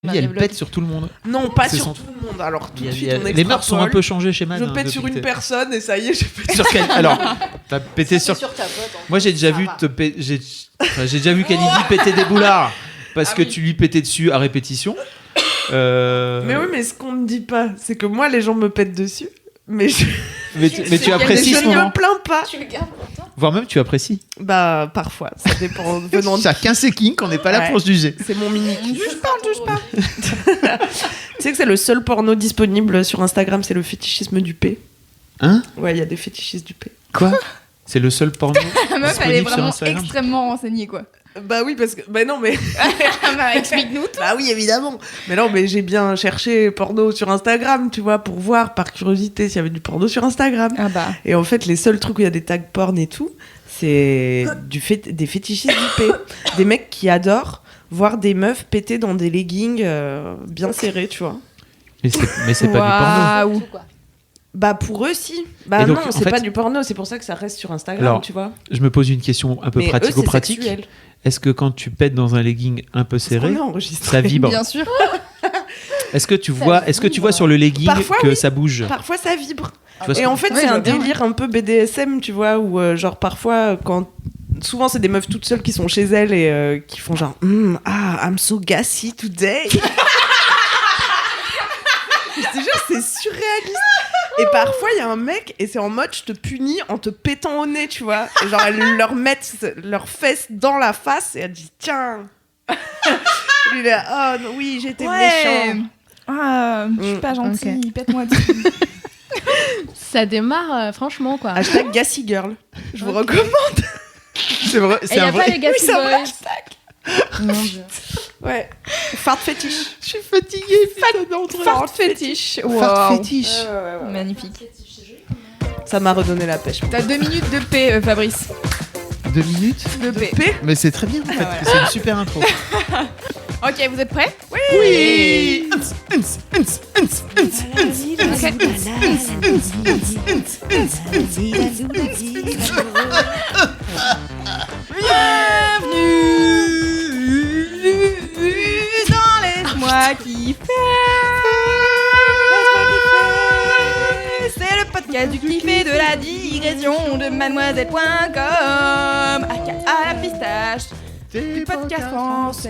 Oui, elle pète sur tout le monde. Non, pas sur tout le monde. Alors tout de suite, on les mœurs sont un peu changées chez Man. Je pète sur une personne et ça y est, je pète sur quelle. Alors, t'as pété sur ta pote. Moi, j'ai déjà vu j'ai déjà vu Kalindi péter des boulards parce que tu lui pétais dessus à répétition. Mais oui, mais ce qu'on me dit pas, c'est que moi, les gens me pètent dessus. Mais tu apprécies ce moment. Je ne me plains pas. Tu le gardes pour toi. Voire même tu apprécies. Bah parfois, ça dépend. Venant Chacun ses kinks, on n'est pas là pour se juger. C'est mon mini. Juge pas. Tu sais que c'est le seul porno disponible sur Instagram, c'est le fétichisme du P. Hein ? Ouais, il y a des fétichistes du P. Quoi ? C'est le seul porno. La meuf, elle est disponible sur vraiment Instagram. extrêmement renseignée, quoi. Bah oui, parce que. Bah non, mais. Bah, explique-nous tout. Bah oui, évidemment. Mais non, mais j'ai bien cherché porno sur Instagram, tu vois, pour voir par curiosité s'il y avait du porno sur Instagram. Ah bah. Et en fait, les seuls trucs où il y a des tags porn et tout, c'est des fétichistes du P. Des mecs qui adorent voir des meufs péter dans des leggings bien serrés, tu vois. Mais c'est pas du porno. Waouh. Tout, quoi. Bah pour eux, si. Bah donc, non, en c'est fait- pas du porno, c'est pour ça que ça reste sur Instagram, Alors, tu vois. Je me pose une question un peu Mais eux, c'est pratico-pratique. sexuel. Est-ce que quand tu pètes dans un legging un peu On serré, est enregistré. ça vibre ? Bien sûr. Est-ce que tu vois sur le legging Parfois, que oui. ça bouge ? Parfois, ça vibre. Tu vois ce Et que- en fait, Ouais, c'est je un vois bien, délire un peu BDSM, tu vois, où genre parfois, quand. Souvent, c'est des meufs toutes seules qui sont chez elles et qui font genre I'm so gassy today. Je te jure, c'est surréaliste. Et parfois, il y a un mec et c'est en mode je te punis en te pétant au nez, tu vois. Et genre, elles leur mettent leurs fesses dans la face et elles disent tiens. Lui, il est là, oh non, oui, j'étais méchant. Ah, je suis pas gentille, pète-moi dessus. Ça démarre franchement quoi. Hashtag Gassy Girl. Je vous recommande. C'est vrai, Et c'est y a un pas vrai. les Gassy Oui, c'est un vrai Boys. Mon Dieu. Ouais. Fart fétiche. Je suis fatigué. Fart fétiche. Fart Wow. fétiche. Magnifique. Ça m'a redonné la pêche. T'as 2 minutes de paix, Fabrice. 2 minutes. De paix. P. Mais c'est très bien en fait. voilà. C'est une super intro. Ok, vous êtes prêts? Oui. Bienvenue dans Laisse-moi kiffer. C'est le podcast du kiff et de la digression de mademoiselle.com, aka la pistache du podcast français.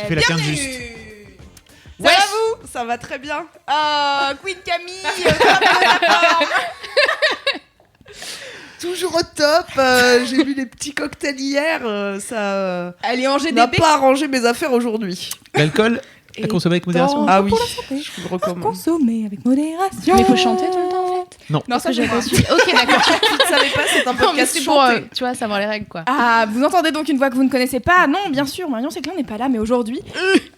Tu fais la quinte Bienvenue. juste. Ça va vous? Ça va très bien. Oh, Queen Camille, frappe de la forme. Toujours au top. J'ai bu des petits cocktails hier. Ça Allez, en n'a GDP. pas arrangé mes affaires aujourd'hui. L'alcool à consommer avec modération. Ah oui, pour la santé. je vous le recommande. Consommer avec modération. Mais il faut chanter tout le temps en fait. Non, ça Parce que j'ai j'ai pas. pas suivi. Ok d'accord. Tu ne savais pas, c'est un Non mais podcast c'est pour chanté. tu vois savoir les règles quoi. Ah, vous entendez donc une voix que vous ne connaissez pas? Non, bien sûr, Marion Séclin n'est pas là, mais aujourd'hui,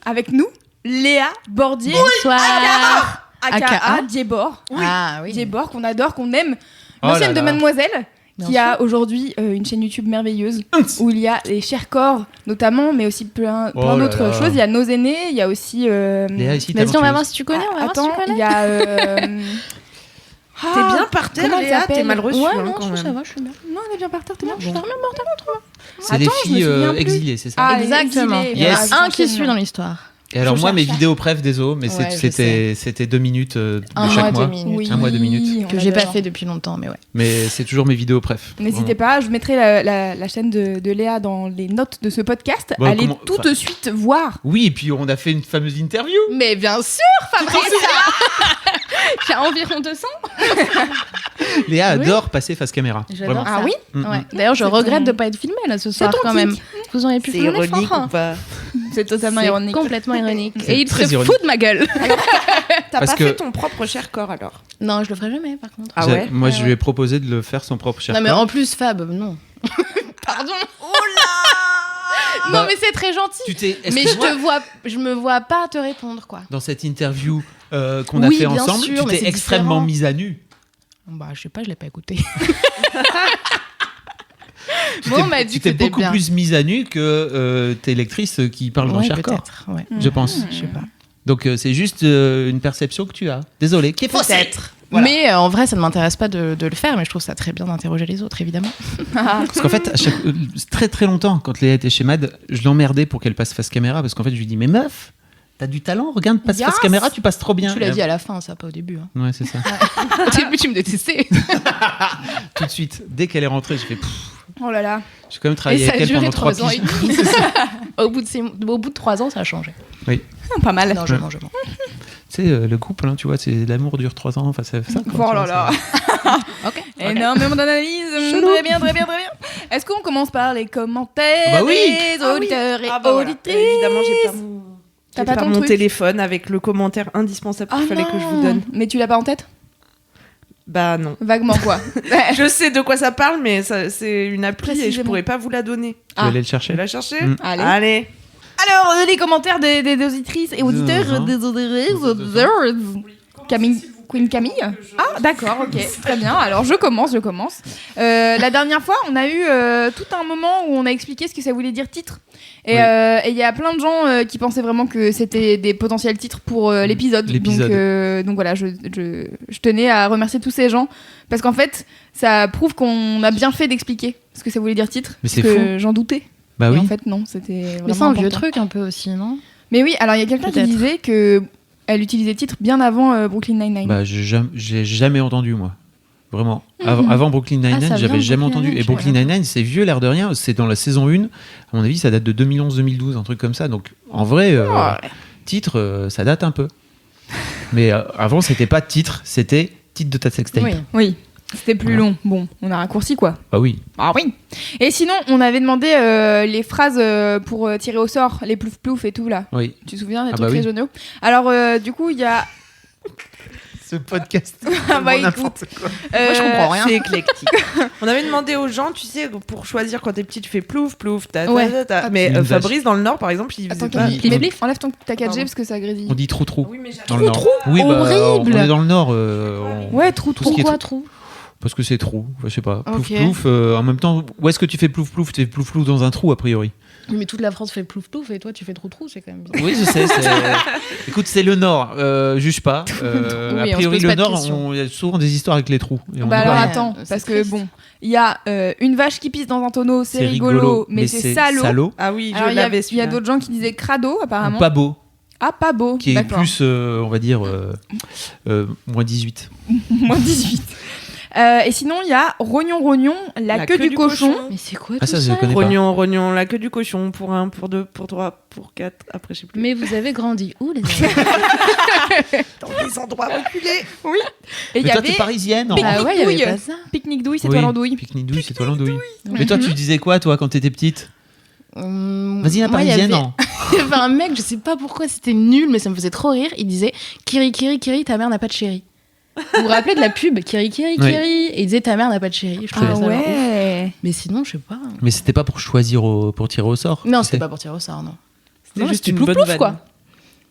avec nous, Léa Bordier, Bonsoir. aka Diebor. Ah oui. Diebor, qu'on adore, qu'on aime. Oh L'ancienne là de là. Mademoiselle, Bien qui a aujourd'hui une chaîne YouTube merveilleuse, où il y a les chers corps, notamment, mais aussi plein Oh là d'autres là. choses. Il y a Nos aînés, il y a aussi... Léa ici, Vas-y on va talentueuse. voir si tu connais. On va attends, voir si tu il connais. y a... T'es bien par terre, comment elle Léa. T'es s'appelle mal reçue Ouais hein, non quand ça même. va je suis bien. Non, elle est bien par terre, t'es bien. Je suis bien morte. C'est les Attends, je me filles souviens plus. exilées, c'est ça. Ah, les Exactement. exilés, Yes. voilà, Un qui j'enchaîne. suit dans l'histoire. Et alors je moi, mes cherche. vidéos préf, désolé, mais Ouais, je c'était 2 minutes de Un chaque mois, mois. 2 minutes. Oui, Un mois, 2 minutes. on Que j'ai pas adore. fait depuis longtemps mais ouais. Mais c'est toujours mes vidéos préf. N'hésitez pas, je mettrai la chaîne de Léa dans les notes de ce podcast. Bon, Allez comment- tout de suite voir. Oui, et puis on a fait une fameuse interview. Mais bien sûr Fabrice. Il y a environ 200. Léa Oui. adore passer face caméra. J'adore Vraiment. ça. Ah oui Mm, Ouais. mm. D'ailleurs, je C'est regrette ton- de pas être filmée là ce soir ton quand même. Vous auriez pu C'est faire un ironique effort. ou pas? C'est totalement C'est ironique. complètement ironique. C'est Et il très se ironique. fout de ma gueule. T'as Parce pas que- fait ton propre cher corps alors? Non, je le ferai jamais par contre. Ah ouais? Moi, Ouais, je ouais. lui ai proposé de le faire son propre cher Non mais corps. en plus Fab, non. Pardon. Non Bah, mais c'est très gentil. Tu t'es. Mais je me vois pas te répondre quoi. Dans cette interview qu'on a Oui, fait bien ensemble, sûr, tu mais t'es c'est extrêmement différent. mise à nu. Bah je sais pas, je l'ai pas écouté. Tu Bon, t'es- on m'a dit tu que t'es c'était beaucoup bien. plus mise à nu que tes lectrices qui parlent dans Ouais, cher corps. peut-être. Ouais. Je pense. Je sais pas. Donc c'est juste une perception que tu as. Désolé. Qui est fausse. Peut-être. Voilà. Mais en vrai, ça ne m'intéresse pas de le faire, mais je trouve ça très bien d'interroger les autres, évidemment. Parce qu'en fait, très très longtemps, quand Léa était chez Mad, je l'emmerdais pour qu'elle passe face caméra, parce qu'en fait, je lui dis, mais meuf, t'as du talent, regarde, passe face caméra, tu passes trop bien. Tu l'as dit à la fin, ça, pas au début. Hein. Ouais, c'est ça. Au début, tu me détestais. Tout de suite, dès qu'elle est rentrée, j'ai fait, Oh là là. j'ai quand même travaillé Et ça avec a elle duré pendant 3 3 ans et piges. demi. Au bout de 3 ans, ça a changé. Pas mal. Non, je mens. Tu sais, le couple, hein, tu vois, c'est l'amour dure 3 ans, enfin, c'est ça. quoi, Oh tu là vois, là. Ok. Énormément d'analyse. Très bien. Est-ce qu'on commence par les commentaires Bah oui. des auditeurs et voilà. auditrices? Évidemment, j'ai pas mon, T'as j'ai pas ton mon truc téléphone avec le commentaire indispensable qu'il fallait que je vous donne. Mais tu l'as pas en tête? Bah non. Vaguement quoi. Je sais de quoi ça parle, mais c'est une appli et je Précisément. pourrais pas vous la donner. Tu vas aller le chercher. Tu vas la chercher Allez. Allez. Alors, les commentaires des auditrices et auditeurs, Deux, des auditeurs. Queen Camille. Ah, d'accord, ok, très bien. Alors, je commence. La dernière fois, on a eu tout un moment où on a expliqué ce que ça voulait dire titre. Et il y a plein de gens qui pensaient vraiment que c'était des potentiels titres pour l'épisode. Donc voilà, je tenais à remercier tous ces gens parce qu'en fait, ça prouve qu'on a bien fait d'expliquer ce que ça voulait dire titre. Mais c'est parce que fou. j'en doutais. Bah Et oui. en fait, non, c'était vraiment Mais c'est un vieux important. truc un peu aussi, non? Mais oui, alors il y a quelqu'un qui Peut-être. disait que elle utilisait titre bien avant Brooklyn Nine-Nine. Bah, j'ai jamais entendu, moi. Vraiment. Avant Brooklyn Nine-Nine, ça vient j'avais de jamais Brooklyn entendu. Nine-Nine, Et je Brooklyn savais Nine-Nine, c'est vieux, l'air de rien. C'est dans la saison 1. À mon avis, ça date de 2011-2012, un truc comme ça. Donc, en vrai, titre, ça date un peu. Mais avant, c'était pas titre, c'était titre de ta sextape. Oui. Oui, c'était plus Voilà. long. Bon, on a raccourci quoi. Bah oui. Ah oui. Et sinon, on avait demandé les phrases pour tirer au sort, les plouf plouf et tout là. Oui. Tu te souviens des Ah trucs bah oui. régionaux? Alors du coup, il y a Ce podcast. Ah bah écoute, Moi, je comprends rien. C'est éclectique. On avait demandé aux gens, tu sais, pour choisir quand t'es petit, tu fais plouf, plouf, ta, ta, Ouais. ta, ta. Mais Une vache. Fabrice, dans le Nord, par exemple, il Attends, faisait pas. Camille, enlève ta 4G Pardon. parce que ça grésille. On dit trou-trou. Oui, mais j'ai- Dans le Nord. Oui, bah, Horrible. on est dans le Nord. Ouais, trou Tout ce qui est Pourquoi trop? Parce que c'est trou. Je sais pas. Plouf, Ok. plouf. En même temps, où est-ce que tu fais plouf, plouf? Tu fais plouf, plouf dans un trou, a priori. Mais toute la France fait plouf plouf et toi tu fais trou trou, c'est quand même bizarre. Oui, je sais. Écoute, c'est le Nord. Juge pas. Oui, on a se priori, pose le pas de Nord, questions. il y a souvent des histoires avec les trous. Et on Bah dit alors pas- attends, c'est parce que triste. bon, il y a une vache qui pisse dans un tonneau, c'est rigolo, mais c'est salaud. Ah oui, Alors je il y a, l'avais il y a celui-là. d'autres gens qui disaient crado apparemment. Pas beau, Ah pas beau. qui est D'accord. plus, on va dire, moins 18. Moins 18. Et sinon, il y a rognon, la queue du cochon. Mais c'est quoi Ah, tout ça, je ça connais pas. Rognon, la queue du cochon, pour 1, pour 2, pour 3, pour 4, après je sais plus. Mais vous avez grandi où les amis? Dans des endroits reculés. Et il y Mais toi, avait t'es parisienne. hein. Ah ouais, il y douille. avait pas ça. pique-nique douille, c'est Oui. toi l'andouille. Pique-nique douille, c'est toi l'andouille. Mais toi, tu disais quoi, toi, quand t'étais petite? Vas-y, la Moi, il y parisienne, avait- non? Il y avait un mec, je sais pas pourquoi, c'était nul, mais ça me faisait trop rire. Il disait Kiri, Kiri, Kiri, ta mère n'a pas de chéri. Vous vous rappelez de la pub Kiri, Kiri, Oui. Kiri? Et il disait ta mère n'a pas de chéri. Je trouvais Ah ça marrant. ouais. Mais sinon, je sais pas. Mais c'était pas pour choisir, pour tirer au sort. Non, c'était pas pour tirer au sort, non. C'était Non, juste c'était une plouf bonne plouf, vanne. quoi.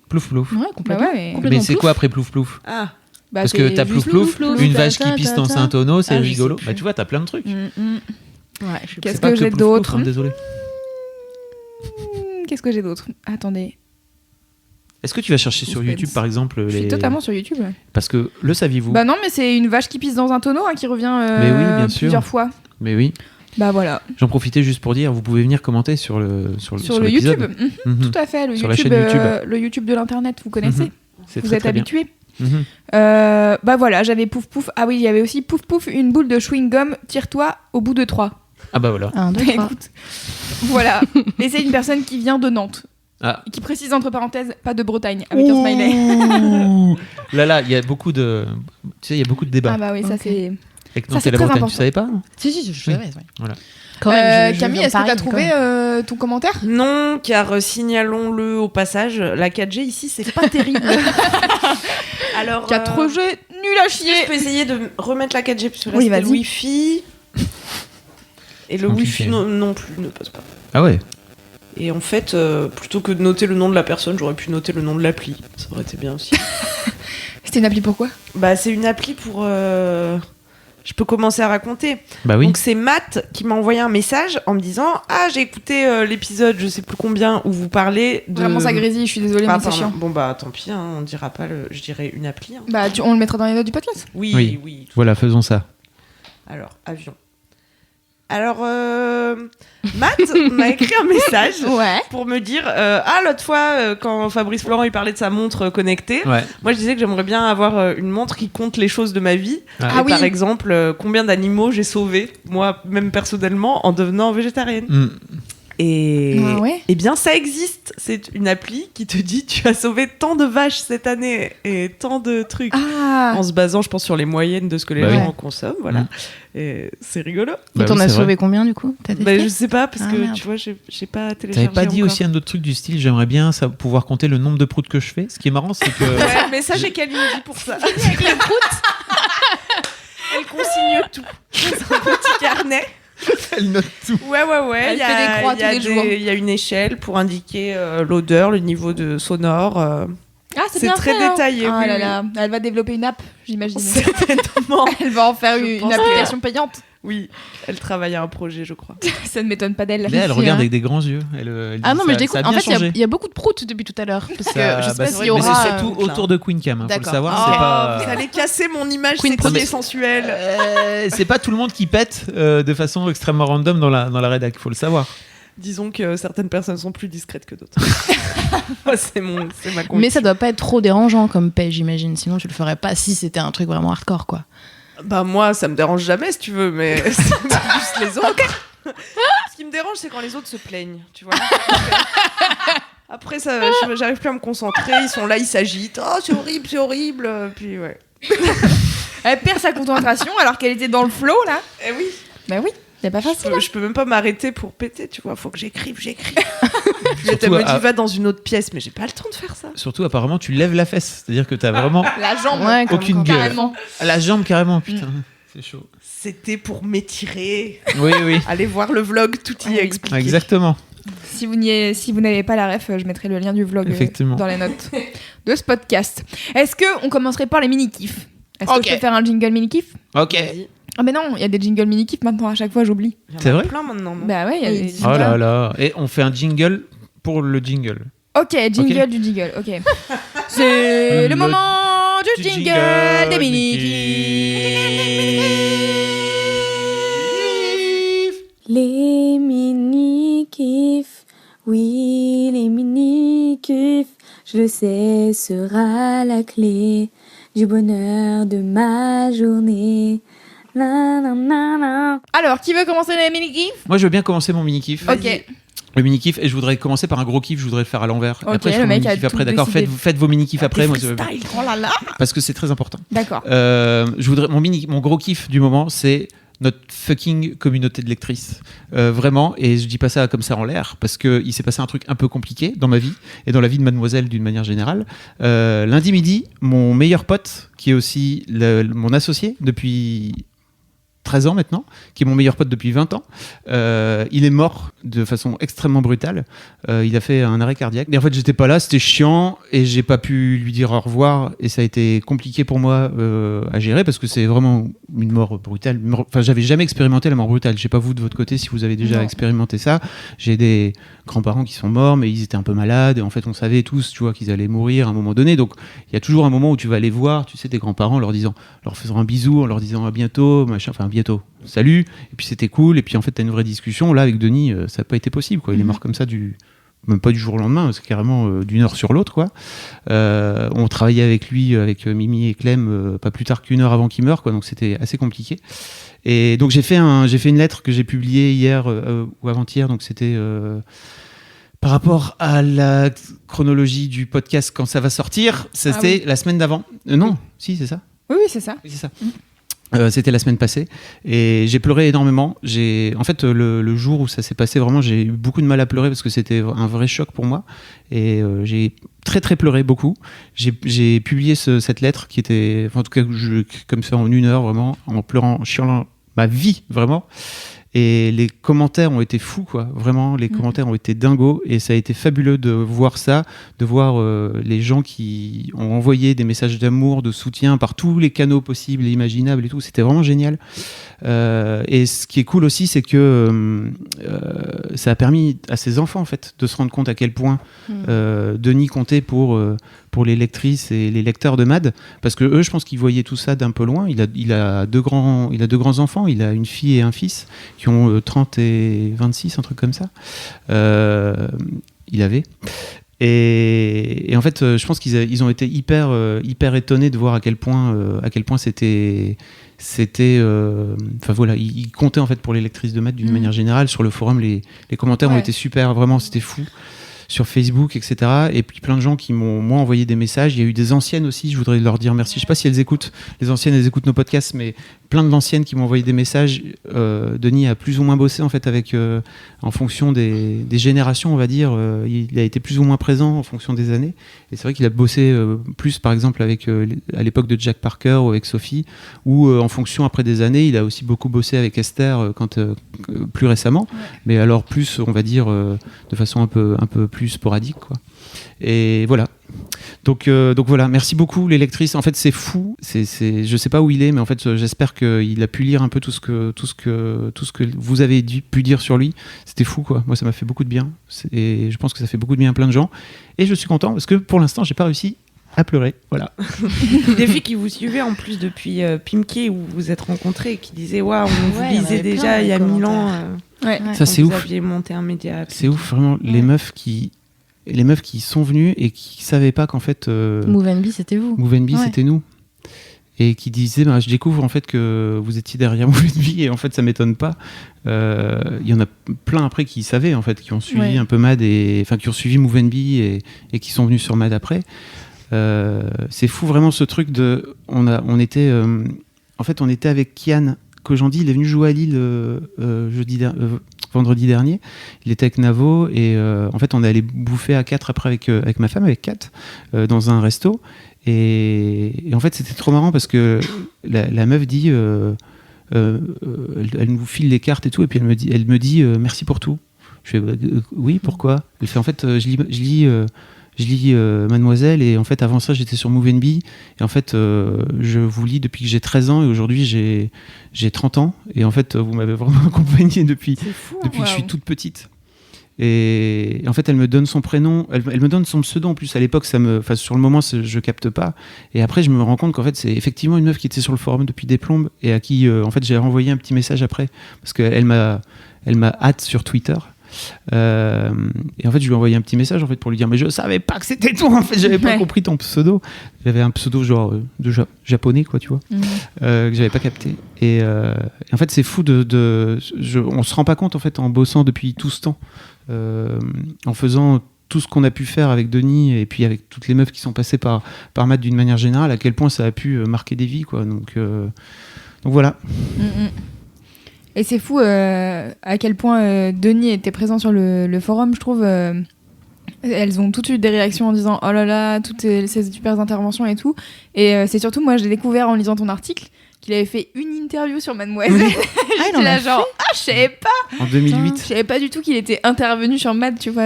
Plouf, plouf. Ouais, complètement. Bah ouais. Complètement Mais c'est plouf. quoi après plouf, plouf? Ah, Bah, Parce que c'est t'as juste plouf, plouf, une ta, vache qui ta, pisse ta, dans ta. un tonneau, c'est Ah, je sais rigolo. plus. Bah, tu vois, t'as plein de trucs. Mm, mm. Ouais, je sais Qu'est-ce C'est que pas j'ai plouf, plouf, d'autre hein, désolé. Qu'est-ce que j'ai d'autre? Attendez. Est-ce que tu vas chercher sur Suspense. YouTube, par exemple, Je suis les... totalement sur YouTube. ouais. Parce que le saviez-vous? Bah non, mais c'est une vache qui pisse dans un tonneau qui revient Mais oui, bien sûr. plusieurs fois. Mais oui. Bah voilà. J'en profitais juste pour dire, vous pouvez venir commenter sur Sur le l'épisode. YouTube. Mhm. Tout à fait, le Sur la YouTube, chaîne YouTube. le YouTube de l'internet, vous connaissez. Mhm. C'est Vous très, êtes très bien. habitués. Mhm. Bah voilà, j'avais pouf pouf. Ah oui, il y avait aussi pouf pouf, une boule de chewing-gum, tire-toi au bout de 3. Ah bah voilà. 1, 2, 3. Écoute, voilà. Et c'est une personne qui vient de Nantes. Ah. Et qui précise entre parenthèses, pas de Bretagne, avec un smiley. Ouh. Là, il y a beaucoup de... Tu sais, il y a beaucoup de débats. Ah bah oui, ça Ok. c'est... Avec ça, Nantes c'est et la très Bretagne, important. tu savais pas? Si, je savais. Ouais. Voilà. Quand même, je Camille, viens de est-ce que t'as Paris, trouvé quand ton commentaire? non, car signalons-le au passage, la 4G ici, c'est pas terrible. Alors, 4G, nul à chier. je peux essayer de remettre la 4G, parce que là, Oui, c'était le vas-y. Wi-Fi. Et le Compliqué. Wi-Fi non plus ne passe pas. Ah ouais. Et en fait, plutôt que de noter le nom de la personne, j'aurais pu noter le nom de l'appli. Ça aurait été bien aussi. C'était une appli pourquoi? Bah, c'est une appli pour je peux commencer à raconter. Bah oui. Donc c'est Matt qui m'a envoyé un message en me disant « Ah, j'ai écouté l'épisode, je sais plus combien, où vous parlez de... » Vraiment, ça grésille, je suis désolée, mais c'est pardon. chiant. Bon bah tant pis, hein, on dira pas, je dirais une appli. Hein. Bah, on le mettra dans les notes du podcast. Oui. Voilà, faisons ça. Alors, avion. Alors, Matt m'a écrit un message pour me dire l'autre fois, quand Fabrice Florent il parlait de sa montre connectée, moi je disais que j'aimerais bien avoir une montre qui compte les choses de ma vie. Et par exemple, combien d'animaux j'ai sauvés, moi, même personnellement, en devenant végétarienne. Et eh bien, ça existe. C'est une appli qui te dit tu as sauvé tant de vaches cette année et tant de trucs. En se basant, je pense, sur les moyennes de ce que les gens consomment. Voilà. Et c'est rigolo. Et t'en as sauvé combien du coup? Je sais pas, parce que tu vois, j'ai pas téléchargé. T'avais pas dit encore. aussi un autre truc du style j'aimerais bien pouvoir compter le nombre de proutes que je fais? Ce qui est marrant, c'est que. Ouais, mais ça, j'ai Kalindi pour ça. Avec les proutes. Elle consigne tout. C'est un petit carnet. Elle note tout. Ouais. Elle fait des croix tous les jours. Il y a une échelle pour indiquer l'odeur, le niveau de sonore. C'est bien très fait, détaillé. Oh là là, elle va développer une app, j'imagine. Certainement. Elle va en faire une application payante. Oui, elle travaille à un projet, je crois. Ça ne m'étonne pas d'elle. Là, elle regarde avec des grands yeux. Elle dit, non, mais je découvre. En fait, il il y a beaucoup de proutes depuis tout à l'heure. Parce que je sais pas s'il y Mais aura. c'est surtout autour de Queen Cam. Faut le savoir. C'est Vous pas. allez casser mon image Queen sexy et sensuelle. C'est pas tout le monde qui pète de façon extrêmement random dans la rédac. Faut le savoir. Disons que certaines personnes sont plus discrètes que d'autres. c'est ma conviction. Mais ça doit pas être trop dérangeant comme paix, j'imagine. Sinon, tu le ferais pas si c'était un truc vraiment hardcore, quoi. Bah moi, ça me dérange jamais si tu veux, mais c'est plus les autres. Ce qui me dérange, c'est quand les autres se plaignent, tu vois. Après, ça, j'arrive plus à me concentrer. Ils sont là, ils s'agitent. Oh, c'est horrible. Puis ouais. Elle perd sa concentration alors qu'elle était dans le flow là. Eh oui. Bah oui. C'est pas facile. Je peux même pas m'arrêter pour péter, tu vois. Faut que j'écrive. Elle me dit va dans une autre pièce, mais j'ai pas le temps de faire ça. Surtout, apparemment, tu lèves la fesse. C'est-à-dire que t'as vraiment la jambe. Aucune gueule. Carrément. La jambe, carrément, putain. C'est chaud. C'était pour m'étirer. Oui. Allez voir le vlog, tout y est expliqué. Exactement. Si vous n'avez pas la ref, je mettrai le lien du vlog dans les notes de ce podcast. Est-ce qu'on commencerait par les mini-kifs? Est-ce que je peux faire un jingle mini-kiff? Ok. Ah mais non, il y a des jingles mini-kifs maintenant, à chaque fois j'oublie. C'est vrai? Plein maintenant, non? Bah ouais, il y a des Oh là là. Et on fait un jingle pour le jingle. Ok, jingle du jingle, ok. C'est le moment du jingle des mini-kifs. Les mini-kifs, oui, les mini-kifs, je le sais, sera la clé du bonheur de ma journée. Alors, qui veut commencer les mini-kifs? Moi, je veux bien commencer mon mini-kiff. Ok. Le mini-kiff, et je voudrais commencer par un gros kiff, je voudrais le faire à l'envers. Ok, après, je le ferai mon mec a mini-kiff après, tout d'accord? décidé. Faites vos mini-kiffs après. Moi, Oh là là. parce que c'est très important. D'accord. Je voudrais mon gros kiff du moment, c'est notre fucking communauté de lectrices. Vraiment, et je dis pas ça comme ça en l'air, parce qu'il s'est passé un truc un peu compliqué dans ma vie, et dans la vie de Mademoiselle d'une manière générale. Lundi midi, mon meilleur pote, qui est aussi mon associé depuis 13 ans maintenant, qui est mon meilleur pote depuis 20 ans, il est mort de façon extrêmement brutale. Il a fait un arrêt cardiaque. Et en fait, j'étais pas là, c'était chiant, et j'ai pas pu lui dire au revoir, et ça a été compliqué pour moi à gérer, parce que c'est vraiment une mort brutale. Enfin, j'avais jamais expérimenté la mort brutale. Je sais pas vous de votre côté si vous avez déjà expérimenté ça. J'ai des grands-parents qui sont morts, mais ils étaient un peu malades, et en fait, on savait tous, tu vois, qu'ils allaient mourir à un moment donné. Donc, il y a toujours un moment où tu vas aller voir, tu sais, tes grands-parents, en leur faisant un bisou, en leur disant à bientôt, machin, enfin bientôt, salut, et puis c'était cool, et puis en fait t'as une vraie discussion. Là avec Denis, ça n'a pas été possible, quoi. Il est mort comme ça, même pas du jour au lendemain, c'est carrément d'une heure sur l'autre, quoi. On travaillait avec lui, avec Mimi et Clem, pas plus tard qu'une heure avant qu'il meure, quoi, donc c'était assez compliqué. Et donc j'ai fait une lettre que j'ai publiée hier ou avant-hier, donc c'était par rapport à la chronologie du podcast quand ça va sortir, c'était la semaine d'avant. Non, si, c'est ça. Oui, c'est ça. Oui, c'est ça. C'était la semaine passée et j'ai pleuré énormément. En fait, le jour où ça s'est passé, vraiment, j'ai eu beaucoup de mal à pleurer parce que c'était un vrai choc pour moi. Et j'ai très très pleuré beaucoup. J'ai publié cette lettre qui était, en tout cas, comme ça en une heure, vraiment, en pleurant, en chialant ma vie, vraiment. Et les commentaires ont été fous, quoi. Vraiment, les commentaires ont été dingos. Et ça a été fabuleux de voir ça, de voir les gens qui ont envoyé des messages d'amour, de soutien par tous les canaux possibles et imaginables et tout. C'était vraiment génial. Et ce qui est cool aussi, c'est que ça a permis à ses enfants, en fait, de se rendre compte à quel point Denis comptait pour les lectrices et les lecteurs de Mad. Parce que eux, je pense qu'ils voyaient tout ça d'un peu loin. Il a deux grands enfants. Il a une fille et un fils qui ont 30 et 26, un truc comme ça. Il avait. Et en fait, je pense qu'ils ont été hyper étonnés de voir à quel point c'était enfin voilà, ils comptaient en fait pour les lectrices de maths d'une manière générale. Sur le forum, les commentaires ont été super, vraiment, c'était fou. Sur Facebook, etc. Et puis plein de gens qui m'ont envoyé des messages. Il y a eu des anciennes aussi, je voudrais leur dire merci. Je sais pas si elles écoutent, les anciennes, elles écoutent nos podcasts, mais plein d'anciennes qui m'ont envoyé des messages. Denis a plus ou moins bossé en fait avec, en fonction des générations, on va dire. Il a été plus ou moins présent en fonction des années. Et c'est vrai qu'il a bossé plus, par exemple, avec à l'époque de Jack Parker ou avec Sophie, ou en fonction après des années, il a aussi beaucoup bossé avec Esther plus récemment. Ouais. Mais alors plus, on va dire, de façon un peu plus sporadique, quoi. Et voilà. Donc voilà, merci beaucoup les lectrices. En fait, c'est fou. Je sais pas où il est, mais en fait, j'espère qu'il a pu lire un peu tout ce que vous avez pu dire sur lui. C'était fou, quoi. Moi, ça m'a fait beaucoup de bien. Et je pense que ça fait beaucoup de bien à plein de gens. Et je suis content parce que pour l'instant, j'ai pas réussi à pleurer. Voilà. Des filles qui vous suivaient en plus depuis Pimquet où vous vous êtes rencontrés et qui disaient waouh, on vous lisait déjà il y a 1000 ans. Ça c'est ouf. Vous aviez monté un média. C'est ouf, vraiment. Les meufs qui sont venues et qui savaient pas qu'en fait Move & Be c'était vous. Move & Be c'était nous. Et qui disaient je découvre en fait que vous étiez derrière Move & Be et en fait ça m'étonne pas. Il y en a plein après qui savaient en fait, qui ont suivi un peu Mad qui ont suivi Move & Be et qui sont venus sur Mad après. C'est fou vraiment ce truc de on était avec Kian Kojandi, il est venu jouer à Lille vendredi dernier. Il était avec Navo et en fait on est allé bouffer à 4 après avec ma femme, avec Kat, dans un resto et en fait c'était trop marrant parce que la meuf dit elle nous file les cartes et tout et puis elle me dit merci pour tout. Je fais oui, pourquoi? Elle fait en fait je lis Mademoiselle et en fait avant ça j'étais sur Move & Be et en fait je vous lis depuis que j'ai 13 ans et aujourd'hui j'ai 30 ans et en fait vous m'avez vraiment accompagnée depuis que je suis toute petite et en fait elle me donne son prénom, elle me donne son pseudo en plus. À l'époque sur le moment je capte pas et après je me rends compte qu'en fait c'est effectivement une meuf qui était sur le forum depuis des plombes et à qui en fait j'ai renvoyé un petit message après parce qu'elle m'a hâte sur Twitter. Et en fait je lui ai envoyé un petit message en fait pour lui dire mais je savais pas que c'était toi en fait, j'avais pas compris ton pseudo. J'avais un pseudo genre japonais quoi, tu vois, que j'avais pas capté et en fait c'est fou on se rend pas compte en fait en bossant depuis tout ce temps, en faisant tout ce qu'on a pu faire avec Denis et puis avec toutes les meufs qui sont passées par Matt d'une manière générale, à quel point ça a pu marquer des vies quoi. Donc voilà. Et c'est fou à quel point Denis était présent sur le forum, je trouve. Elles ont toutes eu des réactions en disant oh là là, toutes ces super interventions et tout. Et c'est surtout, moi, je l'ai découvert en lisant ton article, qu'il avait fait une interview sur Mademoiselle. J'étais là genre, je savais pas. En 2008. Je savais pas du tout qu'il était intervenu sur Mad, tu vois,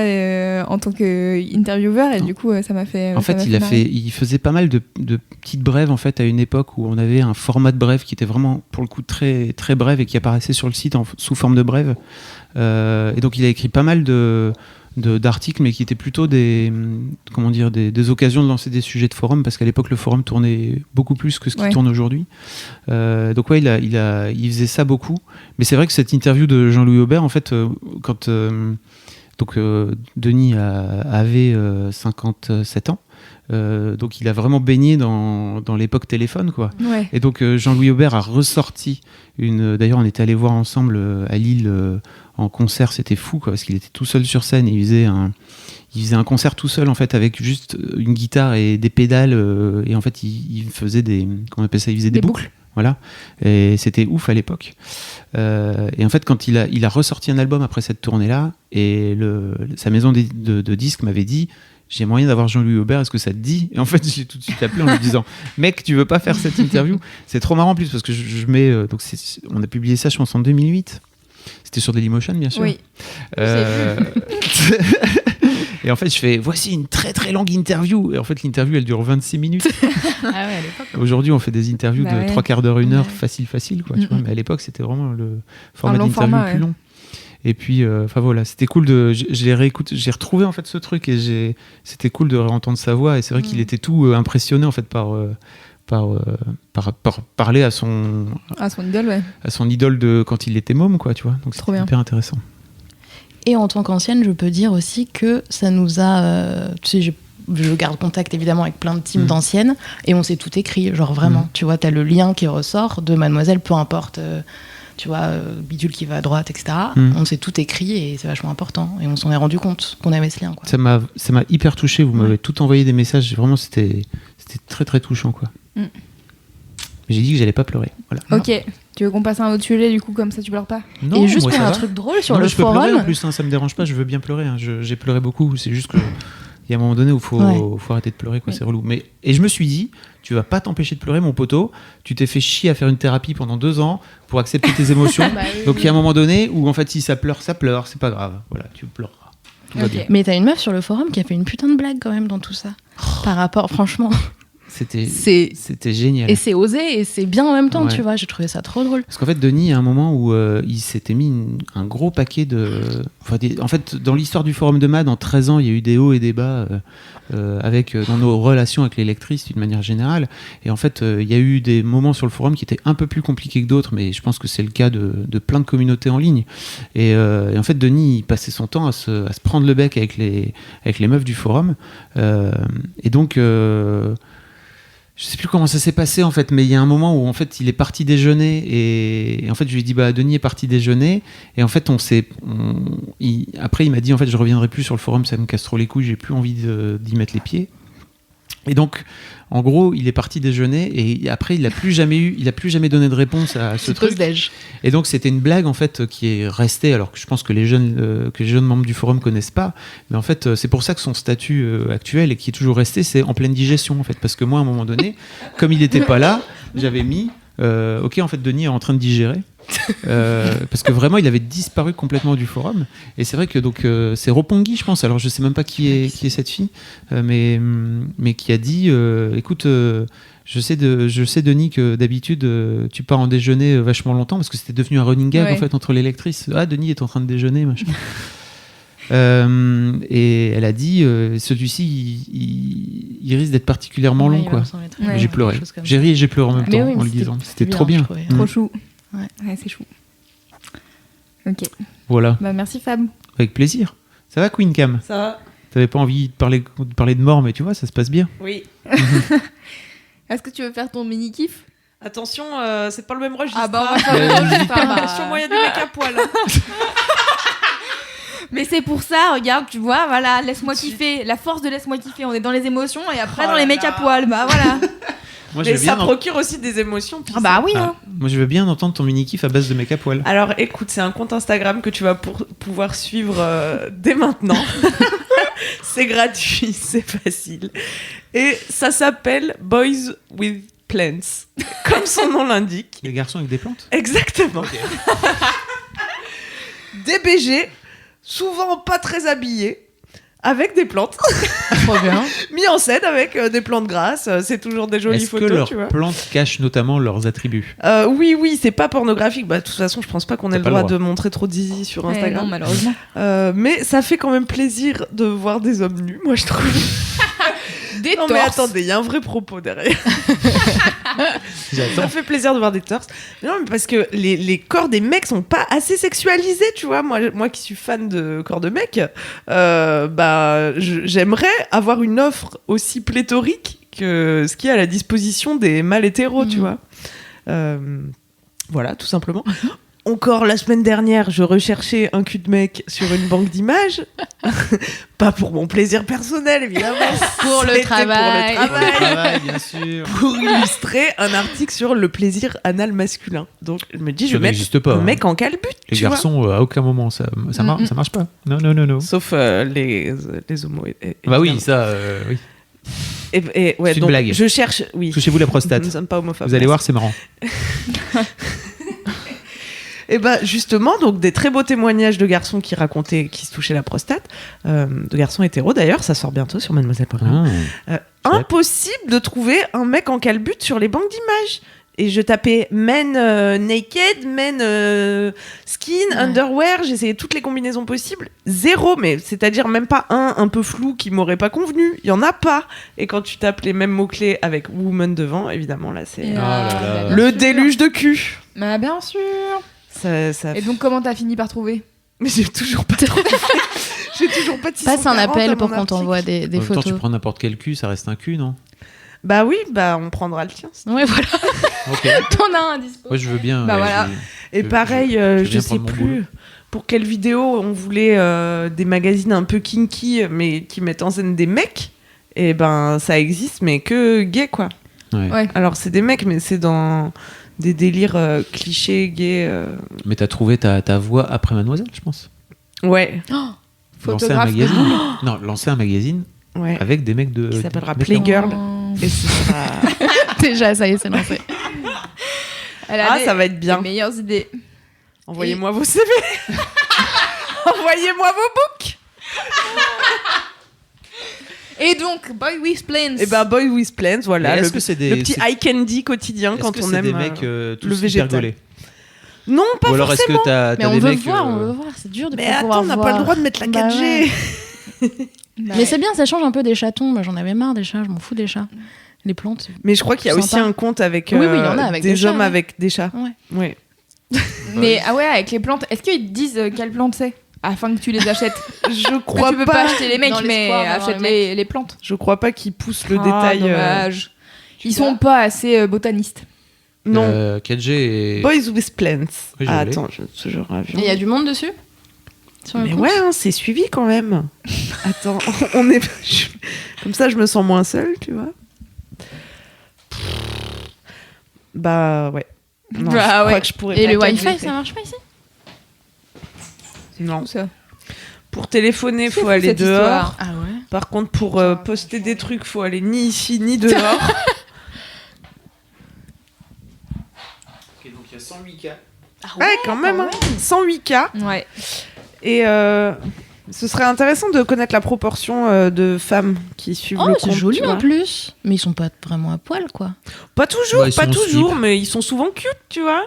en tant qu'intervieweur. Et du coup, ça m'a fait. En fait, il faisait pas mal de petites brèves en fait à une époque où on avait un format de brève qui était vraiment pour le coup très très brève et qui apparaissait sur le site sous forme de brève. Et donc il a écrit pas mal d'articles, mais qui étaient plutôt des occasions de lancer des sujets de forum, parce qu'à l'époque le forum tournait beaucoup plus que ce qui tourne aujourd'hui. Donc ouais, il faisait ça beaucoup. Mais c'est vrai que cette interview de Jean-Louis Aubert, en fait, quand Denis avait 57 ans, donc il a vraiment baigné dans l'époque téléphone quoi. Ouais. Et donc Jean-Louis Aubert a ressorti d'ailleurs on était allé voir ensemble à Lille en concert, c'était fou quoi, parce qu'il était tout seul sur scène et il faisait un concert tout seul en fait avec juste une guitare et des pédales et en fait il faisait il faisait des boucles. Voilà, et c'était ouf à l'époque. Et en fait, quand il a ressorti un album après cette tournée-là, et sa maison de disques m'avait dit j'ai moyen d'avoir Jean-Louis Aubert, est-ce que ça te dit? Et en fait, j'ai tout de suite appelé en lui disant mec, tu veux pas faire cette interview? C'est trop marrant en plus parce que je mets donc on a publié ça je pense en 2008. C'était sur Dailymotion, bien sûr. Oui. Et en fait, je fais voici une très très longue interview. Et en fait, l'interview, elle dure 26 minutes. Ah ouais, à l'époque. Aujourd'hui, on fait des interviews Bah de 3 quarts d'heure, 1 heure, Ouais. facile, quoi. Tu vois. Mais à l'époque, c'était vraiment le format long d'interview format, le plus long. Et puis, enfin voilà, c'était cool j'ai retrouvé en fait ce truc et c'était cool de réentendre sa voix. Et c'est vrai qu'il était tout impressionné en fait par parler à son idole, ouais. à son idole de quand il était môme, quoi, tu vois. Donc Trop c'était bien. hyper intéressant. Et en tant qu'ancienne, je peux dire aussi que ça nous a... tu sais, je garde contact évidemment avec plein de teams d'anciennes et on s'est tout écrit, genre vraiment. Tu vois, t'as le lien qui ressort de Mademoiselle, peu importe, tu vois, Bidule qui va à droite, etc. On s'est tout écrit et c'est vachement important. Et on s'en est rendu compte qu'on avait ce lien, quoi. Ça m'a hyper touché. Vous m'avez tout envoyé des messages. Vraiment, c'était très très touchant, quoi. Mais j'ai dit que j'allais pas pleurer. Voilà. Ok. Tu veux qu'on passe à un autre sujet, du coup, comme ça tu pleures pas? Non, Et juste moi, pour ça un va. truc drôle sur Non, le je peux pleurer en forum... plus, hein, ça me dérange pas. Je veux bien pleurer. Hein. J'ai pleuré beaucoup. C'est juste que il y a un moment donné où faut arrêter de pleurer, quoi. Oui. C'est relou. Et je me suis dit, tu vas pas t'empêcher de pleurer, mon poteau. Tu t'es fait chier à faire une thérapie pendant 2 ans pour accepter tes émotions. Bah oui, Donc il y a un moment donné où en fait, si ça pleure, c'est pas grave. Voilà, tu pleureras. Tout va Ok. bien. Mais t'as une meuf sur le forum qui a fait une putain de blague quand même dans tout ça. Par rapport, franchement. C'était génial. Et c'est osé et c'est bien en même temps, Ouais. tu vois. J'ai trouvé ça trop drôle. Parce qu'en fait, Denis, à un moment où il s'était mis un gros paquet de... en fait, dans l'histoire du forum de Mad, en 13 ans, il y a eu des hauts et des bas dans nos relations avec les lectrices d'une manière générale. Et en fait, il y a eu des moments sur le forum qui étaient un peu plus compliqués que d'autres, mais je pense que c'est le cas de plein de communautés en ligne. Et en fait, Denis, il passait son temps à se prendre le bec avec les meufs du forum. Et donc... je sais plus comment ça s'est passé en fait, mais il y a un moment où en fait il est parti déjeuner et en fait je lui ai dit bah Denis est parti déjeuner et en fait après il m'a dit en fait je reviendrai plus sur le forum, ça me casse trop les couilles, j'ai plus envie d'y mettre les pieds. Et donc en gros il est parti déjeuner et après il a plus jamais donné de réponse à ce truc. Pause-déj. Et donc c'était une blague en fait qui est restée, alors que je pense que les jeunes membres du forum connaissent pas, mais en fait c'est pour ça que son statut actuel et qui est toujours resté, c'est en pleine digestion en fait, parce que moi à un moment donné, comme il n'était pas là, j'avais mis ok en fait Denis est en train de digérer. Parce que vraiment il avait disparu complètement du forum et c'est vrai que donc c'est Roppongi je pense, alors je sais même pas qui est cette fille mais qui a dit écoute je sais Denis que d'habitude tu pars en déjeuner vachement longtemps, parce que c'était devenu un running gag en fait entre les lectrices. Ah Denis est en train de déjeuner machin. Et elle a dit celui-ci il risque d'être particulièrement long quoi. Ouais. J'ai pleuré, j'ai ri et j'ai pleuré en même Mais temps oui, mais en le disant, c'était bien, trop bien. je trouvais. Trop chou. Ouais. C'est chou. Ok. Voilà, Bah merci Fab. avec plaisir. Ça va Queen Cam? Ça va? T'avais pas envie de parler de mort, mais tu vois, ça se passe bien. Oui. Est-ce que tu veux faire ton mini kiff? Attention, c'est pas le même registre. Ah bah on va hein. faire le registre, hein, bah. Attention, moi il y a du mec à poil. Mais c'est pour ça, regarde, tu vois, voilà, laisse-moi kiffer. La force de laisse-moi kiffer. On est dans les émotions et après Oh dans les là mecs à là. poil. Bah voilà. Moi, je Mais veux ça bien procure aussi des émotions. puis Ah bah oui. Ah, moi, je veux bien entendre ton mini-kiff à base de mecs à poil. Alors écoute, c'est un compte Instagram que tu vas pouvoir suivre dès maintenant. C'est gratuit, c'est facile. Et ça s'appelle Boys with Plants, comme son nom l'indique. Les garçons avec des plantes. Exactement. Des BG, souvent pas très habillés, avec des plantes, Trop bien. mis en scène avec des plantes grasses. C'est toujours des jolies Est-ce que photos, leurs tu vois. plantes cachent notamment leurs attributs? Oui, c'est pas pornographique. Bah, de toute façon, je pense pas qu'on ait T'as le pas le droit droit. de montrer trop de zizi sur Ouais, Instagram. non, malheureusement. Mais ça fait quand même plaisir de voir des hommes nus, moi je trouve. Des Non mais torses. attendez, il y a un vrai propos derrière. Ça J'attends. fait plaisir de voir des torses. Mais non, mais parce que les corps des mecs sont pas assez sexualisés, tu vois. Moi qui suis fan de corps de mecs, j'aimerais avoir une offre aussi pléthorique que ce qui est à la disposition des mâles hétéros, tu vois. Voilà, tout simplement. Encore la semaine dernière, je recherchais un cul de mec sur une banque d'images. Pas pour mon plaisir personnel, évidemment. Pour le C'était travail. Pour le travail. Travail, bien sûr. Pour illustrer un article sur le plaisir anal masculin. Donc je me dis, je Ça vais mettre n'existe pas, un hein. mec en calbut. Les tu vois. garçons, à aucun moment, ça marche pas. Non. Sauf les homos. Bah oui, évidemment. ça, oui. Et ouais, C'est une donc, blague. je cherche. Oui. Touchez-vous la prostate. Nous ne sommes pas homophobes. Vous allez voir, c'est marrant. Et bah justement, donc des très beaux témoignages de garçons qui racontaient qu'ils se touchaient la prostate, de garçons hétéros d'ailleurs, ça sort bientôt sur Mademoiselle.com. Impossible de trouver un mec en calbute sur les banques d'images. Et je tapais men naked, men skin, underwear, j'essayais toutes les combinaisons possibles. Zéro, mais c'est-à-dire même pas un peu flou qui m'aurait pas convenu. Il y en a pas. Et quand tu tapes les mêmes mots-clés avec woman devant, évidemment, là, c'est le déluge de cul. Bah, bien sûr. Ça... Et donc, comment t'as fini par trouver? Mais j'ai toujours pas trouvé. J'ai toujours pas de 640 Passe un appel à pour mon qu'on article. t'envoie des En même temps, photos. tu prends n'importe quel cul, ça reste un cul, non? Bah oui, bah on prendra le tien. Ouais, voilà. Ok. T'en as un dispo. Moi, je veux bien. Bah voilà. Et pareil, je je viens sais prendre mon plus boulot. pour quelle vidéo on voulait des magazines un peu kinky, mais qui mettent en scène des mecs. Et ben ça existe, mais que gay quoi. Ouais. Alors c'est des mecs, mais c'est dans des délires clichés gays. Mais t'as trouvé ta voix après Mademoiselle, je pense. Ouais, Lancer un Photographe. magazine. Non, lancer un magazine ouais. avec des mecs de. Qui s'appellera des mecs en- Playgirl. Oh. Et ce sera... Déjà, ça y est, c'est lancé. Elle a Ah, ça va être bien. les meilleures idées. Envoyez-moi vos CV. Envoyez-moi vos books. Et donc, Boy with Plans. Et bah Boy with Plans, voilà. Mais Le, est-ce que c'est des- le petit c'est- eye candy quotidien Est-ce quand que on c'est aime des mecs tous le hyper végétal. gaulés? Non, pas Ou alors est-ce forcément. que t'as Mais on des veut mecs. voir, on veut voir. C'est dur de Mais pas attends, pouvoir on n'a voir. pas le droit de mettre la 4G. Bah ouais. Bah, Mais c'est bien, ça change un peu des chatons. Moi, j'en avais marre des chats. Je m'en fous des chats. Les plantes. Mais je crois qu'il y a Sympa. aussi un compte avec, Oui, il y en a avec des des chats, hommes ouais. avec des chats. Ouais. Ouais. Mais ah ouais, avec les plantes, est-ce qu'ils te disent quelles plantes c'est afin que tu les achètes? Je crois Tu peux pas. pas acheter les mecs, Dans mais l'espoir d'avoir achète les les plantes. Je crois pas qu'ils poussent le Ah, détail. dommage. Ils sont pas assez botanistes. Non. 4G et. Boys with Plants. Oui, je Ah, l'ai. attends, je toujours Et il y a du monde dessus sur le Mais compte ouais, hein, c'est suivi quand même. Attends, on est comme ça, je me sens moins seule, tu vois. Bah ouais. Non, Bah je ouais. crois que je pourrais Et pas le calculer. Wi-Fi, ça marche pas ici Non. Tout ça. Pour téléphoner, C'est faut fou, aller cette dehors. histoire. Ah ouais. Par contre, pour poster des trucs, faut aller ni ici ni dehors. Ok, donc il y a 108K. Ouais, quand même. Hein. 108K. Ouais. Et ce serait intéressant de connaître la proportion de femmes qui suivent Oh, le c'est compte. joli tu en vois. plus. Mais ils sont pas vraiment à poil, quoi. Pas toujours, Bah, ils pas sont en toujours, slip. mais ils sont souvent cute, tu vois.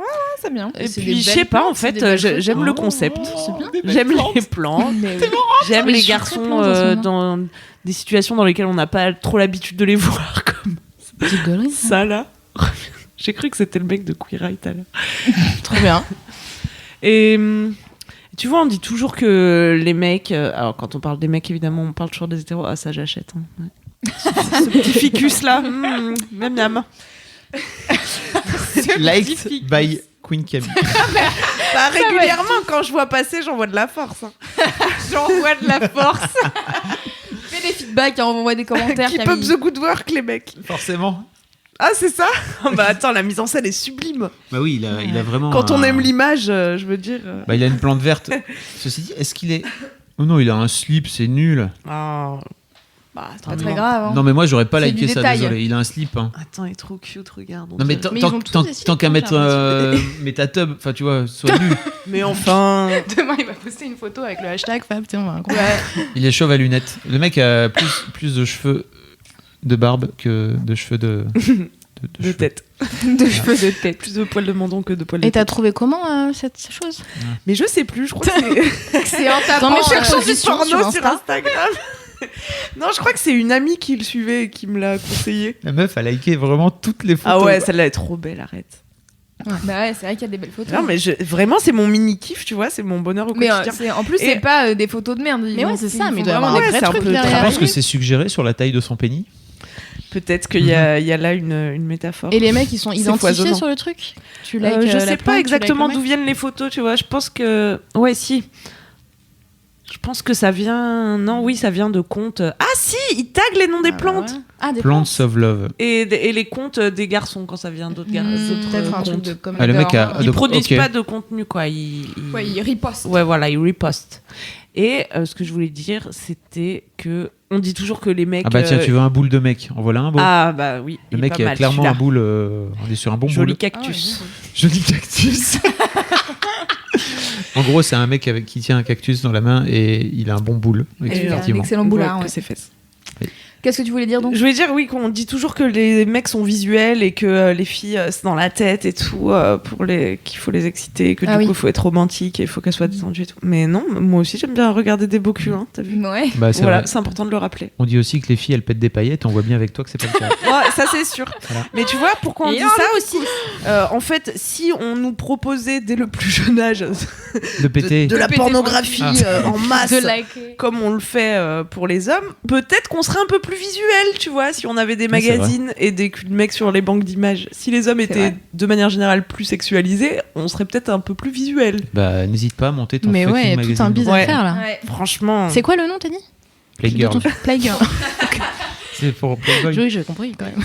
Ah, c'est bien. Et c'est puis, des je sais belles pas, en plantes, c'est fait, des belles j'aime photos. le concept. C'est bien. J'aime les plantes. J'aime Mais les je suis très garçons plante en ce moment. dans des situations dans lesquelles on n'a pas trop l'habitude de les voir, comme Petite gaulerie, ça. ça, là. J'ai cru que c'était le mec de Queer Eye tout à l'heure. Trop bien. Et tu vois, on dit toujours que les mecs... alors, quand on parle des mecs, évidemment, on parle toujours des hétéros. Ah, ça, j'achète. Hein. Ouais. Ce petit ficus-là. Miam, miam. Liked by Queen Camille. Bah, régulièrement, quand je vois passer, j'envoie de la force. Hein. J'envoie de la force. Fais des feedbacks, envoie des commentaires. Keep up Camille. the good work, les mecs. Forcément. Ah, c'est ça. Bah attends, la mise en scène est sublime. Bah oui, il a vraiment. Quand on un- aime l'image, je veux dire... Bah, il a une plante verte. Ceci dit, est-ce qu'il est. Oh non, il a un slip, c'est nul. Ah. Bah, Pas très grave. Hein. Non, mais moi, j'aurais pas C'est liké du ça, détail. désolé. Il a un slip. Hein. Attends, il est trop cute, regarde. Non, mais Mais ils ont tous des slips, tant qu'à hein, mettre. j'ai l'impression. Mais ta tub, enfin, tu vois, soit nul. Mais enfin... Demain, il va poster une photo avec le hashtag Fab. Tiens, on va raconter. Il est chauve à lunettes. Le mec a plus de cheveux de barbe que de cheveux de De cheveux. tête. De cheveux de tête. Plus de poils de menton que de poils de Et t'as tête. trouvé comment cette chose Mais je sais plus, je crois que c'est... C'est en tapant. Dans mes En cherchant du position porno sur sur Insta. Instagram. Non, je crois que c'est une amie qui le suivait et qui me l'a conseillé. La meuf a liké vraiment toutes les photos. Ah ouais, celle-là est trop belle, arrête. Bah ouais, c'est vrai qu'il y a des belles photos. Non, mais vraiment, c'est mon mini-kiff, tu vois, c'est mon bonheur au Mais quotidien. en plus, Et- c'est pas des photos de merde. Mais ouais, c'est ça, mais il doit y vraiment avoir Ouais, des vrais c'est un trucs peu Je derrière. pense que c'est suggéré sur la taille de son pénis. Peut-être qu'il y a là une métaphore. Et les mecs, ils sont C'est identifiés foisonnant. sur le truc Tu Je likes, la sais plante, pas tu exactement likes le d'où mec viennent les photos, tu vois. Je pense que... Ouais, si. Je pense que ça vient... Non, oui, ça vient de comptes... Ah si, ils taguent les noms des Ah, plantes. ouais. Ah, des Plants plantes. of Love. Et les comptes des garçons, quand ça vient d'autres Peut-être un truc comptes. de com. Ah, le mec a. Ils donc, produisent ok. pas de contenu, quoi. Ouais, ils ripostent. Ouais, voilà, ils ripostent. Et ce que je voulais dire, c'était que on dit toujours que les mecs. Ah bah tiens, tu veux un boule de mec. En voilà un beau. Ah bah oui. Le mec a clairement un boule. On est sur un bon joli boule. cactus. Joli cactus. En gros, c'est un mec qui tient un cactus dans la main et il a un bon boule. Il a un excellent boulard. Que ses fesses. Oui. Qu'est-ce que tu voulais dire donc ? Je voulais dire, oui, qu'on dit toujours que les mecs sont visuels et que les filles, c'est dans la tête et tout, qu'il faut les exciter, que du coup, il faut être romantique et il faut qu'elles soient détendues et tout. Mais non, moi aussi, j'aime bien regarder des beaux culs, hein, t'as vu ? Ouais. Bah, c'est important de le rappeler. On dit aussi que les filles, elles pètent des paillettes, on voit bien avec toi que c'est pas le cas. Ouais, ça, c'est sûr. Voilà. Mais tu vois, pourquoi on dit ça aussi ? En fait, si on nous proposait dès le plus jeune âge de péter de la pornographie en masse, liker. Comme on le fait pour les hommes, peut-être qu'on serait un peu plus visuel, tu vois, si on avait des magazines et des culs de mecs sur les banques d'images. Si les hommes étaient de manière générale plus sexualisés, on serait peut-être un peu plus visuel. Bah n'hésite pas à monter ton mais fucking magazine. Tout un bise à faire là. Ouais. Franchement. C'est quoi le nom, t'as dit ? Playgirl. Playgirl. C'est pour Playboy. Oui, j'ai compris quand même.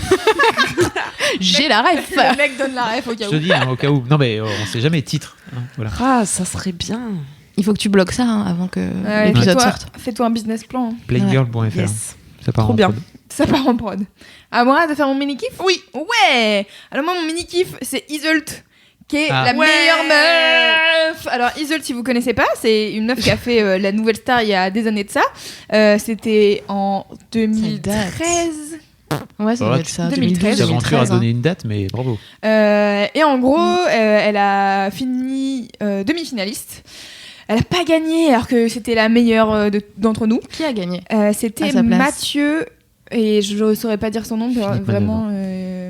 J'ai la ref. Le mec donne la ref au cas où. Je te dis, au cas où. Non mais on sait jamais, titre. Hein, voilà. Ah, ça serait bien. Il faut que tu bloques ça avant que l'épisode sorte. Fais-toi un business plan. Playgirl.fr. Yes. Ça part trop en bien. prod. Ça part en prod. À moi de faire mon mini-kiff ? Oui. Ouais. Alors moi, mon mini-kiff, c'est Iseult, qui est la meilleure meuf. Alors Iseult, si vous connaissez pas, c'est une meuf qui a fait la Nouvelle Star il y a des années de ça. C'était en 2013. Ouais, ça doit être ça. 2013. L'aventure a donné une date, mais bravo. Et en gros, elle a fini demi-finaliste. Elle a pas gagné alors que c'était la meilleure d'entre nous. Qui a gagné ? C'était Mathieu, et je saurais pas dire son nom, mais vraiment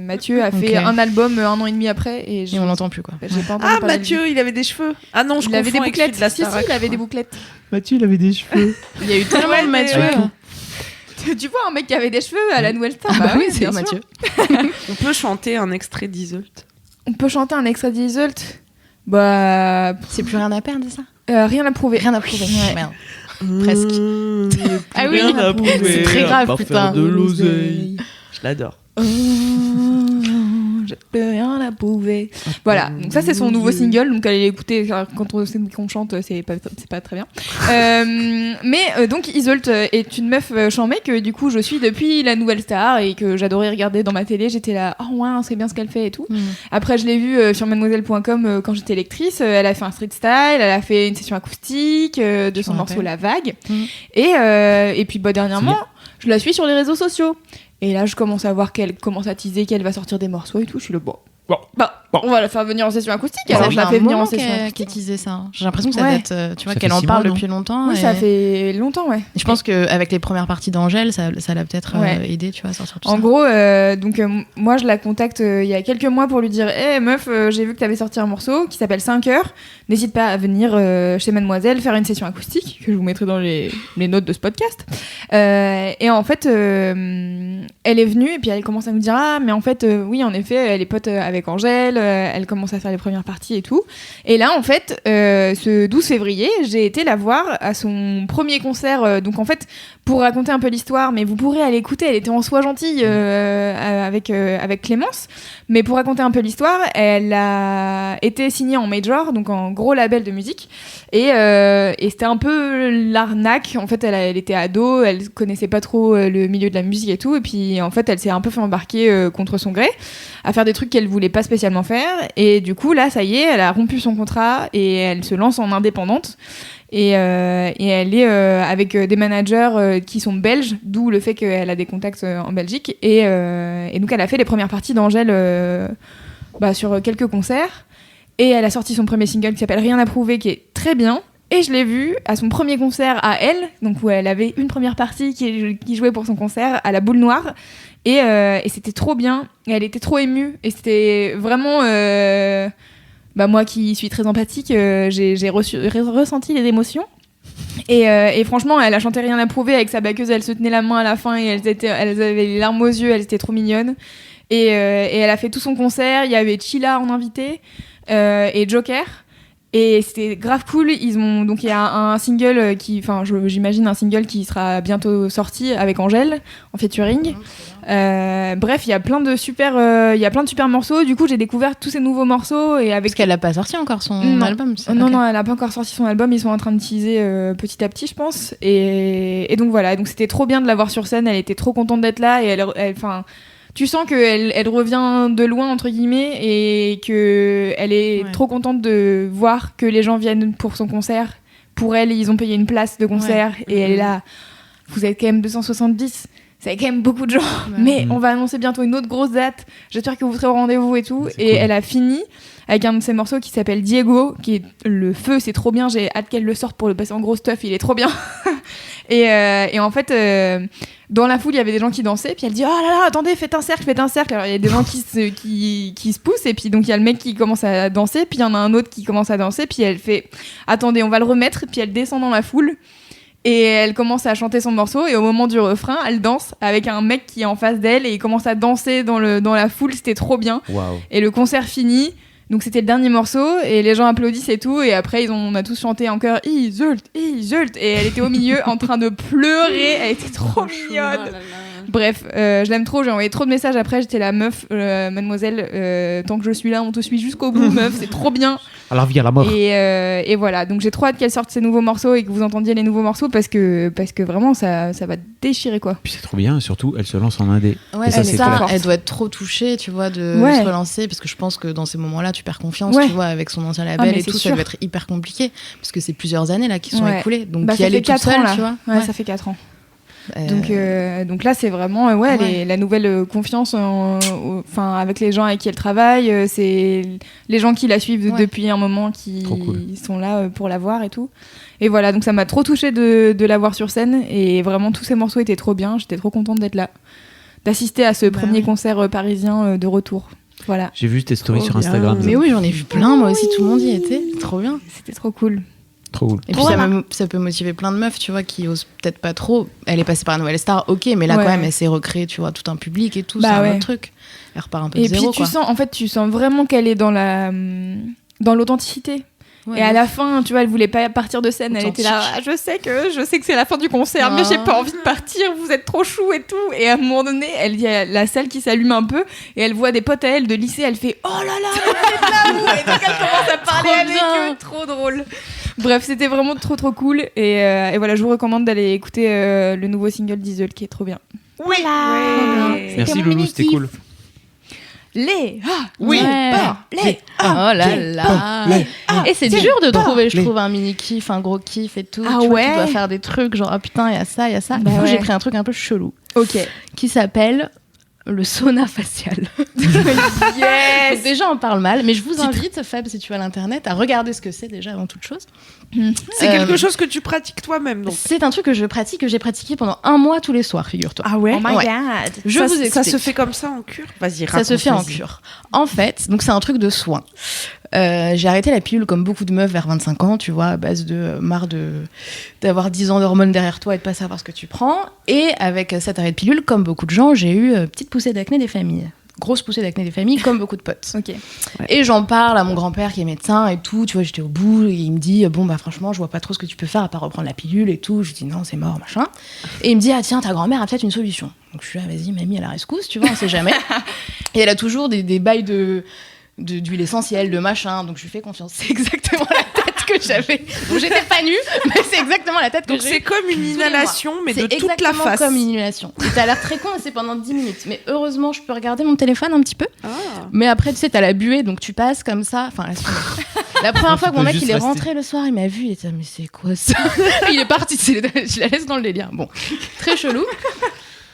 Mathieu a fait un album 1 an et demi après et on l'entend plus quoi. J'ai pas entendu parler Mathieu, il avait des cheveux. Ah non, je il avait des confonds avec bouclettes. celui de la Si, Starac. il avait des bouclettes. Mathieu, il avait des cheveux. Il y a eu tellement de Mathieu. Tu vois un mec qui avait des cheveux à la Nouvelle Star. Bah oui, c'est bien Mathieu. On peut chanter un extrait d'Iseult. On peut chanter un extrait d'Iseult. Bah, c'est plus rien à perdre, c'est ça ? Rien à prouver. Rien à prouver. Ouais. Merde. Presque. Ah oui, c'est très grave, putain. De l'oseille. Je l'adore. J'ai plus rien à prouver. Voilà, donc ça c'est son nouveau single, donc allez l'écouter quand on chante, c'est pas très bien. Mais donc Iseult est une meuf chambée que du coup je suis depuis la Nouvelle Star et que j'adorais regarder dans ma télé. J'étais là, oh ouais, c'est bien ce qu'elle fait et tout. Après je l'ai vue sur mademoiselle.com quand j'étais lectrice. Elle a fait un street style, elle a fait une session acoustique de son morceau La Vague. Et puis dernièrement, je la suis sur les réseaux sociaux. Et là, je commence à voir qu'elle commence à teaser, qu'elle va sortir des morceaux et tout. Je suis bon. On va la faire venir en session acoustique. Alors, je la fais venir en session acoustique. Qu'elle disait ça. J'ai l'impression que ça date, tu vois, qu'elle en parle depuis longtemps. Oui, ça fait longtemps, ouais. Et je pense qu'avec les premières parties d'Angèle, ça l'a peut-être aidé, tu vois, à sortir tout ça. En gros, moi, je la contacte il y a quelques mois pour lui dire hey, meuf, j'ai vu que t'avais sorti un morceau qui s'appelle 5 heures. N'hésite pas à venir chez Mademoiselle faire une session acoustique, que je vous mettrai dans les notes de ce podcast. Et en fait, elle est venue et puis elle commence à me dire ah, mais en fait, oui, en effet, elle est pote avec Angèle, elle commence à faire les premières parties et tout. Et là, en fait, ce 12 février, j'ai été la voir à son premier concert. Donc, en fait, pour raconter un peu l'histoire, mais vous pourrez aller écouter, elle était en soi gentille avec Clémence. Mais pour raconter un peu l'histoire, elle a été signée en major, donc en gros label de musique. Et c'était un peu l'arnaque. En fait, elle était ado, elle connaissait pas trop le milieu de la musique et tout. Et puis, en fait, elle s'est un peu fait embarquer contre son gré à faire des trucs qu'elle voulait pas spécialement faire. Et du coup, là, ça y est, elle a rompu son contrat et elle se lance en indépendante. Et elle est avec des managers qui sont belges, d'où le fait qu'elle a des contacts en Belgique. Et donc, elle a fait les premières parties d'Angèle sur quelques concerts. Et elle a sorti son premier single qui s'appelle Rien à prouver, qui est très bien. Et je l'ai vue à son premier concert à elle, donc où elle avait une première partie qui jouait pour son concert à la Boule Noire. Et c'était trop bien. Et elle était trop émue. Et c'était vraiment... moi qui suis très empathique, j'ai ressenti les émotions. Et franchement, elle a chanté Rien à prouver avec sa backeuse, elle se tenait la main à la fin et elles avaient les larmes aux yeux, elles étaient trop mignonnes. Et elle a fait tout son concert, il y avait Chila en invité et Joker. Et c'était grave cool. Donc il y a un single j'imagine un single qui sera bientôt sorti avec Angèle en featuring. Bref, il y a plein de super morceaux. Du coup, j'ai découvert tous ces nouveaux morceaux et avec. Parce qu'elle a pas sorti encore son album. Non, elle a pas encore sorti son album. Ils sont en train de teaser petit à petit, je pense. Et donc voilà. Donc c'était trop bien de la voir sur scène. Elle était trop contente d'être là et enfin. Tu sens qu'elle revient de loin, entre guillemets, et qu'elle est trop contente de voir que les gens viennent pour son concert. Pour elle, ils ont payé une place de concert, et elle est là. Vous êtes quand même 270, ça fait quand même beaucoup de gens, mais on va annoncer bientôt une autre grosse date. J'espère que vous serez au rendez-vous et tout. Et cool. Elle a fini avec un de ses morceaux qui s'appelle Diego, qui est le feu, c'est trop bien. J'ai hâte qu'elle le sorte pour le passer en gros stuff, il est trop bien. Et en fait, dans la foule, il y avait des gens qui dansaient, puis elle dit « Oh là là, attendez, faites un cercle !» Alors il y a des gens qui se poussent, et puis donc il y a le mec qui commence à danser, puis il y en a un autre qui commence à danser, puis elle fait « Attendez, on va le remettre », puis elle descend dans la foule, et elle commence à chanter son morceau, et au moment du refrain, elle danse avec un mec qui est en face d'elle, et il commence à danser dans la foule, c'était trop bien. Wow. Et le concert finit. Donc c'était le dernier morceau et les gens applaudissent et tout, et après on a tous chanté en chœur Izult, et elle était au milieu en train de pleurer, elle était trop mignonne. Bref, je l'aime trop, j'ai envoyé trop de messages après, j'étais la meuf, mademoiselle, tant que je suis là on te suit jusqu'au bout meuf, c'est trop bien. À la vie, à la mort. Et voilà, donc j'ai trop hâte qu'elle sorte ses nouveaux morceaux et que vous entendiez les nouveaux morceaux parce que vraiment ça va déchirer quoi. Puis c'est trop bien, surtout elle se lance en indé. Ouais, elle doit être trop touchée, tu vois, de se relancer, parce que je pense que dans ces moments-là tu perds confiance, tu vois, avec son ancien label et tout, ça doit être hyper compliqué parce que c'est plusieurs années là qui sont écoulées, donc y aller toute seule, tu vois. Ouais, ça fait 4 ans. Donc là c'est vraiment la nouvelle confiance avec les gens avec qui elle travaille, c'est les gens qui la suivent depuis un moment qui sont là pour la voir et tout, et voilà, donc ça m'a trop touchée de la voir sur scène, et vraiment tous ces morceaux étaient trop bien, j'étais trop contente d'être là, d'assister à ce premier concert parisien de retour. Voilà. J'ai vu tes stories sur Instagram. Mais oui, j'en ai vu plein, moi aussi, tout le monde y était, trop bien. C'était trop cool. Et puis ça peut motiver plein de meufs, tu vois, qui osent peut-être pas trop. Elle est passée par la Nouvelle Star, ok, mais là quand même elle s'est recréée, tu vois, tout un public et tout, c'est un autre truc. Elle repart un peu de zéro. Et puis tu sens vraiment qu'elle est dans l'authenticité. Ouais, et à la fin, tu vois, elle voulait pas partir de scène, elle était là, je sais que c'est la fin du concert, mais j'ai pas envie de partir, vous êtes trop chou et tout. Et à un moment donné, elle y a la salle qui s'allume un peu, et elle voit des potes à elle de lycée, elle fait oh là là, vous êtes là, vous. Et donc elle commence à parler avec eux, trop drôle. Bref, c'était vraiment trop trop cool, et voilà, je vous recommande d'aller écouter le nouveau single d'Iseul qui est trop bien. Oui. Merci Loulou, c'était cool. Les oui les oh là là et c'est dur de trouver, je trouve, un mini kiff, un gros kiff et tout. Tu dois faire des trucs genre putain, il y a ça. Du coup j'ai pris un truc un peu chelou, qui s'appelle le sauna facial. Yes. Donc déjà on parle mal, mais je vous invite, Fab, si tu vas à l'internet, à regarder ce que c'est déjà avant toute chose. C'est quelque chose que tu pratiques toi-même, donc. C'est un truc que j'ai pratiqué pendant 1 mois tous les soirs, figure-toi. Ah ouais? Oh my god. Je vous explique. Ça se fait comme ça en cure? Vas-y, raconte. Ça se fait en cure. En fait, donc c'est un truc de soin. J'ai arrêté la pilule comme beaucoup de meufs vers 25 ans, tu vois, à base de marre d'avoir 10 ans d'hormones derrière toi et de pas savoir ce que tu prends. Et avec cet arrêt de pilule, comme beaucoup de gens, j'ai eu petite poussée d'acné des familles. Grosse poussée d'acné des familles, comme beaucoup de potes. Okay. Ouais. Et j'en parle à mon grand-père qui est médecin et tout, tu vois, j'étais au bout, et il me dit bon bah franchement je vois pas trop ce que tu peux faire à part reprendre la pilule et tout. Je dis non, c'est mort, machin. Et il me dit ah tiens, ta grand-mère a peut-être une solution. Donc je suis là, vas-y mamie, à la rescousse, tu vois, on sait jamais. Et elle a toujours des bails d'huile essentielle, de machin, donc je lui fais confiance. C'est exactement la tête que j'avais. Donc j'étais pas nue, mais c'est exactement la tête que j'ai. Donc c'est comme une inhalation, mais de toute la face. C'est exactement comme une inhalation. Et t'as l'air très con, et c'est pendant 10 minutes. Mais heureusement, je peux regarder mon téléphone un petit peu. Ah. Mais après, tu sais, t'as la buée, donc tu passes comme ça. Enfin, la première fois que mon mec il est rentré le soir, il m'a vu, il était mais c'est quoi ça? Il est parti, je la laisse dans le délire. Bon, très chelou.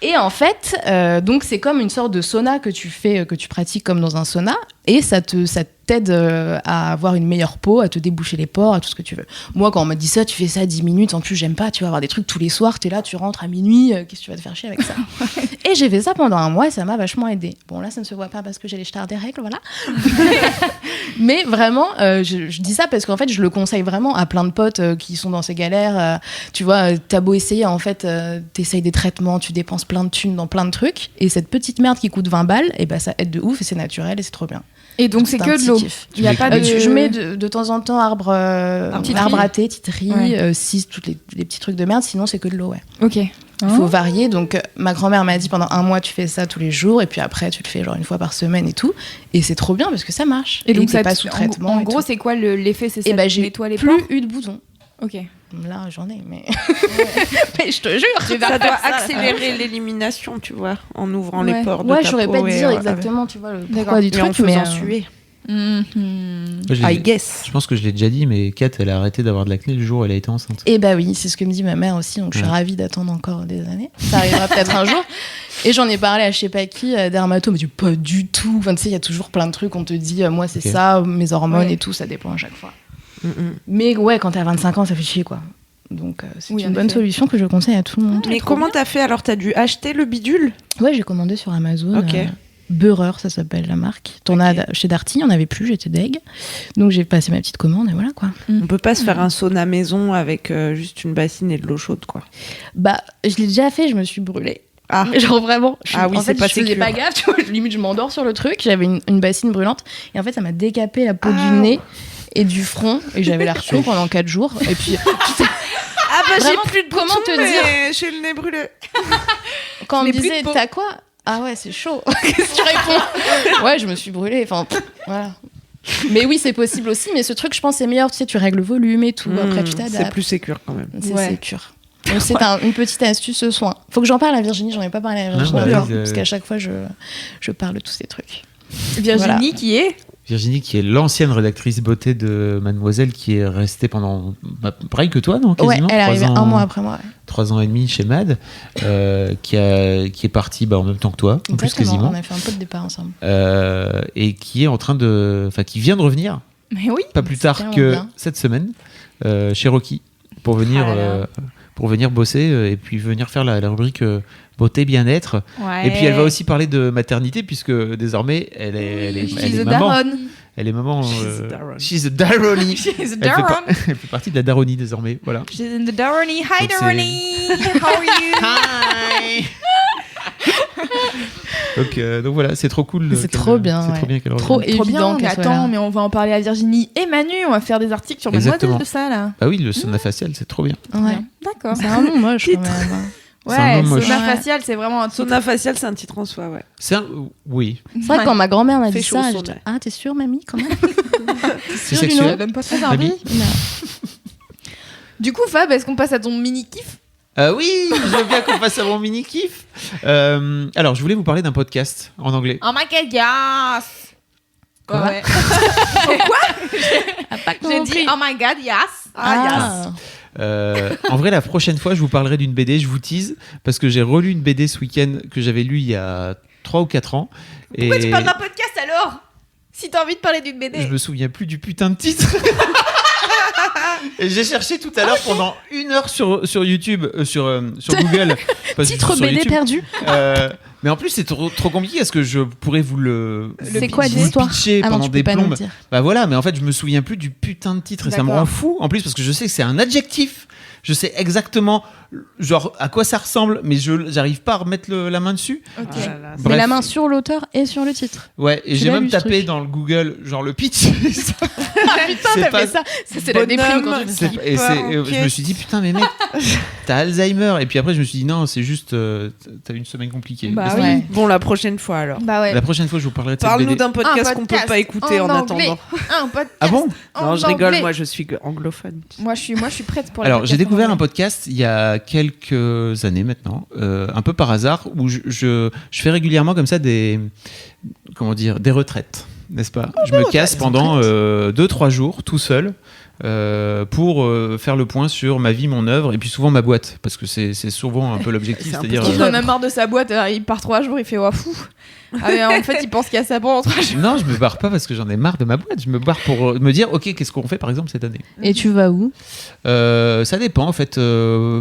Et en fait, donc c'est comme une sorte de sauna que tu fais, que tu pratiques comme dans un sauna, et ça t'aide à avoir une meilleure peau, à te déboucher les pores, à tout ce que tu veux. Moi, quand on m'a dit ça, tu fais ça 10 minutes, en plus j'aime pas, tu vas avoir des trucs tous les soirs, t'es là, tu rentres à minuit, qu'est-ce que tu vas te faire chier avec ça? Et j'ai fait ça pendant 1 mois et ça m'a vachement aidée. Bon, là, ça ne se voit pas parce que j'ai les stars des règles, voilà. Mais vraiment, je dis ça parce qu'en fait, je le conseille vraiment à plein de potes qui sont dans ces galères. Tu vois, t'as beau essayer, en fait, t'essayes des traitements, tu dépenses plein de thunes dans plein de trucs, et cette petite merde qui coûte 20 balles, et ben ça aide de ouf, et c'est naturel, et c'est trop bien. Et donc c'est que de l'eau kiff. Il y a pas de. Je mets de temps en temps arbre à thé, titri, Ouais. 6, tous les petits trucs de merde. Sinon, c'est que de l'eau, ouais. Ok. Il faut varier. Donc, ma grand-mère m'a dit pendant 1 mois, tu fais ça tous les jours. Et puis après, tu le fais genre 1 fois par semaine et tout. Et c'est trop bien parce que ça marche. Et donc, t'es ça pas sous traitement. En et gros, tout. c'est quoi l'effet? C'est ça Et bah, te j'ai nettoie les plus pores. eu de boutons. Ok. Là, j'en ai, mais. Mais je te jure. Ça doit accélérer l'élimination, tu vois, en ouvrant Ouais. les pores de Ouais, ta je saurais peau pas te et, dire exactement, tu vois, le D'accord. pourquoi du et en truc, mais. faisant suer. Mhm. Moi, je l'ai- I guess. Je pense que je l'ai déjà dit, mais Kat, elle a arrêté d'avoir de l'acné le jour où elle a été enceinte. Et bah oui, c'est ce que me dit ma mère aussi, donc je suis Ouais. ravie d'attendre encore des années. Ça arrivera peut-être un jour. Et j'en ai parlé à je sais pas qui, dermato, mais tu pas du tout. Enfin, tu sais, il y a toujours plein de trucs, on te dit, moi c'est Ok. ça, mes hormones Ouais. et tout, ça dépend à chaque fois. Mais ouais, quand t'as 25 ans, ça fait chier, quoi. Donc c'est Oui, en une bonne effet. solution que je conseille à tout le monde. Mais comment t'as fait alors? T'as dû acheter le bidule? Ouais, j'ai commandé sur Amazon. Ok. Beurreur, ça s'appelle la marque. T'en as chez Darty, il n'y en avait plus, j'étais deg. Donc j'ai passé ma petite commande et voilà, quoi. On peut pas se faire un sauna maison avec juste une bassine et de l'eau chaude, quoi. Bah, je l'ai déjà fait, je me suis brûlée. Ah, Genre vraiment, Ah oui, en fait, c'est pas je faisais sécure. pas gaffe, tu vois, limite je m'endors sur le truc, j'avais une bassine brûlante et en fait ça m'a décapé la peau du nez et du front et j'avais l'air chaud pendant 4 jours et puis ah bah Vraiment, j'ai plus de comment boutons, te mais j'ai le nez brûlé. quand on me n'ai plus disait de peau. t'as quoi, ah ouais c'est chaud, qu'est-ce que tu réponds? Ouais je me suis brûlée, enfin voilà. Mais oui c'est possible aussi, mais ce truc je pense c'est meilleur, tu sais tu règles le volume et tout, après tu C'est t'adaptes, plus sécure quand même. c'est Ouais. sécure. Donc c'est une petite astuce soin. Faut que j'en parle à Virginie, j'en ai pas parlé à Virginie Ah, bah, encore, oui, parce qu'à chaque fois je parle de tous ces trucs. Virginie Voilà. qui est. Virginie, qui est l'ancienne rédactrice beauté de Mademoiselle, qui est restée pendant pareil que toi, non, Ouais, quasiment elle est arrivée 3 un mois après moi. Ouais. 3 ans et demi chez Mad, qui est partie en même temps que toi, en plus Exactement, quasiment, on a fait un peu de départ ensemble. et qui est en train qui vient de revenir, Mais oui. pas plus C'est tard tellement que bien. cette semaine, chez Rocky, pour venir, Ah là là. pour venir bosser et puis venir faire la rubrique beauté bien-être. Ouais. Et puis elle va aussi parler de maternité puisque désormais elle est She's a maman. daronne. Elle est maman. She's a daronne. She's a daronnie. She's a Elle fait, daronne. elle fait partie de la daronie désormais. Voilà. She's in the daronnie. Hi Donc, c'est- daronnie. How are you? Hi. donc voilà, c'est trop cool. C'est qu'elle- trop bien, C'est ouais. trop bien qu'elle Trop revienne. Trop évident bien, mais qu'elle soit attends, là. mais on va en parler à Virginie et Manu, on va faire des articles sur Exactement. Mademoiselle de ça là. Bah oui, le sauna facial, c'est trop bien. Ouais. D'accord. C'est un nom moche quand Titre. même. C'est un Ouais, nom moche. sauna Ouais. facial, c'est vraiment un truc. Sauna facial, c'est un titre en soi, ouais. Oui. C'est vrai que quand ma grand-mère m'a Fait dit chaud ça, au j'ai sauna. dit ah t'es sûre mamie quand même. C'est sûr du sexuel. nom Ça donne pas trop Mamie envie. Du coup, Fab, est-ce qu'on passe à ton mini kiff? Oui, je veux bien qu'on passe à mon mini kiff. Alors, je voulais vous parler d'un podcast en anglais. Oh my god, yes! Quoi Ouais. J'ai dit oh my god, yes! Ah, En vrai, la prochaine fois, je vous parlerai d'une BD, je vous tease, parce que j'ai relu une BD ce week-end que j'avais lue il y a 3 ou 4 ans. Pourquoi et tu parles d'un podcast alors? Si t'as envie de parler d'une BD. je me souviens plus du putain de titre. Et j'ai cherché tout à l'heure pendant 1 heure sur YouTube, sur Google. Pas titre sur BD YouTube. perdu. Mais en plus, c'est trop compliqué parce que je pourrais vous le C'est quoi vous le l'histoire? pitcher Ah non, pendant tu des peux pas nous plombes. le dire. Bah voilà, mais en fait, je me souviens plus du putain de titre et ça me D'accord. rend fou. En plus, parce que je sais que c'est un adjectif. Je sais exactement genre à quoi ça ressemble, mais j'arrive pas à remettre la main dessus. Ok. Ah là là, Mais Bref. la main sur l'auteur et sur le titre. Ouais, et Tu j'ai l'as même lu, ce tapé truc dans le Google genre le pitch. Ah putain, C'est t'as pas- fait ça. Ça c'est la déprime quand tu le C'est- dis. et je me suis dit putain mais mec, t'as Alzheimer. Et puis après je me suis dit non, c'est juste t'as une semaine compliquée. Bah Mais oui. Ouais. Bon, la prochaine fois alors. Bah ouais. la prochaine fois je vous parlerai de cette Parle-nous BD. d'un podcast Un qu'on peut podcast pas écouter en anglais. attendant. Un podcast. Ah bon? en Non, je rigole, anglais. moi je suis anglophone. Moi, je suis prête pour les Alors, j'ai podcasts découvert en un anglais. podcast il y a quelques années maintenant, un peu par hasard, où je fais régulièrement comme ça des retraites, n'est-ce pas? Je me casse pendant 2-3 jours tout seul pour faire le point sur ma vie, mon œuvre et puis souvent ma boîte, parce que c'est souvent un peu l'objectif, C'est un c'est-à-dire... petit Il en a marre de sa boîte, alors il part 3 jours, il fait ouah fou. Ah mais en fait, il pense qu'il y a ça pendant 3 jours. Non, je me barre pas parce que j'en ai marre de ma boîte. Je me barre pour me dire, ok, qu'est-ce qu'on fait par exemple cette année? Et tu vas où? Ça dépend en fait.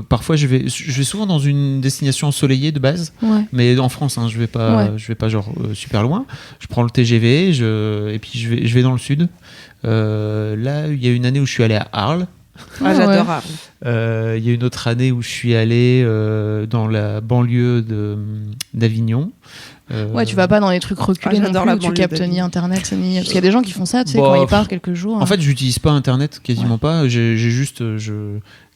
Parfois, je vais souvent dans une destination ensoleillée de base. Ouais. Mais en France, hein, je vais pas genre super loin. Je prends le TGV, et puis je vais dans le sud. Là, il y a une année où je suis allé à Arles. Ah, j'adore Arles. Il y a une autre année où je suis allé dans la banlieue d'Avignon. Ouais, tu vas pas dans les trucs reculés j'adore non la plus, où tu banlieue captes d'Avignon. ni internet ni. Parce qu'il y a des gens qui font ça, tu sais, Bon, quand ils partent quelques jours. En fait, j'utilise pas internet quasiment pas. J'ai juste.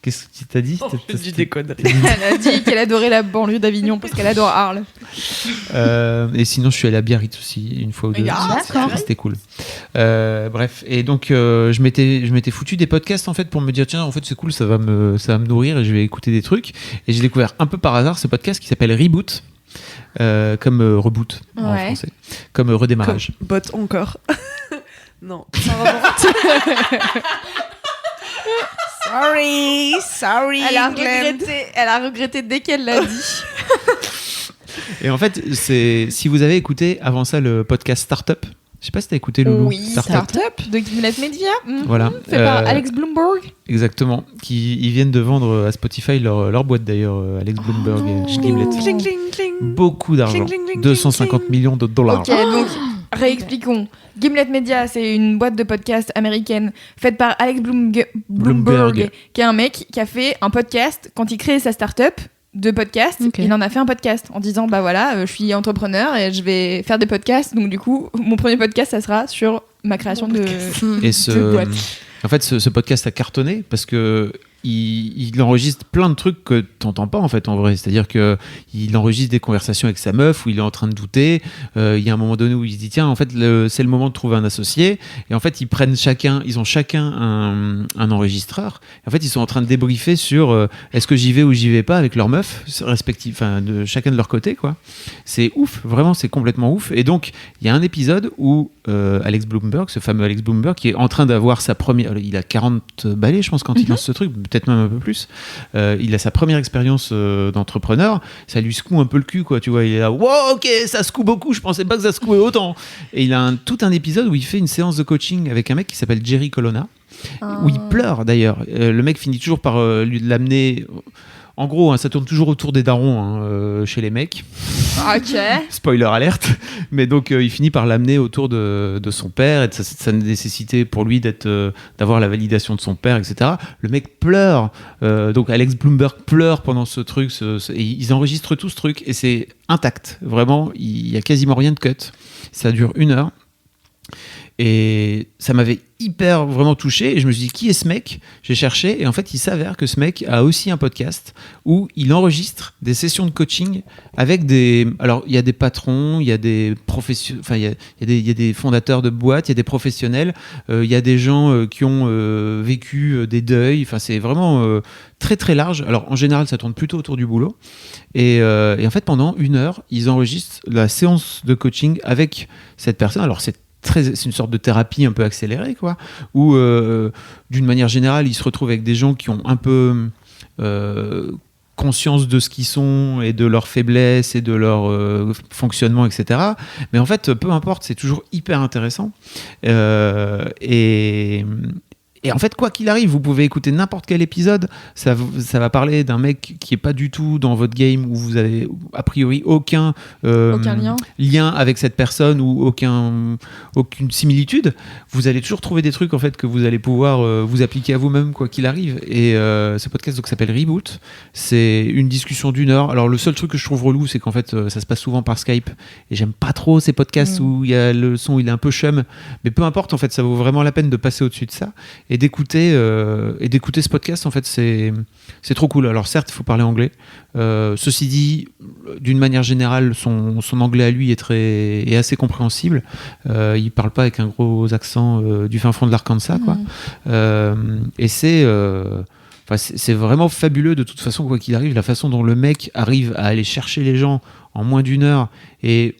Qu'est-ce que tu dit? Je dis des conneries. Elle a dit qu'elle adorait la banlieue d'Avignon parce qu'elle adore Arles. Et sinon, je suis allé à Biarritz aussi, une fois ou deux. D'accord. C'était cool. Bref, et donc je m'étais foutu des podcasts en fait pour me dire tiens, en fait c'est cool, ça va me nourrir et je vais écouter des trucs. Et j'ai découvert un peu par hasard ce podcast qui s'appelle Reboot, comme reboot en français, comme redémarrage. Bot encore. Non. Sorry. Elle a regretté dès qu'elle l'a dit. Et en fait, si vous avez écouté avant ça le podcast Startup. Je sais pas si t'as écouté Loulou. Oui, Startup de Gimlet Media. Voilà. Fait par Alex Bloomberg. Exactement. Ils viennent de vendre à Spotify leur boîte d'ailleurs, Alex Bloomberg et Gimlet. Cling, cling, cling. Beaucoup d'argent. Cling, cling, cling, 250 millions de dollars. Ok, donc réexpliquons. Gimlet Media, c'est une boîte de podcast américaine faite par Alex Bloomberg, qui est un mec qui a fait un podcast quand il crée sa start-up de podcast. Okay. Il en a fait un podcast en disant bah voilà, je suis entrepreneur et je vais faire des podcasts. Donc du coup, mon premier podcast, ça sera sur ma création de boîte. En fait, ce podcast a cartonné parce que il enregistre plein de trucs que t'entends pas en fait en vrai. C'est-à-dire que il enregistre des conversations avec sa meuf où il est en train de douter. Il y a un moment donné où il se dit tiens en fait c'est le moment de trouver un associé. Et en fait ils ont chacun un enregistreur. Et en fait ils sont en train de débriefer sur est-ce que j'y vais ou j'y vais pas avec leur meuf respective, enfin de chacun de leur côté quoi. C'est ouf, vraiment c'est complètement ouf. Et donc il y a un épisode où Alex Bloomberg, ce fameux Alex Bloomberg qui est en train d'avoir sa première, il a 40 balais je pense quand il lance ce truc, peut-être même un peu plus. Il a sa première expérience d'entrepreneur, ça lui secoue un peu le cul quoi, tu vois, il est là wow, ok ça secoue beaucoup, je pensais pas que ça secouait autant. Et il a tout un épisode où il fait une séance de coaching avec un mec qui s'appelle Jerry Colonna, où il pleure d'ailleurs. Le mec finit toujours par l'amener. En gros, hein, ça tourne toujours autour des darons chez les mecs. Ok. Spoiler alerte. Mais donc, il finit par l'amener autour de son père et de sa nécessité pour lui d'avoir la validation de son père, etc. Le mec pleure. Donc, Alex Bloomberg pleure pendant ce truc. Et ils enregistrent tout ce truc et c'est intact. Vraiment, il n'y a quasiment rien de cut. Ça dure 1 heure. Et ça m'avait hyper vraiment touché et je me suis dit qui est ce mec? J'ai cherché et en fait il s'avère que ce mec a aussi un podcast où il enregistre des sessions de coaching avec alors il y a des patrons, il y a des professionnels, enfin il y a des fondateurs de boîtes, il y a des professionnels, il y a des gens qui ont vécu des deuils, enfin c'est vraiment très très large. Alors en général ça tourne plutôt autour du boulot et en fait pendant 1 heure ils enregistrent la séance de coaching avec cette personne. Alors c'est une sorte de thérapie un peu accélérée, quoi, où d'une manière générale, ils se retrouvent avec des gens qui ont un peu conscience de ce qu'ils sont et de leurs faiblesses et de leur fonctionnement, etc. Mais en fait, peu importe, c'est toujours hyper intéressant. Et en fait, quoi qu'il arrive, vous pouvez écouter n'importe quel épisode. Ça va parler d'un mec qui est pas du tout dans votre game, où vous avez a priori aucun lien avec cette personne ou aucune similitude. Vous allez toujours trouver des trucs en fait que vous allez pouvoir vous appliquer à vous-même, quoi qu'il arrive. Et ce podcast donc s'appelle Reboot. C'est une discussion d'1 heure. Alors le seul truc que je trouve relou, c'est qu'en fait ça se passe souvent par Skype. Et j'aime pas trop ces podcasts où il y a le son, il est un peu chum. Mais peu importe, en fait, ça vaut vraiment la peine de passer au-dessus de ça. Et d'écouter ce podcast, en fait, c'est trop cool. Alors certes, il faut parler anglais. Ceci dit, d'une manière générale, son anglais à lui est assez compréhensible. Il parle pas avec un gros accent du fin fond de l'Arkansas, quoi. Et c'est vraiment fabuleux de toute façon, quoi qu'il arrive, la façon dont le mec arrive à aller chercher les gens en moins d'1 heure et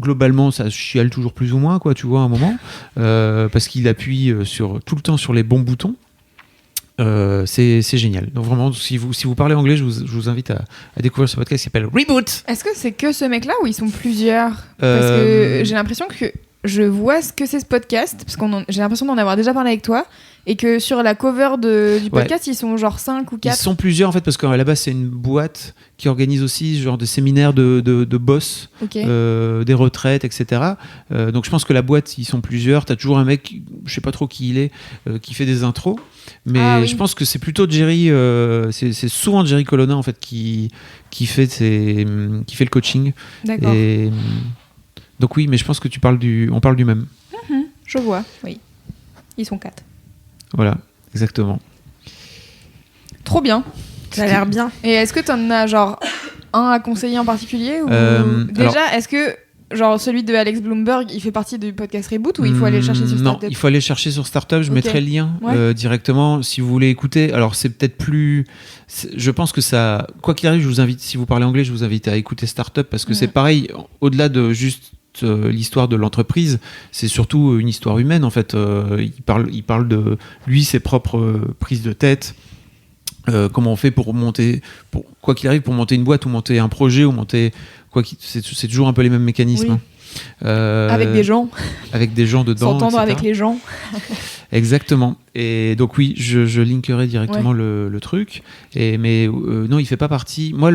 globalement ça chiale toujours plus ou moins, quoi, tu vois, à un moment parce qu'il appuie tout le temps sur les bons boutons. C'est génial. Donc vraiment, si vous parlez anglais, je vous invite à découvrir ce podcast qui s'appelle Reboot. Est-ce que c'est que ce mec-là ou ils sont plusieurs? Parce que j'ai l'impression que je vois ce que c'est ce podcast, parce que j'ai l'impression d'en avoir déjà parlé avec toi, et que sur la cover du podcast, ils sont genre 5 ou 4. Ils sont plusieurs en fait, parce qu'à la base, c'est une boîte qui organise aussi genre de séminaires de boss, des retraites, etc. Donc je pense que la boîte, ils sont plusieurs. T'as toujours un mec, je sais pas trop qui il est, qui fait des intros. Mais je pense que c'est plutôt Jerry, c'est souvent Jerry Colonna en fait qui fait le coaching. D'accord. Et, donc oui, mais je pense que on parle du même. Je vois, oui. Ils sont 4. Voilà, exactement. Trop bien. Ça a l'air bien. Et est-ce que t'en as genre un à conseiller en particulier ou... Déjà, est-ce que genre celui de Alex Bloomberg, il fait partie du podcast Reboot ou il faut aller le chercher sur Startup ? Non, il faut aller le chercher sur Startup. Je mettrai le lien directement si vous voulez écouter. Alors c'est peut-être plus... Je pense que ça... Quoi qu'il arrive, je vous invite, si vous parlez anglais, je vous invite à écouter Startup parce que c'est pareil, au-delà de juste l'histoire de l'entreprise, c'est surtout une histoire humaine en fait. Il parle de lui, ses propres prises de tête. Comment on fait pour monter, quoi qu'il arrive, pour monter une boîte ou monter un projet ou monter c'est toujours un peu les mêmes mécanismes. Oui. Avec des gens. Avec des gens dedans. S'entendre etc. avec les gens. Exactement. Et donc oui, je linkerai directement le truc. Mais non, il fait pas partie. Moi,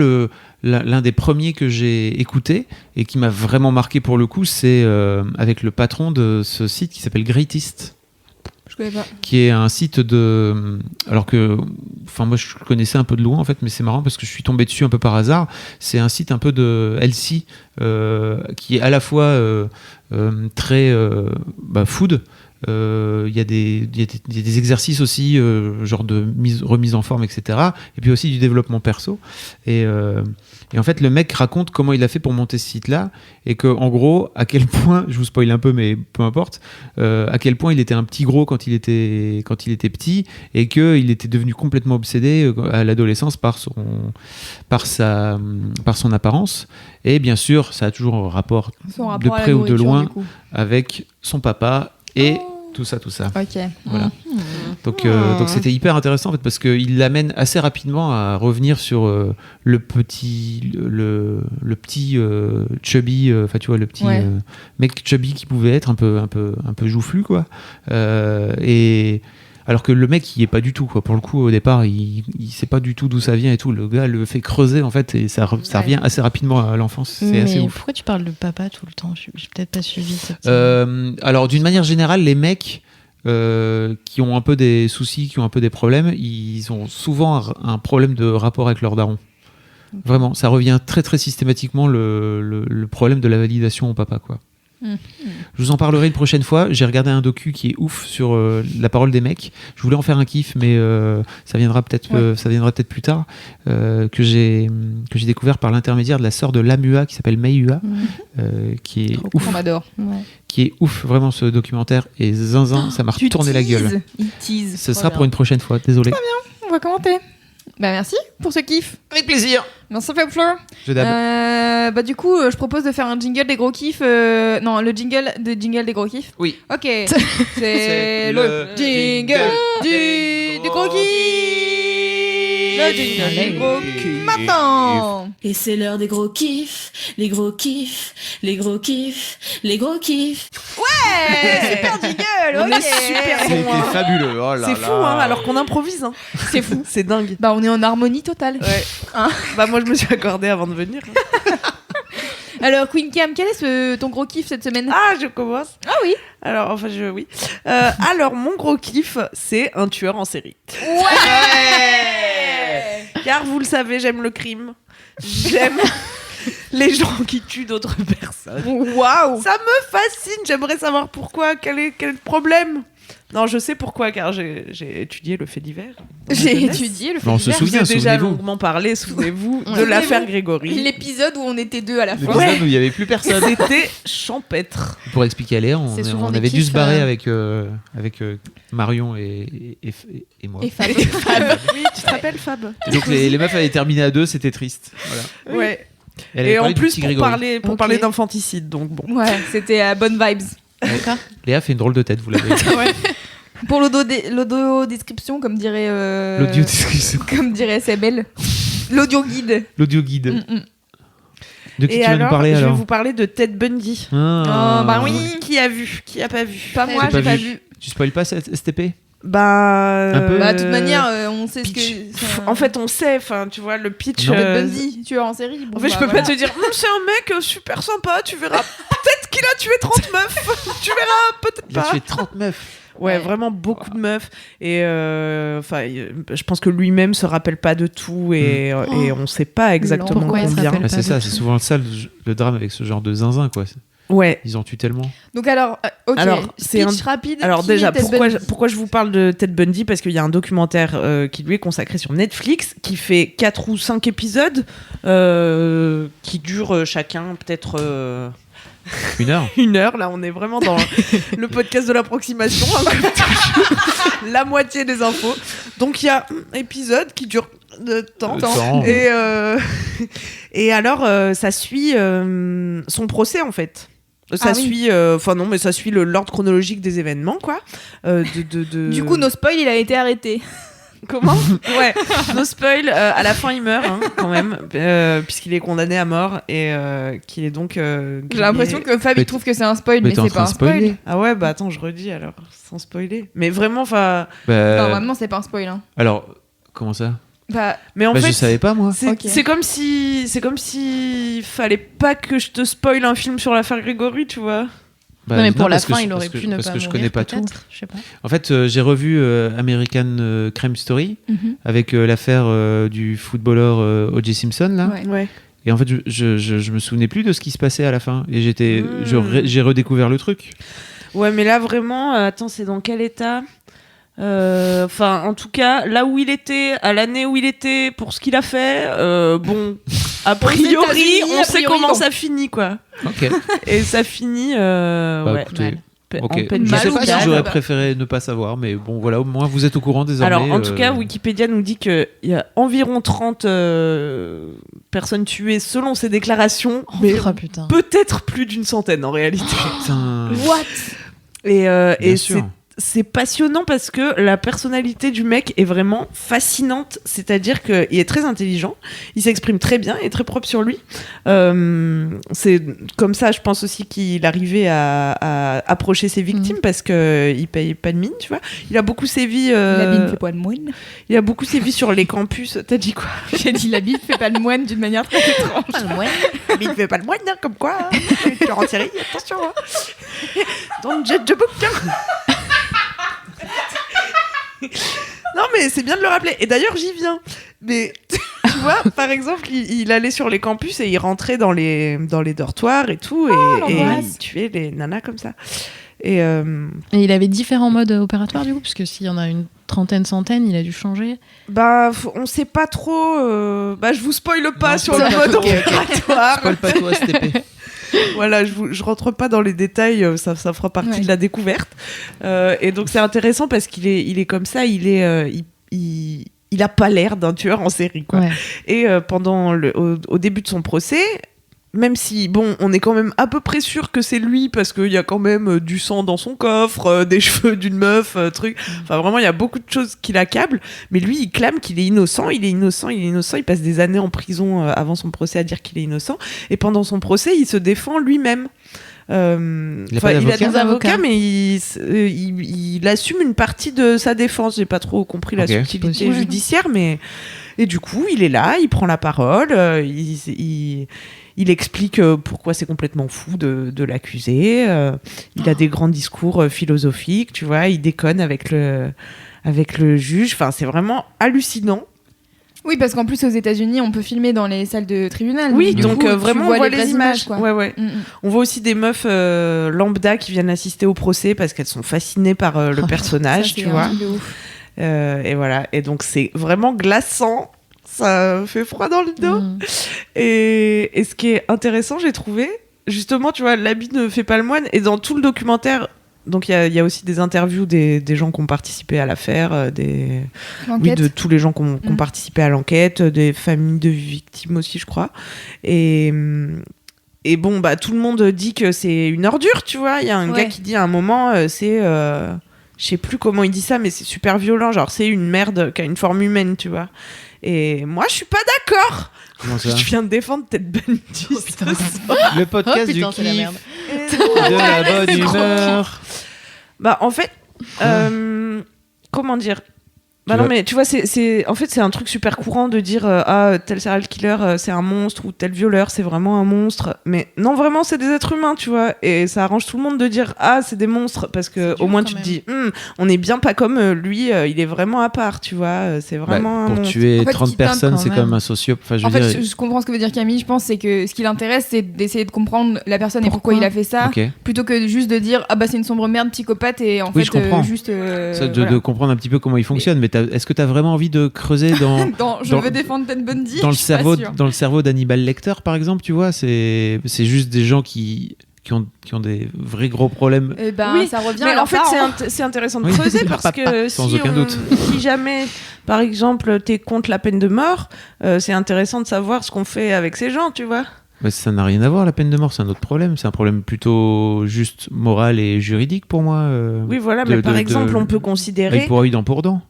l'un des premiers que j'ai écouté et qui m'a vraiment marqué pour le coup, c'est avec le patron de ce site qui s'appelle Greatist. Qui est un site alors que moi je connaissais un peu de loin en fait, mais c'est marrant parce que je suis tombé dessus un peu par hasard. C'est un site un peu de healthy qui est à la fois très food. Il y a des exercices aussi genre de remise en forme, etc. Et puis aussi du développement perso. Et en fait, le mec raconte comment il a fait pour monter ce site-là et que, en gros, à quel point, je vous spoil un peu, mais peu importe, à quel point il était un petit gros quand il était petit et qu'il était devenu complètement obsédé à l'adolescence par son apparence. Et bien sûr, ça a toujours un rapport de près ou de loin avec son papa et tout ça. Ok. Voilà. Donc c'était hyper intéressant en fait parce qu'il l'amène assez rapidement à revenir sur le petit chubby, enfin tu vois le petit mec chubby qui pouvait être un peu joufflu quoi. Et alors que le mec il est pas du tout quoi. Pour le coup au départ il sait pas du tout d'où ça vient et tout. Le gars le fait creuser en fait et ça revient assez rapidement à l'enfance. C'est assez ouf. Pourquoi tu parles de papa tout le temps ? J'ai peut-être pas suivi cette... Alors d'une manière générale les mecs qui ont un peu des soucis, qui ont un peu des problèmes, ils ont souvent un problème de rapport avec leur daron. Vraiment, ça revient très très systématiquement le problème de la validation au papa quoi. Je vous en parlerai une prochaine fois. J'ai regardé un docu qui est ouf sur la parole des mecs. Je voulais en faire un kiff, mais ça viendra peut-être plus tard. Que j'ai découvert par l'intermédiaire de la sœur de Lamua qui s'appelle Mayua, qui est ouf. On m'adore. Qui est ouf vraiment ce documentaire et zinzin, ça m'a retourné la gueule. Il tease. Ce sera pour une prochaine fois. Désolé. Très bien. On va commenter. Bah merci pour ce kiff. Avec plaisir. Merci Fabfleur. Je dab. Du coup, je propose de faire un jingle des gros kiffs. Non, le jingle des gros kiffs. Oui. Ok. C'est le jingle des gros kiffs. Le jingle des gros kiffs. Maintenant. Et c'est l'heure des gros kiffs, les gros kiffs, les gros kiffs, les gros kiffs. Ouais, super jingle. On est super bon. C'était fabuleux. Oh là c'est fou, hein, alors qu'on improvise. Hein. C'est fou. C'est dingue. Bah, on est en harmonie totale. Ouais. Hein bah, moi, je me suis accordée avant de venir. Alors, Queen Cam, quel est ton gros kiff cette semaine ? Ah, je commence. Ah oui. Alors, enfin, oui. Alors, mon gros kiff, c'est un tueur en série. Ouais. Car vous le savez, j'aime le crime. J'aime les gens qui tuent d'autres personnes. Waouh. Ça me fascine. J'aimerais savoir pourquoi. Quel est le problème ? Non, je sais pourquoi, car j'ai étudié le fait divers. J'ai étudié le fait divers. On se souvient, J'ai déjà souvenez-vous. longuement parlé, souvenez-vous, de l'affaire Grégory. L'épisode où on était deux à la fois. L'épisode où il n'y avait plus personne. C'était champêtre. Pour expliquer à Léa, C'est souvent on des avait dû kiffs, se barrer avec Marion et moi. Et Fab. Oui, tu te rappelles, Fab ? Et donc les meufs avaient terminé à 2, c'était triste. Voilà. Ouais. Elle avait Et parlé en du plus, petit pour Grégory. parler d'infanticide, donc bon. Ouais, c'était bonne vibes. D'accord. Léa fait une drôle de tête, vous l'avez. Ouais. Pour l'audio-description, comme dirait... L'audio description. Comme dirait Sebel. L'audio-guide. L'audio guide. De qui Et tu vas nous parler je vais alors vous parler de Ted Bundy. Ah. Oh, bah oui. Qui a vu ? Qui a pas vu ? Pas moi, j'ai pas vu. Tu spoil pas cette STP ? Un peu. Bah, de toute manière, on sait pitch. ce que. En fait, on sait, enfin, tu vois, le pitch. Non. Bundy, tueur en série. Bon, En fait, je bah, peux voilà. pas te dire, c'est un mec super sympa, tu verras. Peut-être qu'il a tué 30 meufs. Tu verras, peut-être Il a pas. tué 30 meufs. Ouais, vraiment beaucoup de meufs. Et je pense que lui-même se rappelle pas de tout et on sait pas exactement Pourquoi il se combien. rappelle Bah, c'est pas ça, de c'est tout. souvent ça le drame avec ce genre de zinzin, quoi. Ouais. Ils en tuent tellement. Donc, alors, ok. Alors, c'est Speech rapide. Alors qui déjà, est Ted Bundy pourquoi je vous parle de Ted Bundy? Parce qu'il y a un documentaire qui lui est consacré sur Netflix, qui fait 4 ou 5 épisodes, qui durent chacun peut-être 1 heure. 1 heure. Là, on est vraiment dans le podcast de l'approximation, hein, comme toujours. La moitié des infos. Donc il y a un épisode qui dure de temps. Et alors, ça suit son procès, en fait. Ça suit, ça suit l'ordre chronologique des événements, quoi. Du coup, no spoil, il a été arrêté. Comment? Ouais, no spoil. À la fin, il meurt, hein, quand même, puisqu'il est condamné à mort et qu'il est donc. J'ai l'impression que Fab, Mais il trouve que c'est un spoil, mais mais t'es en c'est train pas un de spoiler. spoil. Ah ouais, bah attends, je redis alors, sans spoiler. Mais vraiment, enfin. Normalement, c'est pas un spoil. Hein. Alors, comment ça? Bah, Mais en Bah, fait, je savais pas, moi. c'est Ok. c'est comme si fallait pas que je te spoil un film sur l'affaire Grégory, tu vois. Bah, Non, mais pour la parce que fin, je- il aurait parce que- pu ne parce pas que je mourir, connais pas tout. peut-être, je sais pas. En fait, j'ai revu American Crime Story avec l'affaire du footballeur O.J. Simpson, là. ouais. Ouais. Et en fait, je me souvenais plus de ce qui se passait à la fin. Et Mm. j'ai redécouvert le truc. Ouais, mais là vraiment, attends, c'est dans quel état? Enfin, en tout cas, là où il était, à l'année où il était, pour ce qu'il a fait, bon, a priori, États-Unis, on a sait priori, comment bon. ça finit, quoi. Ok. Et ça finit, Bah, ouais, écoutez, mal. En ok. peine Je mal sais ou pas si bien, j'aurais bah. préféré ne pas savoir, mais bon, voilà, au moins vous êtes au courant désormais. Alors, en tout cas, Wikipédia nous dit qu'il y a environ 30 personnes tuées selon ses déclarations, mais Oh putain. peut-être plus d'une centaine en réalité. Putain. What? Et Bien sûr. c'est passionnant parce que la personnalité du mec est vraiment fascinante. C'est-à-dire qu'il est très intelligent, il s'exprime très bien, il est très propre sur lui. C'est comme ça, je pense aussi qu'il arrivait à approcher ses victimes parce qu'il paye pas de mine, tu vois. Il a beaucoup sévi. La bite fait pas de moine. Il a beaucoup sévi sur les campus. T'as dit quoi? J'ai dit la bite fait pas de moine d'une manière très étrange. Mais il fait pas le moine, hein, comme quoi. Hein. Tu en série, attention. Hein. Don't judge the book. Hein. Non, mais c'est bien de le rappeler. Et d'ailleurs, j'y viens. Mais tu vois, par exemple, il allait sur les campus et il rentrait dans les dortoirs et tout. Et l'angoisse. il tuait les nanas comme ça. Et Et il avait différents modes opératoires du coup, parce que s'il y en a une trentaine, centaine, il a dû changer. bah, on sait pas trop. Bah, je vous spoile pas Non, sur spoil le pas. mode Ok, ok. opératoire. Spoil pas toi, STP. Voilà, je rentre pas dans les détails, ça fera partie Ouais. de la découverte. Et donc c'est intéressant parce qu'il est comme ça, il a pas l'air d'un tueur en série, quoi. Ouais. Et pendant au début de son procès, même si, bon, on est quand même à peu près sûr que c'est lui parce qu'il y a quand même du sang dans son coffre, des cheveux d'une meuf, truc. Enfin, vraiment, il y a beaucoup de choses qui l'accablent. Mais lui, il clame qu'il est innocent, il est innocent, il est innocent. Il passe des années en prison avant son procès à dire qu'il est innocent. Et pendant son procès, il se défend lui-même. Il a Enfin, pas il a d'avocat des avocats, mais il assume une partie de sa défense. J'ai pas trop compris la Ok. subtilité Ouais. judiciaire, mais et du coup, il est là, il prend la parole, il explique pourquoi c'est complètement fou de l'accuser. Il a des grands discours philosophiques, tu vois. Il déconne avec le juge. Enfin, c'est vraiment hallucinant. Oui, parce qu'en plus, aux États-Unis, on peut filmer dans les salles de tribunal. Oui, du donc coup, tu vraiment, on vois voit les les vraies images. quoi. Ouais, ouais. Mm, mm. On voit aussi des meufs lambda qui viennent assister au procès parce qu'elles sont fascinées par le personnage, Ça, c'est tu un vois. truc de ouf. Et voilà. Et donc, c'est vraiment glaçant. Ça fait froid dans le dos. Mm. Et ce qui est intéressant, j'ai trouvé, justement, tu vois, l'habit ne fait pas le moine. Et dans tout le documentaire, donc il y a aussi des interviews des gens qui ont participé à l'affaire, oui, L'enquête. de tous les gens qui ont Mm. participé à l'enquête, des familles de victimes aussi, je crois. Et bon, bah, tout le monde dit que c'est une ordure, tu vois. Il y a un Ouais. gars qui dit à un moment, c'est... je sais plus comment il dit ça, mais c'est super violent. Genre, c'est une merde qui a une forme humaine, tu vois. Et moi, je suis pas d'accord. Comment ça? Je viens de défendre Ted Bundy. ce soir. Le podcast Oh putain, du c'est la kiff, merde. de la bonne humeur. Bah, en fait, comment dire. Non mais tu vois en fait c'est un truc super courant de dire tel serial killer c'est un monstre ou tel violeur c'est vraiment un monstre, mais non vraiment c'est des êtres humains, tu vois, et ça arrange tout le monde de dire c'est des monstres parce que au moins tu te dis on est bien pas comme lui, il est vraiment à part, tu vois, c'est vraiment un pour monstre. tuer En fait, 30 il teinte personnes quand c'est même. quand même un sociopathe, enfin, En fait, je comprends ce que veut dire Camille. Je pense c'est que ce qui l'intéresse, c'est d'essayer de comprendre la personne et pourquoi il a fait ça, Ok. plutôt que juste de dire c'est une sombre merde psychopathe et en Oui, fait je comprends. juste de comprendre un petit peu comment il fonctionne, mais est-ce que t'as vraiment envie de creuser je veux défendre Ted Bundy. dans le je suis pas cerveau sûre. dans le cerveau d'Hannibal Lecter par exemple, tu vois, c'est juste des gens qui ont des vrais gros problèmes. Eh ben, Oui, ça revient mais à leur en fait parents. c'est intéressant de Oui, creuser leur parce papa, que sans aucun doute. si jamais par exemple t'es contre la peine de mort, c'est intéressant de savoir ce qu'on fait avec ces gens, tu vois. Bah, ça n'a rien à voir, la peine de mort, c'est un autre problème. C'est un problème plutôt juste moral et juridique pour moi. Oui, voilà, mais par exemple, on peut considérer. Œil pour œil, dent pour dent.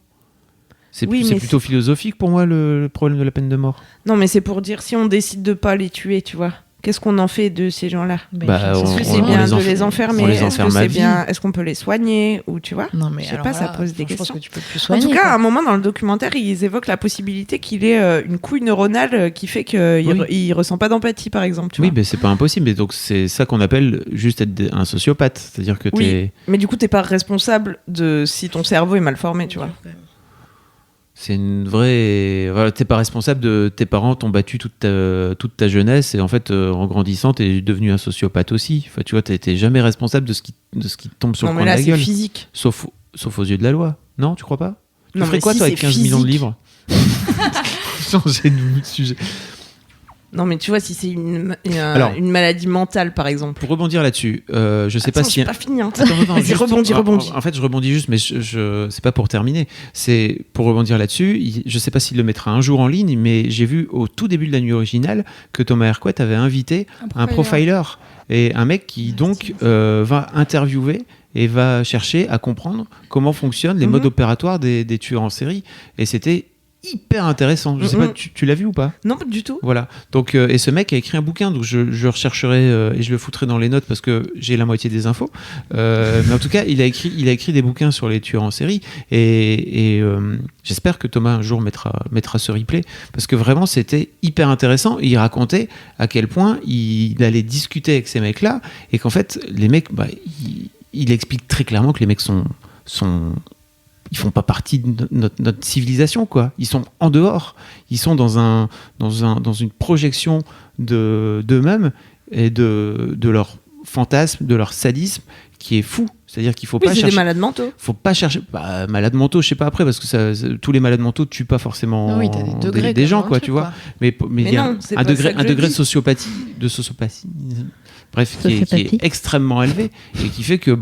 C'est plutôt philosophique pour moi le problème de la peine de mort. Non, mais c'est pour dire si on décide de pas les tuer, tu vois. Qu'est-ce qu'on en fait de ces gens-là ? Est-ce que c'est bien de les enfermer ? Est-ce que c'est bien ? Est-ce qu'on peut les soigner ? Ou tu vois ? Non, mais je sais pas, ça pose des questions. Je pense que tu peux plus En soigner. tout cas, quoi. à un moment dans le documentaire, ils évoquent la possibilité qu'il ait une couille neuronale qui fait qu'il ressent pas d'empathie, par exemple. Tu oui, vois. mais c'est pas impossible. Et donc c'est ça qu'on appelle juste être un sociopathe, c'est-à-dire que Oui, mais du coup, t'es pas responsable de si ton cerveau est mal formé, tu vois. c'est une vraie. Voilà, t'es pas responsable de tes parents t'ont battu toute ta jeunesse et en fait en grandissant t'es devenu un sociopathe aussi. Enfin, tu vois, t'es jamais responsable de ce qui te tombe sur Non, le mais coin là, de la c'est gueule. physique. Sauf aux yeux de la loi. Non, tu crois pas ? Tu Non, ferais mais quoi si toi avec c'est 15 millions de physique. livres ? Changer de sujet. Non, mais tu vois, si c'est une maladie mentale, par exemple. Pour rebondir là-dessus, je sais pas si. J'ai pas fini. Hein. Attends, Vas-y, juste- rebondis. En fait, je rebondis juste, mais c'est pas pour terminer. C'est pour rebondir là-dessus. Je sais pas s'il le mettra un jour en ligne, mais j'ai vu au tout début de la nuit originale que Thomas Hercouet avait invité un profiler et un mec qui donc va interviewer et va chercher à comprendre comment fonctionnent les modes opératoires des tueurs en série. Et c'était hyper intéressant. Je sais pas, tu l'as vu ou pas ? Non, pas du tout. Voilà. Donc, et ce mec a écrit un bouquin, donc je rechercherai et je le foutrai dans les notes parce que j'ai la moitié des infos. Mais en tout cas, il a écrit des bouquins sur les tueurs en série et j'espère que Thomas un jour mettra ce replay parce que vraiment c'était hyper intéressant. Et il racontait à quel point il allait discuter avec ces mecs-là et qu'en fait les mecs, il explique très clairement que les mecs sont ils font pas partie de notre civilisation, quoi. Ils sont en dehors. Ils sont dans une projection d'eux-mêmes et de leur fantasme, de leur sadisme qui est fou. C'est-à-dire qu'il faut pas chercher. C'est des malades mentaux. Faut pas chercher. Malades mentaux, je sais pas après, parce que tous les malades mentaux tuent pas forcément Oui, t'as des degrés des gens, comme quoi, un tu truc, vois. quoi. Mais il y a non, c'est un pas degré, ça que un je degré dis. de sociopathie, bref, qui est extrêmement élevé et qui fait que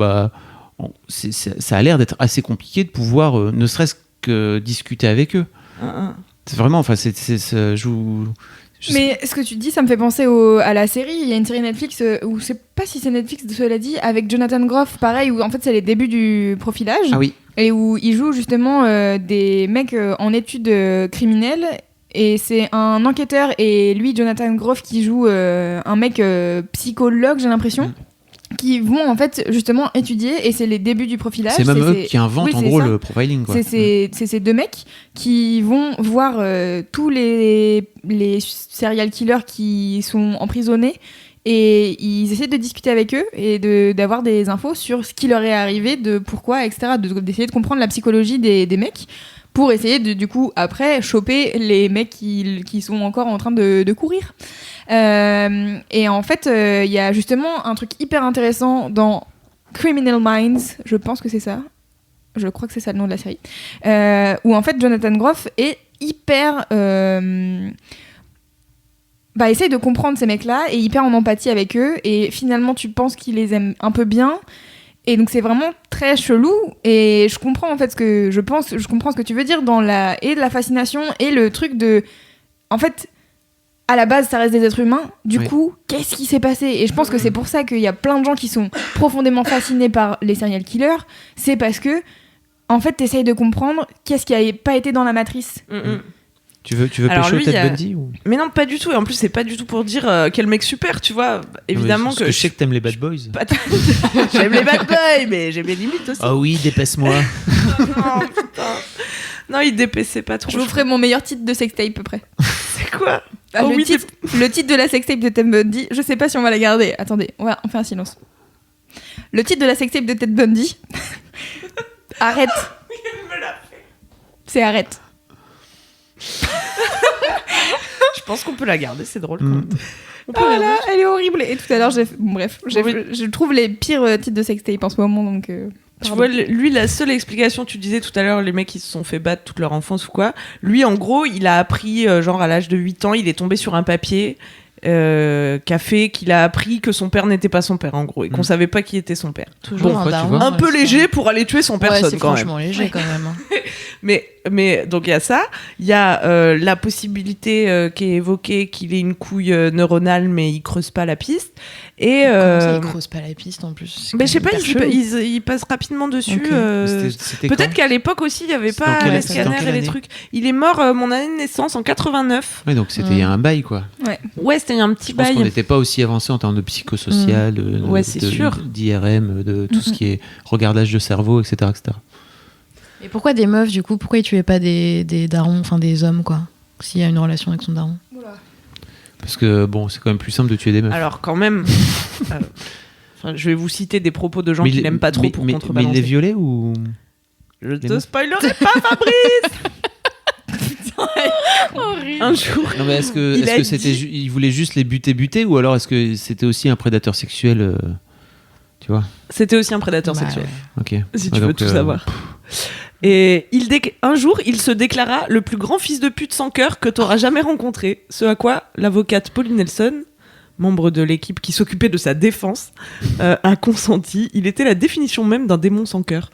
ça a l'air d'être assez compliqué de pouvoir ne serait-ce que discuter avec eux. C'est vraiment, enfin, Mais ce que tu dis, ça me fait penser à la série. Il y a une série Netflix, ou je sais pas si c'est Netflix, cela dit, avec Jonathan Groff, pareil, où en fait c'est les débuts du profilage. Ah oui. Et où il joue justement des mecs en études criminelles. Et c'est un enquêteur et lui, Jonathan Groff, qui joue un mec psychologue, j'ai l'impression. Qui vont en fait justement étudier et c'est les débuts du profilage. C'est même eux qui inventent en gros ça. le profiling, quoi. C'est ces deux mecs qui vont voir tous les serial killers qui sont emprisonnés et ils essaient de discuter avec eux et d'avoir des infos sur ce qui leur est arrivé, de pourquoi, etc. D'essayer de comprendre la psychologie des mecs pour essayer de, du coup, après, choper les mecs qui sont encore en train de courir. Et en fait, il y a justement un truc hyper intéressant dans Criminal Minds, je pense que c'est ça. Je crois que c'est ça le nom de la série. Où en fait, Jonathan Groff est hyper... essaye de comprendre ces mecs-là et hyper en empathie avec eux. Et finalement, tu penses qu'il les aime un peu bien. Et donc c'est vraiment très chelou et je comprends en fait je comprends ce que tu veux dire dans la fascination et le truc de en fait à la base ça reste des êtres humains du coup qu'est-ce qui s'est passé et je pense que c'est pour ça qu'il y a plein de gens qui sont profondément fascinés par les serial killers, c'est parce que en fait t'essayes de comprendre qu'est-ce qui a pas été dans la matrice. Tu veux Alors, pécho lui, Ted Bundy ou... Mais non, pas du tout. Et en plus, c'est pas du tout pour dire quel mec super, tu vois. Évidemment que je sais que t'aimes les bad boys. J'aime les bad boys, mais j'aime les limites aussi. Ah oui, dépaisse-moi. Non, putain. Non, il dépaissait pas trop. Je vous ferai mon meilleur titre de sextape après. C'est quoi Le titre de la sextape de Ted Bundy, je sais pas si on va la garder. Attendez, on fait un silence. Le titre de la sextape de Ted Bundy. Arrête. C'est arrête. Je pense qu'on peut la garder, c'est drôle. On peut Ah là, elle est horrible. Et tout à l'heure, je trouve les pires titres de sextape en ce moment, donc. Tu vois, lui, la seule explication, tu disais tout à l'heure, les mecs qui se sont fait battre toute leur enfance ou quoi. Lui, en gros, il a appris, genre à l'âge de 8 ans, il est tombé sur un papier qui a fait qu'il a appris que son père n'était pas son père, en gros, et qu'on savait pas qui était son père. Toujours Bon, daron, un peu léger pour aller tuer son personne, c'est quand même. franchement léger quand même. Mais donc il y a ça, il y a la possibilité qui est évoquée qu'il ait une couille neuronale, mais il creuse pas la piste. Et Comment ça, il creuse pas la piste en plus? Mais je sais pas, il passe rapidement dessus. Okay. C'était Peut-être quand qu'à l'époque aussi, il y avait C'était pas dans quelle- les c'était dans scanners quelle et les année trucs. Il est mort mon année de naissance en 89. Ouais, donc c'était il y a un bail, quoi. Ouais, c'était un petit Je pense bail. qu'on n'était pas aussi avancé en termes de psychosocial, Ouais, c'est sûr. d'IRM, de tout ce qui est regardage de cerveau, etc. etc. Et pourquoi des meufs du coup? Pourquoi il tuait pas des darons, enfin des hommes quoi? S'il y a une relation avec son daron. Parce que bon, c'est quand même plus simple de tuer des meufs. Alors quand même, je vais vous citer des propos de gens Mais qui il- n'aiment pas trop mais- pour mais contrebalancer. il les violait ou Je Les te meufs. spoilerai pas, Fabrice. Un jour, Non, mais est-ce que, Il a c'était dit- il voulait juste les buter ou alors est-ce que c'était aussi un prédateur sexuel tu vois? c'était aussi un prédateur Bah, sexuel. Ok. Si Ouais, tu veux donc, tout savoir. Et un jour, il se déclara le plus grand fils de pute sans cœur que t'auras jamais rencontré. Ce à quoi l'avocate Pauline Nelson, membre de l'équipe qui s'occupait de sa défense, a consenti. Il était la définition même d'un démon sans cœur.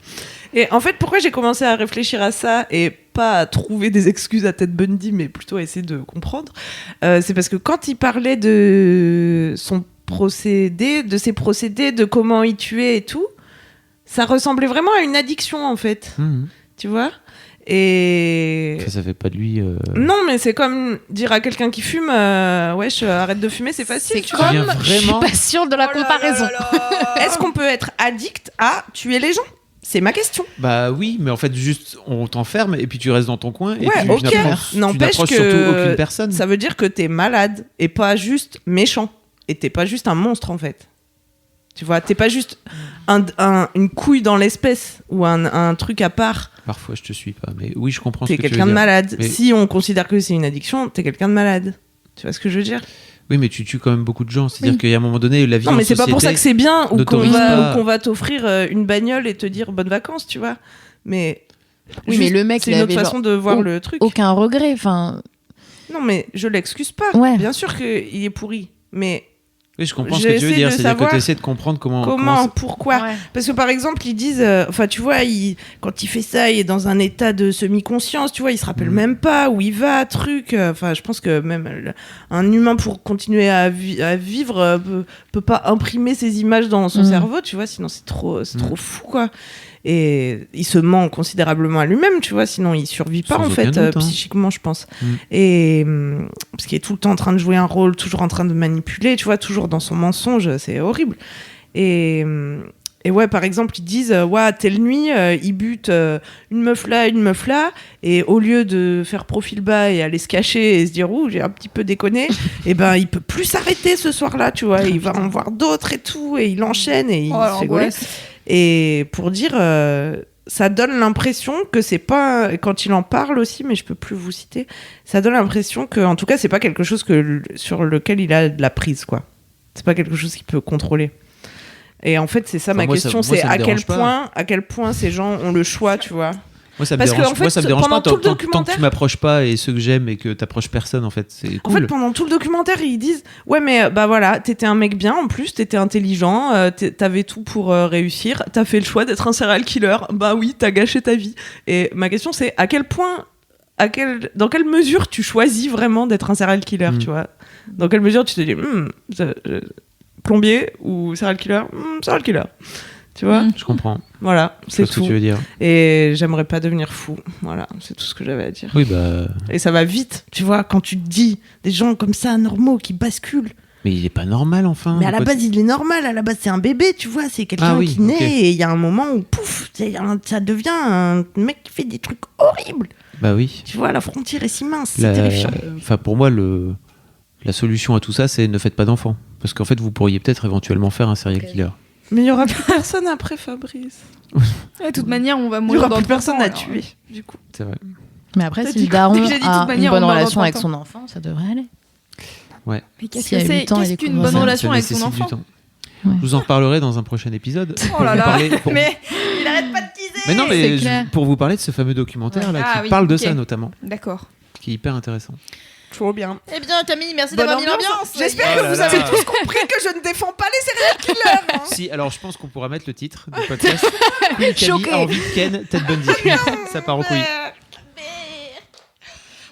Et en fait, pourquoi j'ai commencé à réfléchir à ça et pas à trouver des excuses à Ted Bundy, mais plutôt à essayer de comprendre, c'est parce que quand il parlait de son procédé, de ses procédés, de comment il tuait et tout, ça ressemblait vraiment à une addiction en fait, tu vois. Et Ça fait pas de lui. non, mais c'est comme dire à quelqu'un qui fume, wesh, arrête de fumer, c'est facile. Tu vois. Viens Je suis vraiment. pas sûre de la comparaison. Est-ce qu'on peut être addict à tuer les gens? C'est ma question. Bah oui, mais en fait, juste on t'enferme et puis tu restes dans ton coin et Ouais, tu ok. n'approches N'empêche que surtout aucune personne. ça veut dire que t'es malade et pas juste méchant. Et t'es pas juste un monstre en fait. Tu vois, t'es pas juste une couille dans l'espèce ou un truc à part. Parfois, je te suis pas, mais oui, je comprends ce T'es que tu veux quelqu'un de dire. malade. Mais- Si on considère que c'est une addiction, t'es quelqu'un de malade. Tu vois ce que je veux dire? Oui, mais tu tues quand même beaucoup de gens. C'est-à-dire qu'il y a un moment donné, la vie Non, en mais c'est pas pour ça société- que c'est bien ou qu'on n'autorise pas- va t'offrir une bagnole et te dire bonnes vacances, tu vois. Mais Oui, juste, mais le mec, c'est il une autre avait façon de voir au- le truc. Aucun regret, enfin. Non, mais je l'excuse pas. Ouais. Bien sûr qu'il est pourri, mais Oui, je comprends ce J'ai que tu veux essayé dire. de C'est-à-dire que savoir tu essaies de comprendre comment. pourquoi. Ouais. Parce que par exemple, ils disent, enfin, tu vois, quand il fait ça, il est dans un état de semi-conscience, tu vois, il se rappelle même pas où il va, truc. Enfin, je pense que même un humain, pour continuer à vivre, peut pas imprimer ces images dans son cerveau, tu vois, sinon c'est trop fou, quoi. Et il se ment considérablement à lui-même, tu vois, sinon il survit pas, Sans en fait, aucun doute, hein. psychiquement, je pense. Et parce qu'il est tout le temps en train de jouer un rôle, toujours en train de manipuler, tu vois, toujours dans son mensonge, c'est horrible. Et ouais, par exemple, ils disent, ouais, telle nuit, il bute une meuf là, et au lieu de faire profil bas et aller se cacher et se dire, ouh, j'ai un petit peu déconné, et ben, il peut plus s'arrêter ce soir-là, tu vois, il va en voir d'autres et tout, et il enchaîne, et il se fait gauler. Et pour dire, ça donne l'impression que c'est pas, quand il en parle aussi, mais je peux plus vous citer, ça donne l'impression que, en tout cas, c'est pas quelque chose sur lequel il a de la prise, quoi. C'est pas quelque chose qu'il peut contrôler. Et en fait, c'est ça ma question, c'est ça me à quel dérange point ces gens ont le choix, tu vois. Moi, ça me Parce que, dérange, en fait, moi, ça me dérange pendant pas tout le tant que documentaire- tu m'approches pas et ceux que j'aime et que t'approches personne, en fait. C'est En cool. fait, pendant tout le documentaire, ils disent ouais, mais bah voilà, t'étais un mec bien en plus, t'étais intelligent, t'avais tout pour réussir, t'as fait le choix d'être un serial killer. Bah oui, t'as gâché ta vie. Et ma question, c'est à quel point, dans quelle mesure tu choisis vraiment d'être un serial killer, tu vois? Dans quelle mesure tu te dis plombier ou serial killer? Serial killer. Tu vois Je comprends. Voilà, Je c'est vois ce que tout. tu veux dire. Et j'aimerais pas devenir fou. Voilà, c'est tout ce que j'avais à dire. Oui, bah. Et ça va vite, tu vois, quand tu te dis des gens comme ça, normaux, qui basculent. Mais il est pas normal, enfin. Mais à la base, il est normal. À la base, c'est un bébé, tu vois. C'est quelqu'un qui naît et il y a un moment où, pouf, ça devient un mec qui fait des trucs horribles. Bah oui. Tu vois, la frontière est si mince, c'est terrifiant. Enfin, pour moi, la solution à tout ça, c'est ne faites pas d'enfants. Parce qu'en fait, vous pourriez peut-être éventuellement faire un serial killer. Mais il y aura plus personne après, Fabrice. De toute manière, on va Il y mourir aura dans plus 30 personne ans, à alors. tuer, du coup. C'est vrai. Mais après, T'as si dit le daron J'ai dit, de toute a manière, une bonne on meurt dans relation 30 avec ans. son enfant, ça devrait aller. Ouais. Mais qu'est-ce S'il y a que c'est 8 ans, il Qu'est-ce est qu'une couvert. bonne relation Ça avec son nécessite du enfant temps. Je vous en reparlerai dans un prochain épisode. Oh là Pour là. vous parler- pour- Mais il arrête pas de teaser. Mais non, C'est mais clair. pour vous parler de ce fameux documentaire là, Ah qui oui, parle de ok. ça notamment, D'accord. qui est hyper intéressant. Trop bien. Eh bien, Camille, merci Bonne d'avoir mis ambiance. l'ambiance. J'espère Oh que là vous là. avez tous compris que je ne défends pas les serial killers. hein. Si, alors je pense qu'on pourra mettre le titre du podcast. Camille Choquée. a envie de Ken Ted Bundy. Ça part en couille.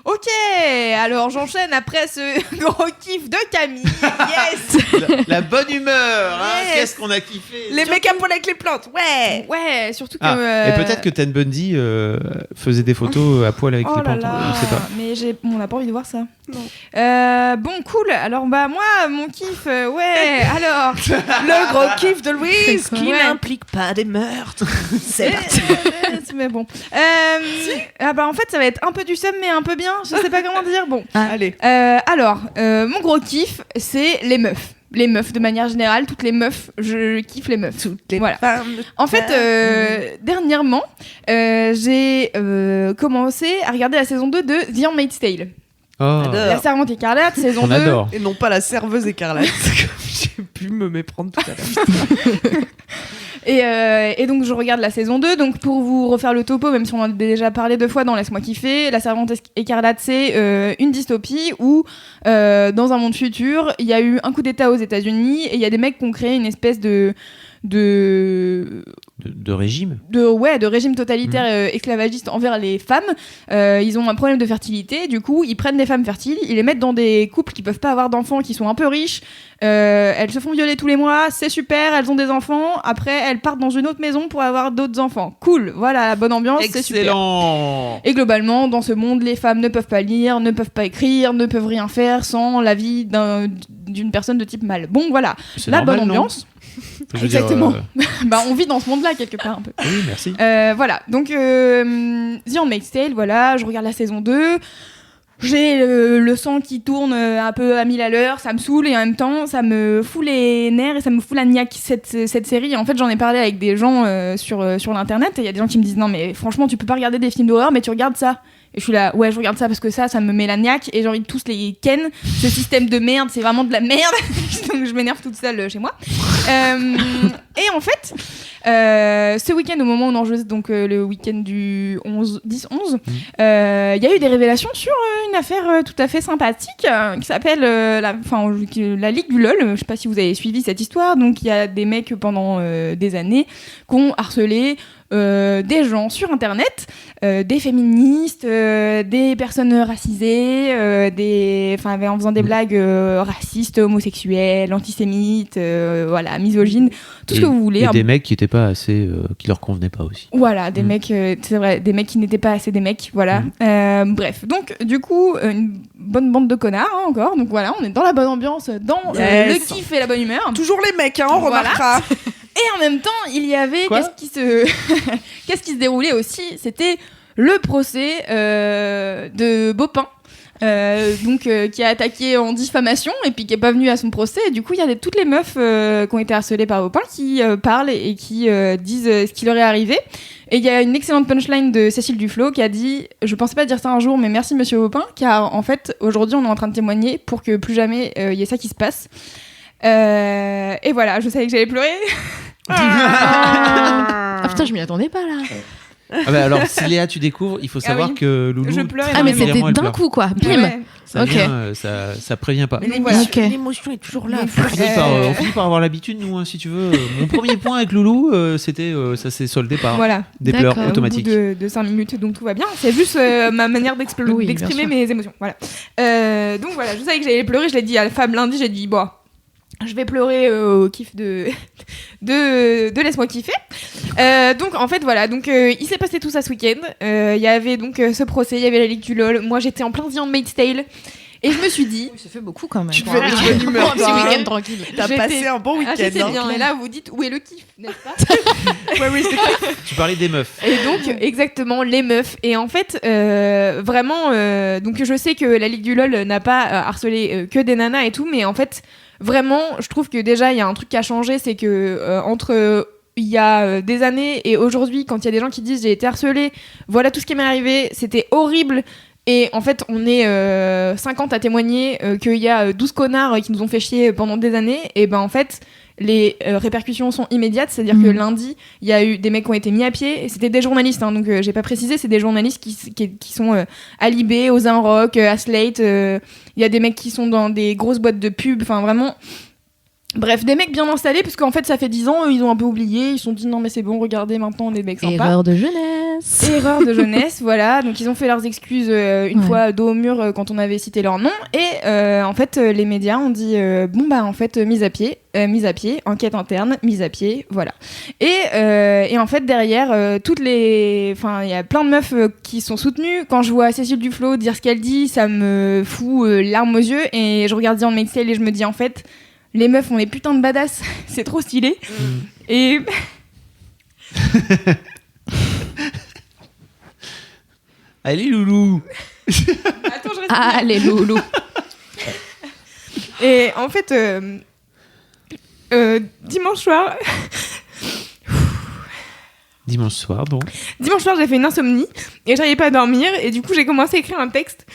Ok, alors j'enchaîne après ce gros kiff de Camille. Yes. La bonne humeur, hein, Yes. qu'est-ce qu'on a kiffé. Les mecs à poil avec les plantes, ouais. Ouais, surtout que. Ah, et peut-être que Ted Bundy faisait des photos à poil avec Oh les là plantes, là, je sais pas. mais on n'a pas envie de voir ça. Non. Bon, cool. Alors, bah, moi, mon kiff, ouais, alors. Le gros kiff de Louise qui Ouais. n'implique pas des meurtres. C'est parti. Mais bon. Ah bah, en fait, ça va être un peu du seum, mais un peu bien. Je sais pas comment dire. Bon. Allez. Alors, mon gros kiff, c'est les meufs. Les meufs, de manière générale, toutes les meufs, je kiffe les meufs. Toutes les Voilà. femmes. En fait, dernièrement, j'ai commencé à regarder la saison 2 de The Handmaid's Tale. Oh, J'adore. La Servante écarlate, saison on 2. adore. Et non pas la serveuse écarlate. J'ai pu me méprendre tout à l'heure. Et donc je regarde la saison 2. Donc pour vous refaire le topo, même si on en a déjà parlé 2 fois dans Laisse-moi kiffer, La Servante écarlate, c'est une dystopie où dans un monde futur, il y a eu un coup d'état aux États-Unis et il y a des mecs qui ont créé une espèce de régime. de régime totalitaire esclavagiste envers les femmes. Ils ont un problème de fertilité, du coup ils prennent des femmes fertiles, ils les mettent dans des couples qui peuvent pas avoir d'enfants, qui sont un peu riches, elles se font violer tous les mois, c'est super, elles ont des enfants, après elles partent dans une autre maison pour avoir d'autres enfants. Cool, voilà, la bonne ambiance, c'est super. Excellent. Et globalement, dans ce monde, les femmes ne peuvent pas lire, ne peuvent pas écrire, ne peuvent rien faire sans l'avis d'une personne de type mâle. Bon, voilà, C'est la normal, bonne non ambiance. Je veux dire, Exactement. Bah, on vit dans ce monde-là quelque part un peu. Oui, merci. Voilà, donc The Handmaid's Tale, voilà, je regarde la saison 2. J'ai le sang qui tourne un peu à 1000 à l'heure, ça me saoule et en même temps ça me fout les nerfs et ça me fout la niaque cette série. En fait, j'en ai parlé avec des gens sur l'internet et il y a des gens qui me disent non mais franchement tu peux pas regarder des films d'horreur mais tu regardes ça. Et je suis là, ouais, je regarde ça parce que ça me met la niaque et j'ai envie de tous les ken. Ce système de merde, c'est vraiment de la merde. Donc je m'énerve toute seule chez moi. Et en fait, ce week-end, au moment où on enregistre, donc le week-end du 10-11, il y a eu des révélations sur une affaire tout à fait sympathique qui s'appelle la Ligue du LOL. Je sais pas si vous avez suivi cette histoire. Donc il y a des mecs pendant des années qui ont harcelé des gens sur internet, des féministes, des personnes racisées, en faisant des blagues racistes, homosexuelles, antisémites, voilà, misogynes, tout ce que vous voulez. Et des mecs qui étaient pas assez, qui leur convenaient pas aussi. Voilà, des mecs, c'est vrai, des mecs qui n'étaient pas assez des mecs, voilà. Bref, donc du coup, une bonne bande de connards hein, encore. Donc voilà, on est dans la bonne ambiance, dans le kiff et la bonne humeur. Toujours les mecs, hein, on Voilà. remarquera. Et en même temps, il y avait Quoi qu'est-ce qui se déroulait aussi, c'était le procès de Beaupin. Qui a attaqué en diffamation et puis qui est pas venu à son procès. Et du coup, il y a toutes les meufs qui ont été harcelées par Beaupin qui parlent et qui disent ce qui leur est arrivé. Et il y a une excellente punchline de Cécile Duflot qui a dit « Je pensais pas dire ça un jour, mais merci Monsieur Beaupin, car en fait, aujourd'hui, on est en train de témoigner pour que plus jamais il y ait ça qui se passe. » Et voilà, je savais que j'allais pleurer. Ah putain, je m'y attendais pas là. Ah bah alors, si Léa, tu découvres, il faut savoir oui. que Loulou. Je pleurais Ah mais énormément. c'était elle d'un pleure. coup quoi, bim. Ouais. Ça, Ok. vient, ça prévient pas. Mais donc, voilà. Ok. L'émotion est toujours là. On finit par avoir l'habitude, nous, hein, si tu veux. Mon premier point avec Loulou, c'était, ça s'est soldé par Voilà. des D'accord. pleurs Au bout automatiques. Au bout de 5 minutes, donc tout va bien. C'est juste ma manière Oui, d'exprimer bien sûr. mes émotions. Voilà. Donc voilà, je savais que j'allais pleurer. Je l'ai dit à la femme lundi. J'ai dit, bon, je vais pleurer au kiff de de Laisse-moi kiffer. Donc en fait voilà, donc il s'est passé tout ça ce week-end. Il y avait donc ce procès, il y avait la Ligue du LOL. Moi j'étais en plein The Handmaid's Tale. Et je me suis dit... Ça fait beaucoup quand même. Tu te fais une bonne humeur. Un petit week-end tranquille. T'as passé un bon week-end. J'étais bien. Et là, vous dites, où est le kiff, n'est-ce pas? Oui, c'est clair. Tu parlais des meufs. Et donc, exactement, les meufs. Et en fait, vraiment, donc je sais que la Ligue du LOL n'a pas harcelé que des nanas et tout, mais en fait, vraiment, je trouve que déjà, il y a un truc qui a changé, c'est que entre... il y a des années et aujourd'hui, quand il y a des gens qui disent j'ai été harcelée, voilà tout ce qui m'est arrivé, c'était horrible. Et en fait, on est 50 à témoigner qu'il y a 12 connards qui nous ont fait chier pendant des années. Et ben en fait, les répercussions sont immédiates. C'est-à-dire que lundi, il y a eu des mecs qui ont été mis à pied. Et c'était des journalistes, hein, donc j'ai pas précisé, c'est des journalistes qui sont à Libé, aux Inrock, à Slate. Il y a des mecs qui sont dans des grosses boîtes de pub. Enfin, vraiment... Bref, des mecs bien installés, parce qu'en fait, ça fait 10 ans, ils ont un peu oublié, ils se sont dit non mais c'est bon, regardez, maintenant on est des mecs sympas. Erreur de jeunesse. Erreur de jeunesse, voilà. Donc ils ont fait leurs excuses une fois dos au mur quand on avait cité leur nom. Et en fait, les médias ont dit bon bah en fait, mise à pied, enquête interne, mise à pied, voilà. Et en fait, derrière, enfin, il y a plein de meufs qui sont soutenues. Quand je vois Cécile Duflot dire ce qu'elle dit, ça me fout larmes aux yeux. Et je regarde The Handmaid's Tale et je me dis en fait... Les meufs ont des putains de badass, c'est trop stylé. Et... Allez, loulou. Attends, je reste. Allez, loulou. Et en fait, dimanche soir... Dimanche soir, donc. Dimanche soir, j'ai fait une insomnie et j'arrivais pas à dormir. Et du coup, j'ai commencé à écrire un texte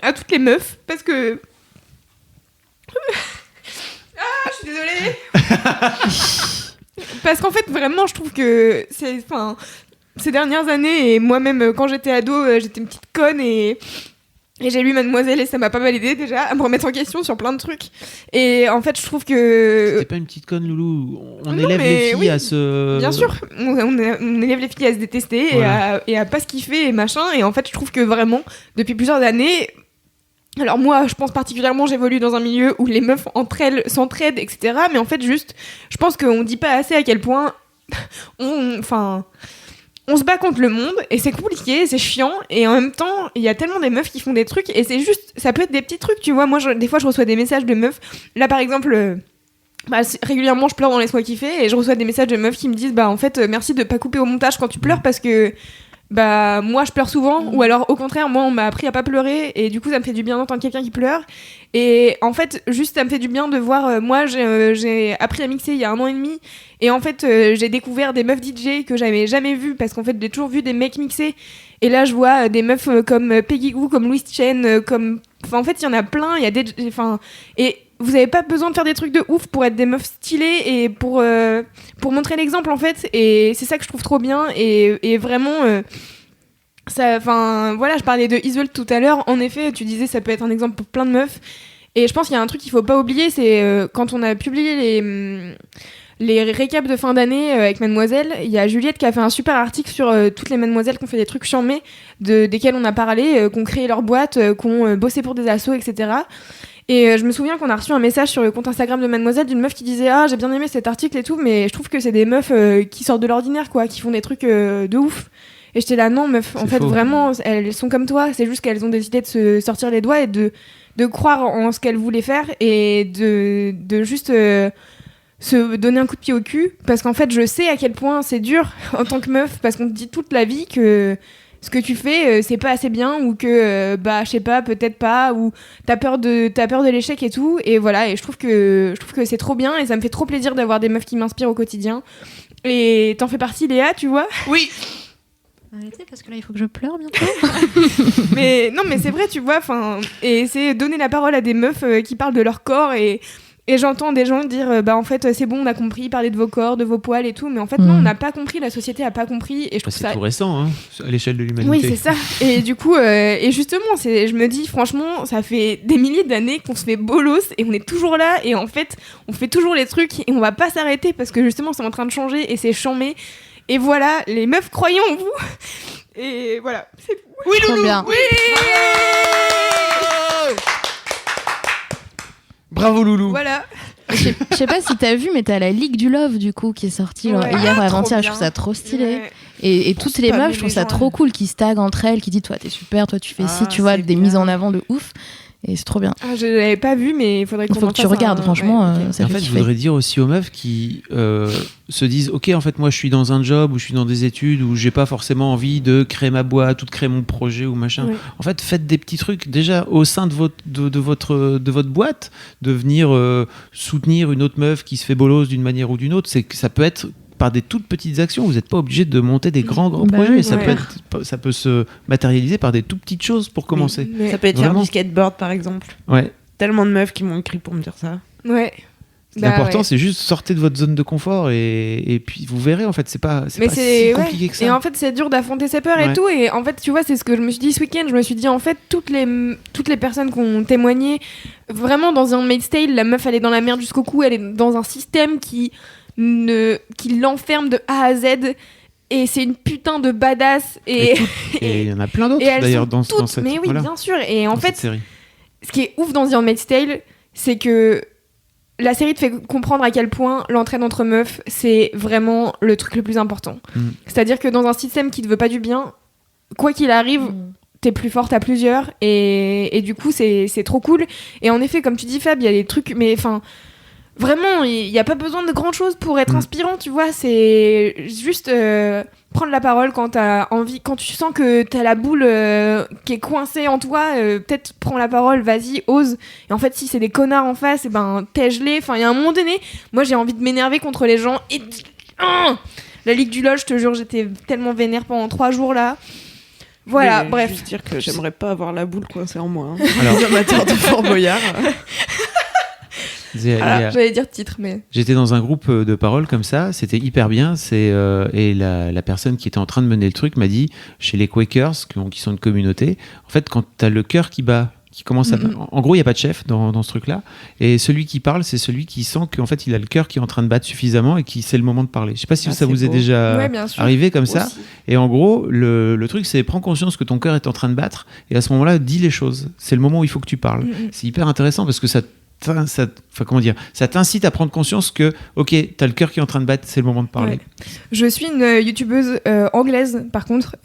à toutes les meufs parce que... Ah, je suis désolée. Parce qu'en fait, vraiment, je trouve que ces dernières années, et moi-même, quand j'étais ado, j'étais une petite conne et j'ai lu Mademoiselle et ça m'a pas mal aidé déjà à me remettre en question sur plein de trucs. Et en fait, je trouve que... T'es pas une petite conne, loulou. On Non, élève mais les filles oui, à se... Bien sûr, on élève les filles à se détester Voilà. et à pas se kiffer et machin. Et en fait, je trouve que vraiment, depuis plusieurs années... Alors moi, je pense particulièrement, j'évolue dans un milieu où les meufs entre elles s'entraident, etc. Mais en fait, juste, je pense qu'on dit pas assez à quel point on se bat contre le monde et c'est compliqué, c'est chiant. Et en même temps, il y a tellement des meufs qui font des trucs et c'est juste, ça peut être des petits trucs, tu vois. Moi, des fois, je reçois des messages de meufs. Là, par exemple... régulièrement je pleure dans Laisse-moi kiffer et je reçois des messages de meufs qui me disent bah en fait merci de pas couper au montage quand tu pleures parce que bah moi je pleure souvent ou alors au contraire moi on m'a appris à pas pleurer et du coup ça me fait du bien d'entendre quelqu'un qui pleure et en fait juste ça me fait du bien de voir moi j'ai appris à mixer il y a 1 an et demi et en fait j'ai découvert des meufs DJ que j'avais jamais vues parce qu'en fait j'ai toujours vu des mecs mixer et là je vois des meufs comme Peggy Goo, comme Louise Chen, comme enfin en fait il y en a plein, il y a des enfin et vous avez pas besoin de faire des trucs de ouf pour être des meufs stylées et pour montrer l'exemple en fait et c'est ça que je trouve trop bien et vraiment ça enfin voilà je parlais de Isolde tout à l'heure en effet tu disais ça peut être un exemple pour plein de meufs et je pense qu'il y a un truc qu'il faut pas oublier c'est quand on a publié les récaps de fin d'année avec Mademoiselle, il y a Juliette qui a fait un super article sur toutes les Mademoiselles qui ont fait des trucs chiambés, desquelles on a parlé, qui ont créé leur boîte, qui ont bossé pour des assos, etc. Et je me souviens qu'on a reçu un message sur le compte Instagram de Mademoiselle d'une meuf qui disait ah j'ai bien aimé cet article et tout mais je trouve que c'est des meufs qui sortent de l'ordinaire quoi, qui font des trucs de ouf. Et j'étais là non meuf, en fait faux. vraiment elles sont comme toi, c'est juste qu'elles ont décidé de se sortir les doigts et de croire en ce qu'elles voulaient faire et de juste se donner un coup de pied au cul parce qu'en fait je sais à quel point c'est dur en tant que meuf parce qu'on te dit toute la vie que ce que tu fais c'est pas assez bien ou que bah je sais pas peut-être pas ou t'as peur de l'échec et tout et voilà et je trouve que c'est trop bien et ça me fait trop plaisir d'avoir des meufs qui m'inspirent au quotidien et t'en fais partie Léa tu vois. Oui. Arrêtez parce que là il faut que je pleure bientôt. Mais non mais c'est vrai tu vois enfin et c'est donner la parole à des meufs qui parlent de leur corps et j'entends des gens dire bah en fait c'est bon on a compris parler de vos corps de vos poils et tout mais en fait non on n'a pas compris la société a pas compris et je trouve C'est ça tout récent, hein, à l'échelle de l'humanité. oui c'est ça et du coup et justement je me dis franchement ça fait des milliers d'années qu'on se fait bolos et on est toujours là et en fait on fait toujours les trucs et on va pas s'arrêter parce que justement c'est en train de changer et c'est chambé et voilà les meufs croyez en vous et voilà c'est tout. Oui, Trop Loulou. bien. Oui. Bravo Loulou. Voilà Je sais pas si t'as vu, mais t'as la Ligue du Love du coup qui est sortie genre, hier ou avant-hier. Je trouve ça trop stylé. Ouais. Et toutes les meufs, je trouve ça trop cool qui se taguent entre elles, qui disent toi t'es super, toi tu fais ci, tu vois, des mises en avant de ouf. Et c'est trop bien. Ah, je l'avais pas vu, mais il faudrait qu'on Faut que tu regardes, franchement. Ouais, ça en fait, je voudrais dire aussi aux meufs qui se disent ok, en fait, moi, je suis dans un job ou je suis dans des études où j'ai pas forcément envie de créer ma boîte ou de créer mon projet ou machin. Ouais. En fait, faites des petits trucs déjà au sein de votre boîte, de venir soutenir une autre meuf qui se fait bolos d'une manière ou d'une autre. C'est que ça peut être par des toutes petites actions. Vous n'êtes pas obligé de monter des grands projets. Oui, Ça peut se matérialiser par des tout petites choses pour commencer. Ça peut être faire Vraiment. du skateboard, par exemple. Ouais. Tellement de meufs qui m'ont écrit pour me dire ça. Ouais. L'important, ouais. c'est juste sortir de votre zone de confort et puis vous verrez, en fait, c'est pas si ouais. compliqué que ça. Et en fait, c'est dur d'affronter ses peurs et tout. Et en fait, tu vois, c'est ce que je me suis dit ce week-end. Je me suis dit, en fait, toutes les personnes qui ont témoigné, vraiment dans un Handmaid's Tale, la meuf, elle est dans la merde jusqu'au cou. Elle est dans un système qui l'enferme de A à Z. Et c'est une putain de badass. Et il y en a plein d'autres, et elles d'ailleurs, sont dans toutes, cette mais oui, voilà, bien sûr. Et en dans fait, cette série. ce qui est ouf dans The Handmaid's Tale, c'est que la série te fait comprendre à quel point l'entraide entre meufs, c'est vraiment le truc le plus important. C'est-à-dire que dans un système qui te veut pas du bien, quoi qu'il arrive, t'es plus forte à plusieurs. Et du coup, c'est trop cool. Et en effet, comme tu dis, Fab, il y a des trucs... Mais enfin... Vraiment, il n'y a pas besoin de grand chose pour être inspirant, tu vois. C'est juste prendre la parole quand t'as envie, quand tu sens que t'as la boule qui est coincée en toi, peut-être prends la parole, vas-y, ose. Et en fait, si c'est des connards en face, et ben tège-les. Enfin, il y a un moment donné, moi j'ai envie de m'énerver contre les gens. Et la Ligue du LOL, je te jure, j'étais tellement vénère pendant 3 jours là. Voilà, Mais bref. Juste dire que j'aimerais pas avoir la boule coincée en moi. Alors- Les amateurs de Fort Boyard. J'allais dire titre, mais... J'étais dans un groupe de parole comme ça, c'était hyper bien. Et la personne qui était en train de mener le truc m'a dit, chez les Quakers, qui sont une communauté, en fait, quand t'as le cœur qui bat, qui commence à... En gros, il n'y a pas de chef dans ce truc-là. Et celui qui parle, c'est celui qui sent qu'en fait, il a le cœur qui est en train de battre suffisamment et qui c'est le moment de parler. Je sais pas si ça vous est déjà Ouais, bien sûr. arrivé comme ça. Aussi. Et en gros, le truc, c'est prends conscience que ton cœur est en train de battre et à ce moment-là, dis les choses. C'est le moment où il faut que tu parles. C'est hyper intéressant parce que ça t'incite à prendre conscience que, ok, t'as le cœur qui est en train de battre, c'est le moment de parler. Ouais. Je suis une youtubeuse anglaise, par contre,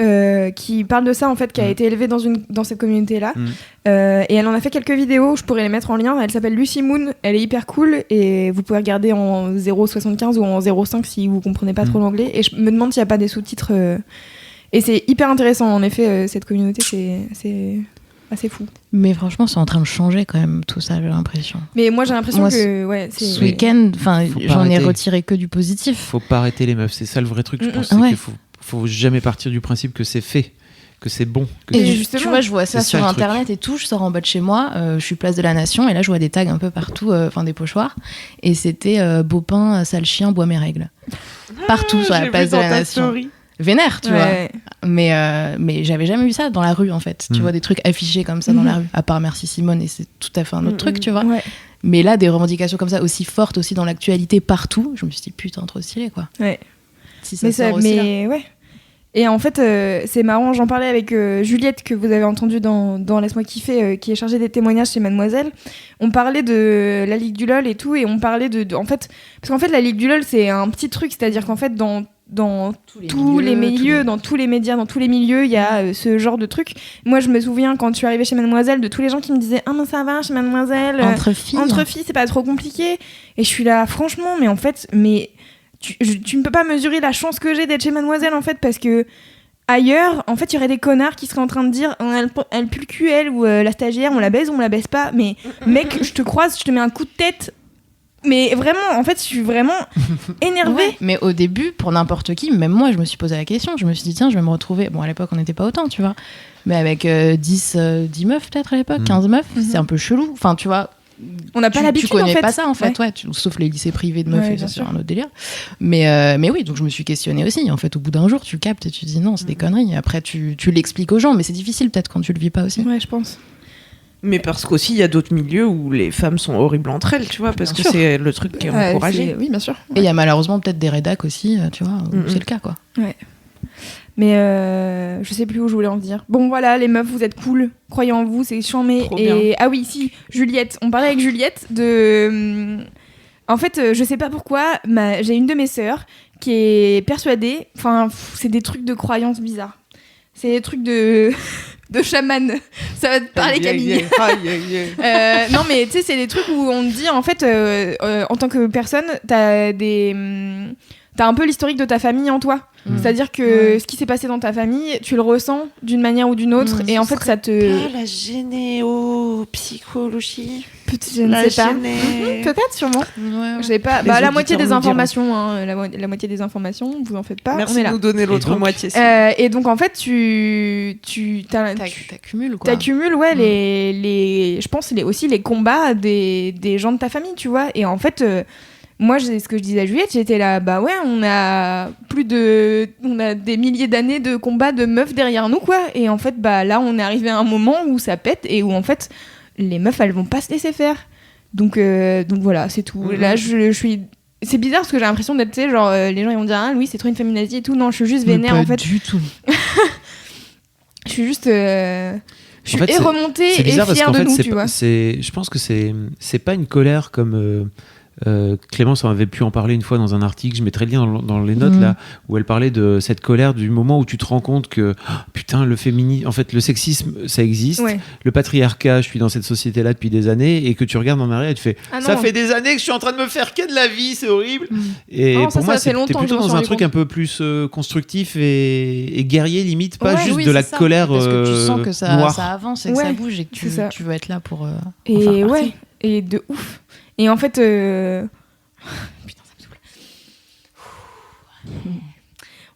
qui parle de ça, en fait, qui a été élevée dans cette communauté-là. Et elle en a fait quelques vidéos, je pourrais les mettre en lien. Elle s'appelle Lucy Moon, elle est hyper cool et vous pouvez regarder en 0.75 ou en 0.5 si vous comprenez pas trop l'anglais. Et je me demande s'il n'y a pas des sous-titres. Et c'est hyper intéressant, en effet, cette communauté, c'est assez fou. Mais franchement, c'est en train de changer quand même tout ça, j'ai l'impression. Mais moi, j'ai l'impression Moi, que... Ouais, c'est... Ce week-end, Faut pas j'en ai arrêter. retiré que du positif. Faut pas arrêter les meufs, c'est ça le vrai truc, je pense. C'est Ouais. qu'il faut jamais partir du principe que c'est fait, que c'est bon. Que Et c'est- justement, tu vois, je vois ça c'est ça, sur le truc. internet et tout. Je sors en bas de chez moi, je suis place de la Nation et là je vois des tags un peu partout, enfin des pochoirs. Et c'était Beaupin, sale chien, bois mes règles. Partout sur la J'ai place vu de dans la ta Nation. story. Vénère, tu vois. Ouais. Mais j'avais jamais vu ça dans la rue en fait. Tu vois des trucs affichés comme ça dans la rue. À part Merci Simone et c'est tout à fait un autre truc, tu vois. Ouais. Mais là, des revendications comme ça aussi fortes aussi dans l'actualité partout. Je me suis dit putain trop stylé quoi. Ouais. Si ça Mais, sort aussi là. ouais. Et en fait, c'est marrant, j'en parlais avec Juliette, que vous avez entendu dans Laisse-moi kiffer, qui est chargée des témoignages chez Mademoiselle. On parlait de la Ligue du LOL et tout, et on parlait en fait... Parce qu'en fait, la Ligue du LOL, c'est un petit truc, c'est-à-dire qu'en fait, dans tous les milieux, dans tous les médias, dans tous les milieux, il y a ce genre de truc. Moi, je me souviens, quand je suis arrivée chez Mademoiselle, de tous les gens qui me disaient « Ah, mais ça va, chez Mademoiselle, Entre filles. c'est pas trop compliqué. » Et je suis là, franchement, mais en fait... Tu ne peux pas mesurer la chance que j'ai d'être chez Mademoiselle, en fait, parce que ailleurs, en fait, il y aurait des connards qui seraient en train de dire elle pue le cul, elle, ou la stagiaire, on la baise ou on la baise pas. Mais mec, je te croise, je te mets un coup de tête. Mais vraiment, en fait, je suis vraiment énervée. Ouais, mais au début, pour n'importe qui, même moi, je me suis posé la question. Je me suis dit, tiens, je vais me retrouver. Bon, à l'époque, on n'était pas autant, tu vois. Mais avec 10 meufs, peut-être, à l'époque, 15 meufs, c'est un peu chelou. Enfin, tu vois. On n'a pas tu l'habitude, connais en fait. pas ça, en fait, ouais. Sauf les lycées privés de meufs, Ouais, et bien ça, c'est sûr. un autre délire. Mais oui, donc je me suis questionnée aussi. En fait, au bout d'un jour, tu captes et tu te dis non, c'est des conneries. Après, tu l'expliques aux gens, mais c'est difficile peut-être quand tu le vis pas aussi. Ouais, je pense. Mais parce qu'aussi, il y a d'autres milieux où les femmes sont horribles entre elles, tu vois, parce Bien que sûr. c'est le truc qui est encouragé. Oui, bien sûr. Et il y a malheureusement peut-être des rédacs aussi, tu vois, où c'est le cas, quoi. Mais je sais plus où je voulais en venir. Bon, voilà, les meufs, vous êtes cool. Croyez en vous, c'est chambé. Trop Et bien. ah oui, si, Juliette. On parlait avec Juliette de... En fait, je sais pas pourquoi, j'ai une de mes sœurs qui est persuadée. Enfin, c'est des trucs de croyances bizarres. C'est des trucs de chaman. Ça va te parler, Camille. Non, mais tu sais, c'est des trucs où on te dit, en fait, en tant que personne, t'as un peu l'historique de ta famille en toi. C'est-à-dire que ce qui s'est passé dans ta famille, tu le ressens d'une manière ou d'une autre. Et en fait, ça te... Pas la généopsychologie. Je ne sais pas. Peut-être, sûrement. Je sais pas. La moitié des informations, hein, la moitié des informations, vous en faites pas. Merci on est là. de nous donner l'autre moitié. Et donc en fait, t'accumules quoi. T'accumules, ouais, je pense aussi les combats des gens de ta famille, tu vois. Et en fait, moi, ce que je disais à Juliette, j'étais là, bah ouais, on a des milliers d'années de combats de meufs derrière nous, quoi. Et en fait, bah là, on est arrivé à un moment où ça pète et où en fait, les meufs, elles vont pas se laisser faire. Donc voilà, c'est tout. Là, je suis... C'est bizarre parce que j'ai l'impression d'être, tu sais, genre, les gens ils vont dire, ah, Louis, c'est trop une féminazie et tout. Non, je suis juste vénère, en fait. Pas du tout. Je suis juste... Je suis remontée et fière de nous, tu vois. Je pense que c'est pas une colère comme... Clémence en avait pu en parler une fois dans un article, je mettrai le lien dans les notes là, où elle parlait de cette colère du moment où tu te rends compte que putain, le féminisme, en fait le sexisme ça existe, le patriarcat, je suis dans cette société là depuis des années, et que tu regardes en arrière et tu fais ça fait des années que je suis en train de me faire de la vie, c'est horrible. Et pour moi t'es plutôt dans un truc un peu plus constructif et guerrier limite, pas juste de la colère parce que tu sens que noire. ça avance et que ça bouge et que tu veux être là pour et ouais, et de ouf. Et en fait... Putain, ça me saoule.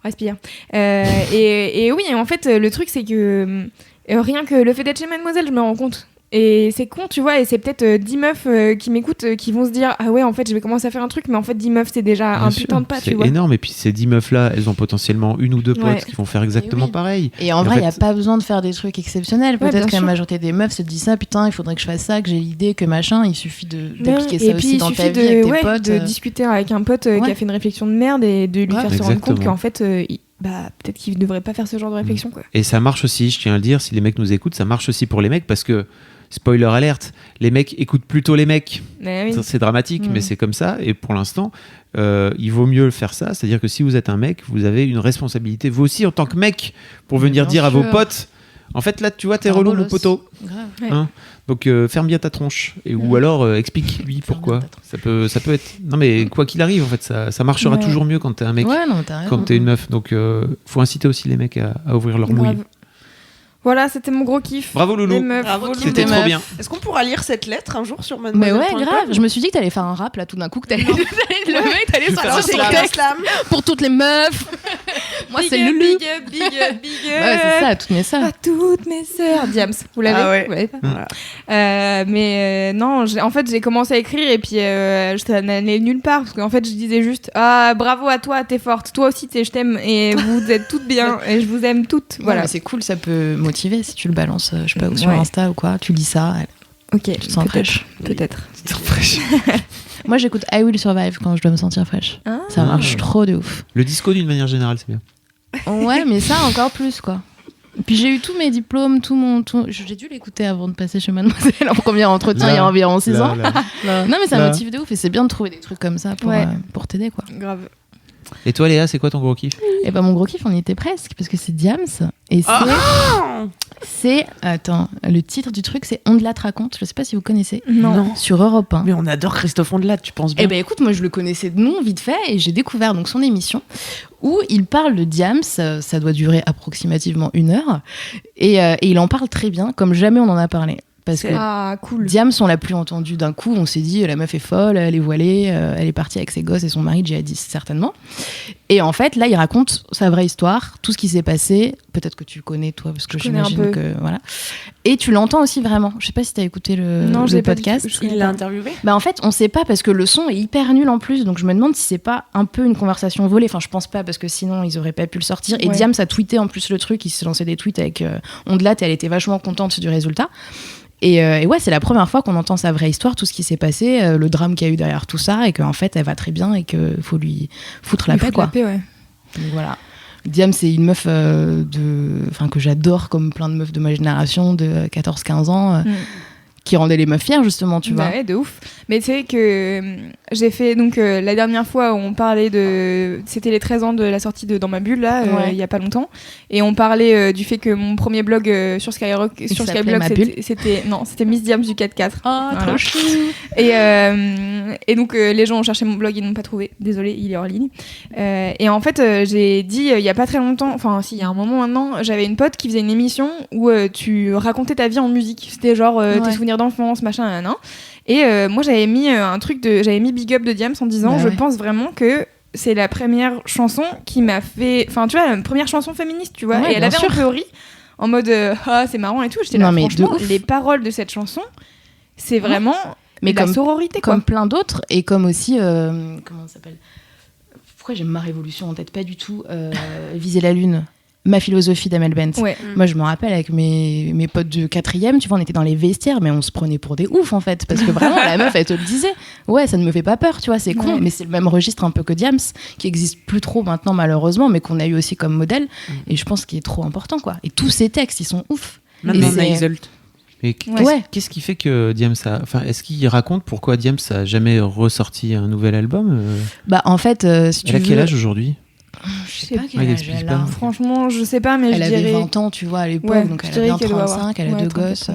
On respire. Et oui, en fait, le truc, c'est que rien que le fait d'être chez Mademoiselle, je me rends compte. Et c'est con, tu vois, et c'est peut-être 10 meufs qui m'écoutent qui vont se dire ah ouais, en fait, je vais commencer à faire un truc, mais en fait, 10 meufs, c'est déjà un putain de pas, tu vois. C'est énorme, et puis ces 10 meufs-là, elles ont potentiellement une ou deux potes qui vont faire exactement pareil. Et en vrai, il n'y a pas besoin de faire des trucs exceptionnels. Peut-être que la majorité des meufs se disent ça, putain, il faudrait que je fasse ça, que j'ai l'idée, que machin, il suffit d'appliquer ça aussi dans ta vie avec tes potes. De discuter avec un pote qui a fait une réflexion de merde et de lui faire se rendre compte qu'en fait... peut-être qu'il ne devrait pas faire ce genre de réflexion, quoi. Et ça marche aussi, je tiens à le dire, si les mecs nous écoutent, ça marche aussi pour les mecs, parce que spoiler alerte, les mecs écoutent plutôt les mecs. C'est dramatique, mais c'est comme ça. Et pour l'instant, il vaut mieux faire ça. C'est-à-dire que si vous êtes un mec, vous avez une responsabilité, vous aussi, en tant que mec, pour venir dire à vos potes, en fait, là, tu vois, t'es relou, mon poteau. Hein, donc, ferme bien ta tronche. Ou alors, explique-lui pourquoi. Ça peut être... Non, mais quoi qu'il arrive, en fait, ça marchera toujours mieux quand t'es un mec, quand t'es une meuf. Donc, faut inciter aussi les mecs à ouvrir leur mouille. Voilà, c'était mon gros kiff. Bravo Loulou. C'était trop bien. Est-ce qu'on pourra lire cette lettre un jour sur Mademoiselle? Mais ouais, grave. Je me suis dit que t'allais faire un rap là tout d'un coup, que t'allais sortir son texte pour toutes les meufs. Moi, c'est Loulou. Big up. Ouais, c'est ça, à toutes mes sœurs. À toutes mes sœurs. Diams, vous l'avez? Ah ouais. Vous l'avez pas? Mais non, en fait, j'ai commencé à écrire et puis ça n'allait nulle part parce qu'en fait, je disais juste bravo à toi, t'es forte. Toi aussi, je t'aime et vous êtes toutes bien et je vous aime toutes. Voilà. Ouais, c'est cool, ça peut motiver si tu le balances, je sais pas, sur Insta ou quoi. Tu lis ça. Ok. Tu te sens fraîche. Peut-être. Tu te sens fraîche. Moi, j'écoute I Will Survive quand je dois me sentir fraîche. Ça marche trop de ouf. Le disco d'une manière générale, c'est bien. Ouais, mais ça encore plus quoi. Puis j'ai eu tous mes diplômes, j'ai dû l'écouter avant de passer chez Mademoiselle en premier entretien il y a environ 6 ans. Non mais ça motive de ouf et c'est bien de trouver des trucs comme ça pour t'aider quoi. Grave. Et toi Léa, c'est quoi ton gros kiff? Et ben mon gros kiff, on y était presque parce que c'est Diams et c'est attends, le titre du truc c'est On de la te raconte, je sais pas si vous connaissez. Non. Sur Europe 1. Mais on adore Christophe Ondelat, tu penses bien? Eh ben écoute, moi je le connaissais de nom vite fait et j'ai découvert donc son émission où il parle de Diams, ça doit durer approximativement 1 heure et il en parle très bien comme jamais on en a parlé. Parce que cool. Diams, on l'a plus entendu d'un coup, on s'est dit la meuf est folle, elle est voilée, elle est partie avec ses gosses et son mari djihadiste certainement. Et en fait, là, il raconte sa vraie histoire, tout ce qui s'est passé. Peut-être que tu connais toi, parce que j'imagine que voilà. Et tu l'entends aussi vraiment. Je sais pas si t'as écouté le podcast. Il l'a interviewé. Bah en fait, on sait pas parce que le son est hyper nul en plus. Donc je me demande si c'est pas un peu une conversation volée. Enfin, je pense pas parce que sinon ils auraient pas pu le sortir. Et Diams a tweeté en plus le truc. Il s'est lancé des tweets avec Ondelat et elle était vachement contente du résultat. Et ouais, c'est la première fois qu'on entend sa vraie histoire, tout ce qui s'est passé, le drame qu'il y a eu derrière tout ça, et qu'en fait, elle va très bien et qu'il faut lui foutre la paix, quoi. Ouais. Donc voilà. Diam, c'est une meuf que j'adore, comme plein de meufs de ma génération, de 14-15 ans, qui rendait les meufs fières, justement, tu vois. Ouais, de ouf. Mais tu sais que j'ai fait, donc, la dernière fois, on parlait de... C'était les 13 ans de la sortie de Dans ma bulle, là, il y a pas longtemps. Et on parlait du fait que mon premier blog sur Skyrock, sur Skyblog, c'était Miss Diams du 4-4. Oh, trop chou. Et donc, les gens ont cherché mon blog, ils n'ont pas trouvé. Désolée, il est hors ligne. Et en fait, j'ai dit, il y a pas très longtemps, enfin, si, il y a un moment maintenant, j'avais une pote qui faisait une émission où tu racontais ta vie en musique. C'était genre tes souvenirs d'enfance, machin, nan. Et moi, j'avais mis j'avais mis Big Up de Diams en disant, je pense vraiment que c'est la première chanson qui m'a fait, enfin, tu vois, la première chanson féministe, tu vois. Ouais, et elle avait un peu ri, en mode, c'est marrant et tout. J'étais là, franchement, les paroles de cette chanson, c'est vraiment la sororité, quoi. Comme plein d'autres, et comme aussi, comment ça s'appelle ? Pourquoi j'ai ma révolution en tête ? Pas du tout. Viser la lune. Ma philosophie d'Amel Bent. Ouais. Moi, je me rappelle avec mes potes de 4e, tu vois, on était dans les vestiaires, mais on se prenait pour des oufs, en fait. Parce que vraiment, la meuf, elle te le disait. Ouais, ça ne me fait pas peur, tu vois, c'est con. Mais c'est le même registre un peu que Diams, qui existe plus trop maintenant, malheureusement, mais qu'on a eu aussi comme modèle. Et je pense qu'il est trop important, quoi. Et tous ces textes, ils sont ouf. Même Isolt. Et qu'est-ce qui fait que Diams a... Enfin, est-ce qu'il raconte pourquoi Diams a jamais ressorti un nouvel album Bah, en fait, si tu veux... Elle a quel âge aujourd'hui ? Je sais pas quel âge elle a. Franchement, je sais pas, mais elle je dirais... avait 20 ans, tu vois, à l'époque, donc elle a bien 35, elle a 2 gosses.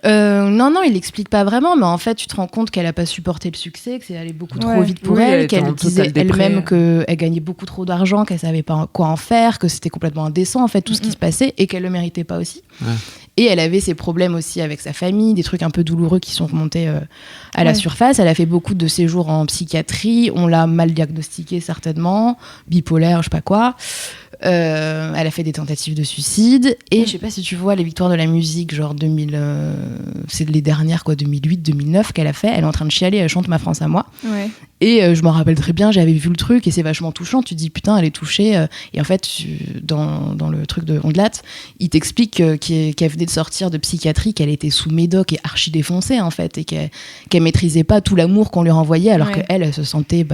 Non, il explique pas vraiment, mais en fait, tu te rends compte qu'elle a pas supporté le succès, que c'est allé beaucoup trop vite pour elle, qu'elle disait elle-même qu'elle gagnait beaucoup trop d'argent, qu'elle savait pas quoi en faire, que c'était complètement indécent, en fait, tout ce qui se passait, et qu'elle le méritait pas aussi. Ouais. Et elle avait ses problèmes aussi avec sa famille, des trucs un peu douloureux qui sont remontés à la surface. Elle a fait beaucoup de séjours en psychiatrie, on l'a mal diagnostiquée certainement, bipolaire, je sais pas quoi. Elle a fait des tentatives de suicide, et je sais pas si tu vois les victoires de la musique, genre 2000, c'est les dernières, quoi, 2008, 2009 qu'elle a fait. Elle est en train de chialer, elle chante Ma France à moi. Ouais. Et je m'en rappelle très bien, j'avais vu le truc et c'est vachement touchant. Tu te dis putain, elle est touchée. Et en fait, dans le truc de Ondelat, il t'explique qu'elle venait de sortir de psychiatrie, qu'elle était sous médoc et archi défoncée en fait, et qu'elle maîtrisait pas tout l'amour qu'on lui renvoyait, alors qu'elle se sentait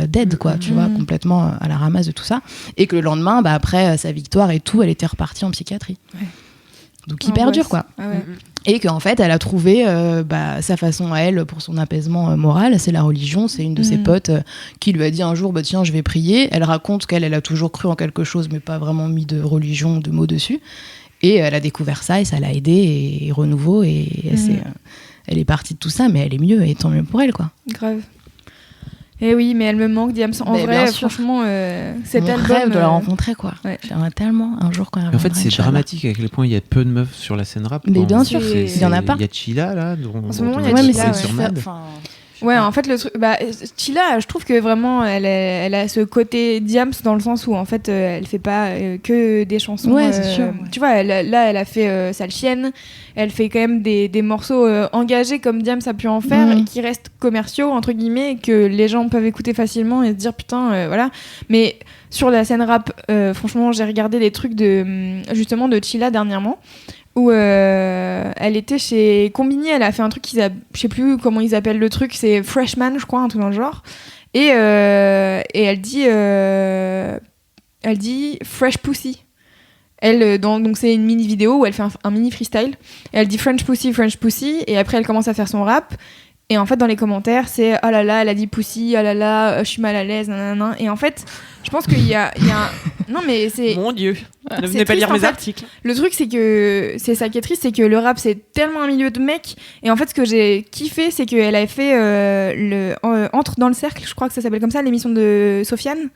dead, quoi, tu vois, complètement à la ramasse de tout ça. Et que le lendemain, après sa victoire et tout, elle était repartie en psychiatrie. Ouais. Donc hyper dur, quoi. Ah ouais. Et qu'en fait, elle a trouvé sa façon à elle pour son apaisement moral, c'est la religion. C'est une de ses potes qui lui a dit un jour, tiens, je vais prier. Elle raconte qu'elle a toujours cru en quelque chose, mais pas vraiment mis de religion, de mots dessus. Et elle a découvert ça et ça l'a aidée, et renouveau. Et elle est partie de tout ça, mais elle est mieux, et tant mieux pour elle, quoi. Grave. Et oui, mais elle me manque, Diams. En vrai, franchement, cet album... Mon rêve de la rencontrer, quoi. Ouais. J'aimerais tellement un jour quand même. En fait, c'est dramatique à quel point il y a peu de meufs sur la scène rap. Mais bien sûr, il y en a pas. Il y a Chila, là. En ce moment, il y a Chila, sur Mad. Ouais, en fait, le truc, Chila, je trouve que vraiment, elle a ce côté Diams dans le sens où, en fait, elle fait pas que des chansons. Ouais, c'est sûr. Tu vois, elle a fait Sale Chienne. Elle fait quand même des morceaux engagés comme Diams a pu en faire, et qui restent commerciaux, entre guillemets, et que les gens peuvent écouter facilement et se dire putain, voilà. Mais sur la scène rap, franchement, j'ai regardé des trucs justement de Chila dernièrement, où elle était chez Combini. Elle a fait un truc je sais plus comment ils appellent le truc, c'est Freshman, je crois, un truc dans le genre. Et elle dit Fresh Pussy. Donc c'est une mini vidéo où elle fait un mini freestyle. Et elle dit French Pussy, et après elle commence à faire son rap. Et en fait, dans les commentaires, c'est oh là là, elle a dit pussy, oh là là, je suis mal à l'aise, nanana. Et en fait, je pense qu'il y a un... Non, mais c'est. Mon Dieu, ne venez pas lire mes articles. Le truc, c'est que c'est ça qui est triste, c'est que le rap, c'est tellement un milieu de mecs. Et en fait, ce que j'ai kiffé, c'est qu'elle avait fait Entre dans le cercle, je crois que ça s'appelle comme ça, l'émission de Sofiane.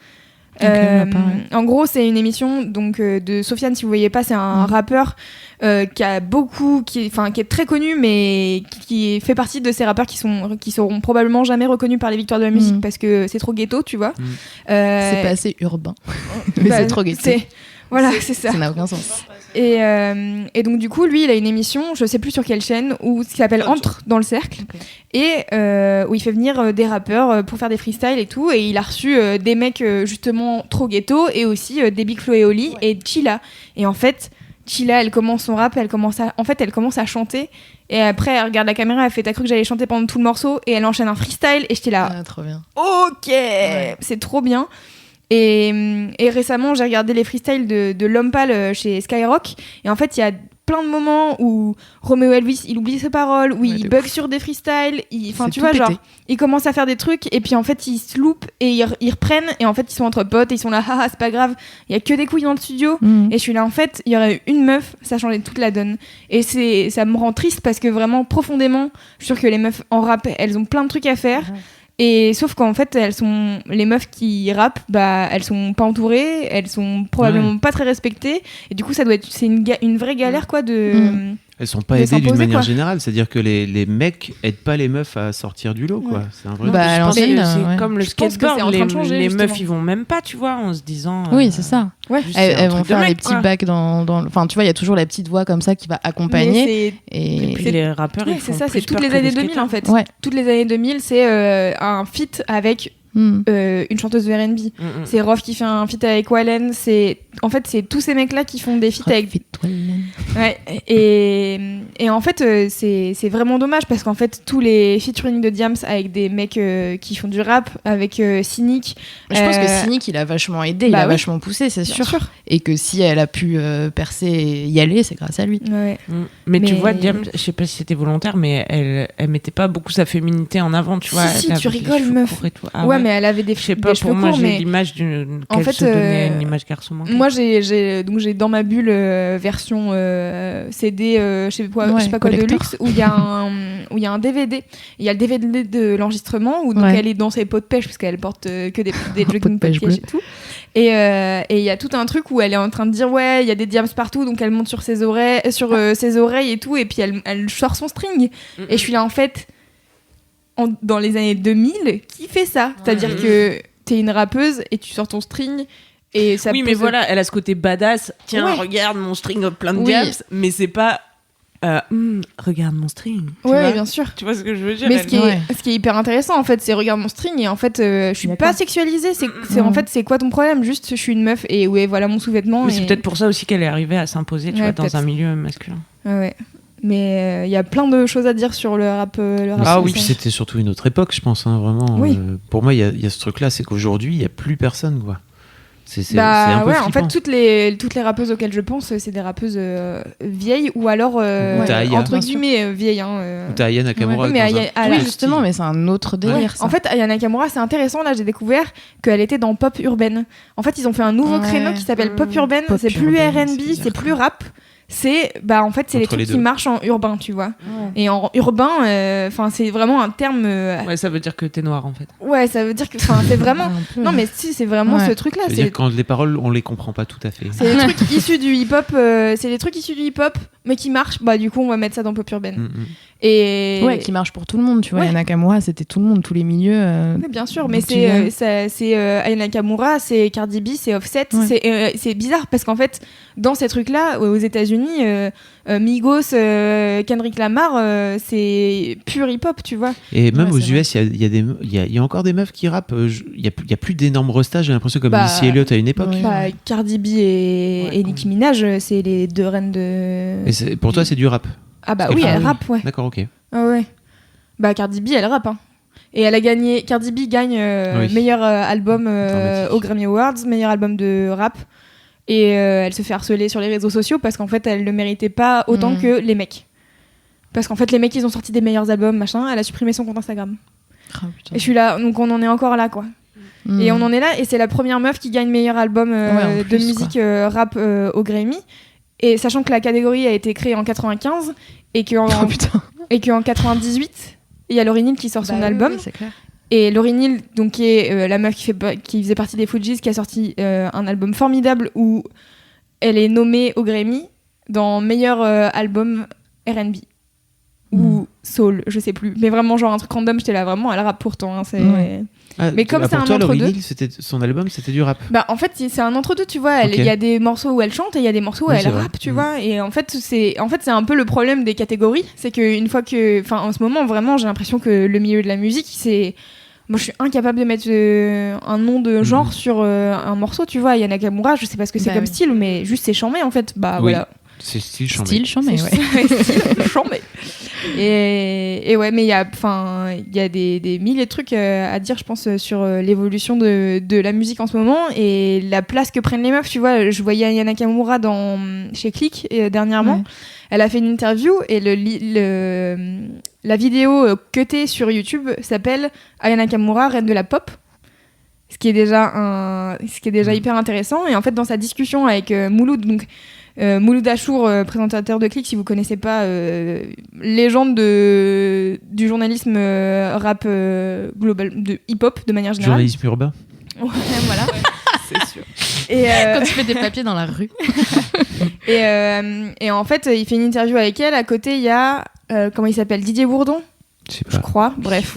En gros, c'est une émission donc de Sofiane. Si vous voyez pas, c'est un rappeur qui est très connu, mais qui fait partie de ces rappeurs qui seront probablement jamais reconnus par les victoires de la musique parce que c'est trop ghetto, tu vois. C'est pas assez urbain, mais c'est trop ghetto. Voilà, c'est ça. Ça n'a aucun sens. Et donc, du coup, lui, il a une émission, je sais plus sur quelle chaîne, qui s'appelle Entre dans le cercle. Okay. Et où il fait venir des rappeurs pour faire des freestyles et tout. Et il a reçu des mecs, justement, trop ghetto, et aussi des Big Flo et Oli et Chila. Et en fait, Chila, elle commence son rap, elle commence à chanter. Et après, elle regarde la caméra, elle fait t'as cru que j'allais chanter pendant tout le morceau, et elle enchaîne un freestyle. Et j'étais là. Ah, trop bien. Ok, c'est trop bien. Et récemment, j'ai regardé les freestyles de L'Homme Pâle chez Skyrock. Et en fait, il y a plein de moments où Romeo Elvis il oublie ses paroles, où il de bug sur des freestyles, enfin C'est tu tout vois, genre pété. ils commencent à faire des trucs et puis en fait ils se loupent et ils reprennent et en fait ils sont entre potes et ils sont là, haha c'est pas grave, il y a que des couilles dans le studio. Et je suis là en fait, il y aurait eu une meuf, ça changeait toute la donne. Et ça me rend triste parce que vraiment profondément, je suis sûre que les meufs en rap, elles ont plein de trucs à faire. Et sauf qu'en fait, les meufs qui rappent, bah, elles sont pas entourées, elles sont probablement pas très respectées. Et du coup, c'est une vraie galère, quoi, Elles sont pas de aidées d'une s'imposer, manière quoi. générale, c'est-à-dire que les mecs aident pas les meufs à sortir du lot, quoi. C'est un vrai. Bah, à Je pense que l'ancienne, c'est ouais. comme le Je pense que skateboard, c'est en train de changer, les justement. meufs ils vont même pas, tu vois, en se disant. Oui, c'est ça. Ouais. juste, c'est un Elles vont truc de faire mec, les petits quoi. bacs dans. Enfin, tu vois, il y a toujours la petite voix comme ça qui va accompagner. Mais Et puis les rappeurs, ouais, ils c'est font ça, plus c'est toutes peur les que années les 2000 skateurs. en fait. Ouais. Toutes les années 2000, c'est un feat avec une chanteuse de R&B. C'est Rof qui fait un feat avec Wallen. En fait, c'est tous ces mecs-là qui font des feats avec. Ouais. Et en fait, c'est vraiment dommage parce qu'en fait, tous les featuring de Diams avec des mecs qui font du rap, avec Cynic. Je pense que Cynic, il a vachement aidé, il bah a oui. vachement poussé, c'est Bien sûr. sûr. Et que si elle a pu percer et y aller, c'est grâce à lui. Ouais. Mais tu Mais- vois, Diam, je sais pas si c'était volontaire, mais elle mettait pas beaucoup sa féminité en avant, tu vois. Si, elle tu avait les rigoles, cheveux meuf. courts et tout. Ah ouais, mais elle avait des je sais des pas, cheveux pour moi, courts, j'ai mais l'image en qu'elle fait, se donnait une image garçon manqué. moi j'ai dans ma bulle version CD je sais pas Ouais, quoi de collector. luxe où il y a un DVD. Il y a le DVD de l'enregistrement où donc Ouais. elle est dans ses pots de pêche parce qu'elle porte que des Pots de jogging pêche pots de pêche et tout. Et il y a tout un truc où elle est en train de dire ouais, il y a des diams partout donc elle monte sur ses oreilles et tout et puis elle sort son string. Et je suis là en fait dans les années 2000, qui fait ça? C'est-à-dire que t'es une rappeuse et tu sors ton string et ça Oui, peut mais se- voilà, elle a ce côté badass. Tiens, Ouais. regarde mon string plein de Oui. diams, mais c'est pas. Regarde mon string. Tu Ouais, vois bien sûr. Tu vois ce que je veux dire? Mais elle- ce qui est hyper intéressant en fait, c'est regarde mon string et en fait je suis D'accord. pas sexualisée. En fait c'est quoi ton problème? Juste je suis une meuf et ouais voilà mon sous-vêtement. Mais et- c'est peut-être pour ça aussi qu'elle est arrivée à s'imposer, tu Ouais, vois, dans peut-être. un milieu masculin. Ouais. Mais il y a plein de choses à dire sur le rap. Ah oui, français. puis c'était surtout une autre époque, je pense, hein, vraiment. Oui. Pour moi, il y a ce truc-là, c'est qu'aujourd'hui, il n'y a plus personne, quoi. C'est Bah un peu ouais, en fait flippant. toutes les rappeuses auxquelles je pense, c'est des rappeuses vieilles ou alors Ou t'as Aya. entre Bien sûr. guillemets vieilles. Ou t'as Aya Nakamura. Ouais, mais dans Aya- un ah, tout là, Oui, autre justement, style. mais c'est un autre délire. Ouais. Ça. En fait, Aya Nakamura, c'est intéressant. Là, j'ai découvert qu'elle était dans Pop Urbaine. En fait, ils ont fait un nouveau Ouais. créneau qui s'appelle Pop Urbaine. Pop C'est plus Urbaine, R&B, c'est c'est plus rap. C'est les Entre les trucs qui deux. marchent en urbain, tu vois. Et en urbain, enfin, c'est vraiment un terme. Ouais, ça veut dire que t'es noir en fait. Ouais, ça veut dire que, enfin, c'est vraiment. Un peu. Non, mais si, c'est vraiment Ouais. ce truc-là. C'est-à-dire que quand les paroles, on les comprend pas tout à fait. C'est les trucs issus du hip-hop. C'est les trucs issus du hip-hop, mais qui marchent. Bah, du coup, on va mettre ça dans Pop Urbaine. Et Ouais, qui marche pour tout le monde, tu vois. Ouais. Nakamura, c'était tout le monde, tous les milieux. Oui, bien sûr, mais D'où tu viens. c'est Aya Nakamura, c'est Cardi B, c'est Offset. Ouais. C'est bizarre parce qu'en fait, dans ces trucs-là, aux États-Unis, Migos, Kendrick Lamar, c'est pur hip-hop, tu vois. Et même Ouais, aux c'est US, il y a encore des meufs qui rappent. Il y a plus d'énormes restas, j'ai l'impression, comme Bah, Missy Elliott à une époque. ouais. Bah, Cardi B et Nicki Minaj, c'est les deux reines de. Et pour toi, c'est du rap. Ah bah Parce oui, que- elle Ah oui. rappe, ouais. D'accord, ok. Ah ouais. Bah Cardi B, elle rappe. Hein. Et elle a gagné. Cardi B gagne Oui. meilleur album Dramatique. aux Grammy Awards, meilleur album de rap. Et elle se fait harceler sur les réseaux sociaux parce qu'en fait, elle le méritait pas autant que les mecs. Parce qu'en fait, les mecs, ils ont sorti des meilleurs albums, machin. Elle a supprimé son compte Instagram. Ah, putain. Et je suis là, donc on en est encore là, quoi. Mm. Et on en est là, et c'est la première meuf qui gagne meilleur album Ouais, en de plus, musique rap au Grammy. Et sachant que la catégorie a été créée en 95 et qu'en Oh putain. et qu'en 98, il y a Lauryn Hill qui sort son Bah album. oui, c'est clair. Et Lauryn Hill, donc, qui est la meuf qui faisait partie des Fugees, qui a sorti un album formidable où elle est nommée au Grammy dans meilleur album R&B. Ou soul, je sais plus. Mais vraiment, genre un truc random, j'étais là vraiment, elle rappe pourtant. Hein, c'est... Ouais. Mais comme c'est pour un toi, Lauryn entre-deux- Hill, son album, c'était du rap. Bah, en fait, c'est un entre-deux, tu vois. Il Ok. y a des morceaux où elle chante et il y a des morceaux où Oui, elle c'est vrai. rappe, tu Mhm. vois. Et en fait, c'est un peu le problème des catégories. C'est qu'une fois que. Enfin, en ce moment, vraiment, j'ai l'impression que le milieu de la musique, c'est. Moi, je suis incapable de mettre un nom de genre sur un morceau, tu vois. Yana Nakamura, je sais pas ce que c'est Bah comme oui. style, mais juste c'est charmé, en fait. Bah, Oui. voilà. C'est style chambé. Style chambé, ouais. Style chambé. Et ouais, mais il y a des milliers de trucs à dire, je pense, sur l'évolution de la musique en ce moment et la place que prennent les meufs. Tu vois, je voyais Aya Nakamura chez Click dernièrement. Ouais. Elle a fait une interview et la vidéo cutée sur YouTube s'appelle Aya Nakamura, reine de la pop. Ce qui est déjà hyper intéressant. Et en fait, dans sa discussion avec Mouloud, donc Mouloud Achour, présentateur de Click, si vous connaissez pas, légende du journalisme rap global, de hip-hop de manière générale. Journalisme urbain. Ouais, voilà. C'est sûr. Et quand tu fais des papiers dans la rue. et en fait, il fait une interview avec elle. À côté, il y a comment il s'appelle, Didier Bourdon. Je crois, bref,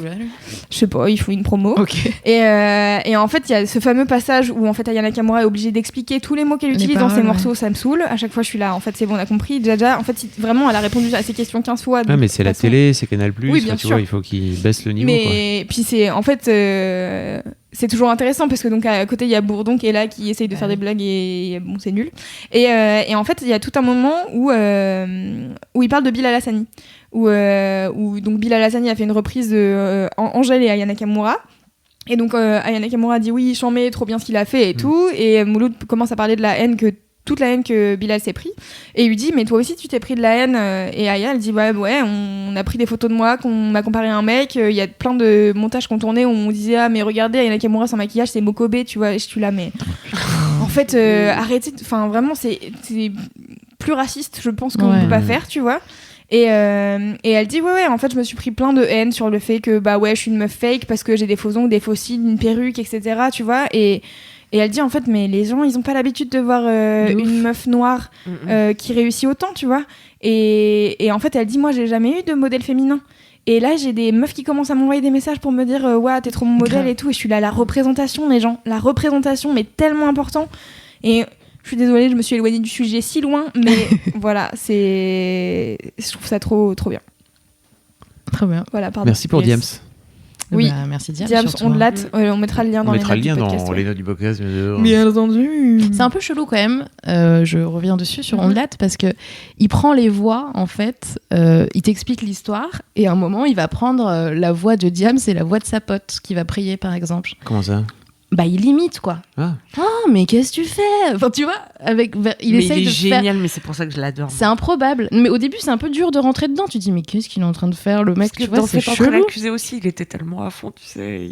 je sais pas, il faut une promo. Okay. Et en fait, il y a ce fameux passage où en fait Aya Nakamura est obligée d'expliquer tous les mots qu'elle utilise dans ses morceaux, ça me saoule. À chaque fois, je suis là, en fait, c'est bon, on a compris. Jaja, en fait, vraiment, elle a répondu à ces questions 15 fois. Ah, mais c'est la télé, c'est Canal+, oui, bien tu sûr. vois, il faut qu'ils baissent le niveau. Mais puis c'est, en fait, c'est toujours intéressant parce que donc à côté, il y a Bourdon qui est là, qui essaye de faire des blagues et bon, c'est nul. Et en fait, il y a tout un moment où il parle de Bilal Hassani. Où donc Bilal Hassani a fait une reprise de Angèle et Aya Nakamura. Et donc Aya Nakamura dit oui, chambé, trop bien ce qu'il a fait et tout. Et Mouloud commence à parler de la haine, toute la haine que Bilal s'est pris. Et il lui dit mais toi aussi tu t'es pris de la haine. Et Aya elle dit ouais, on a pris des photos de moi, qu'on m'a comparé à un mec. Il y a plein de montages qu'on tournait où on disait ah mais regardez Aya Nakamura sans maquillage c'est Mokobé, tu vois. Et je suis là mais en fait arrêtez, enfin vraiment c'est plus raciste je pense qu'on peut pas faire, tu vois. Et elle dit ouais en fait je me suis pris plein de haine sur le fait que bah ouais je suis une meuf fake parce que j'ai des faux ongles, des faux cils, une perruque, etc., tu vois. Et elle dit en fait mais les gens ils ont pas l'habitude de voir une meuf noire qui réussit autant, tu vois. Et en fait elle dit moi j'ai jamais eu de modèle féminin. Et là j'ai des meufs qui commencent à m'envoyer des messages pour me dire ouais t'es trop mon modèle et tout. Et je suis là, la représentation les gens, la représentation mais tellement important. Et je suis désolée, je me suis éloignée du sujet si loin, mais voilà, je trouve ça trop bien. Très bien. Voilà, pardon. Merci pour Diams. Oui, merci Diams. On mettra le lien dans les notes du podcast. Les notes du podcast, bien entendu. C'est un peu chelou quand même. Je reviens dessus sur Ondelat parce que il prend les voix en fait. Il t'explique l'histoire et à un moment il va prendre la voix de Diams et la voix de sa pote qui va prier par exemple. Comment ça? Bah il imite quoi. Oh mais qu'est-ce que tu fais? Enfin tu vois, il essaye de génial, faire... mais c'est pour ça que je l'adore. C'est improbable. Mais au début c'est un peu dur de rentrer dedans. Tu te dis mais qu'est-ce qu'il est en train de faire le mec? Parce tu vois, c'est chelou. L'accusé aussi, il était tellement à fond, tu sais.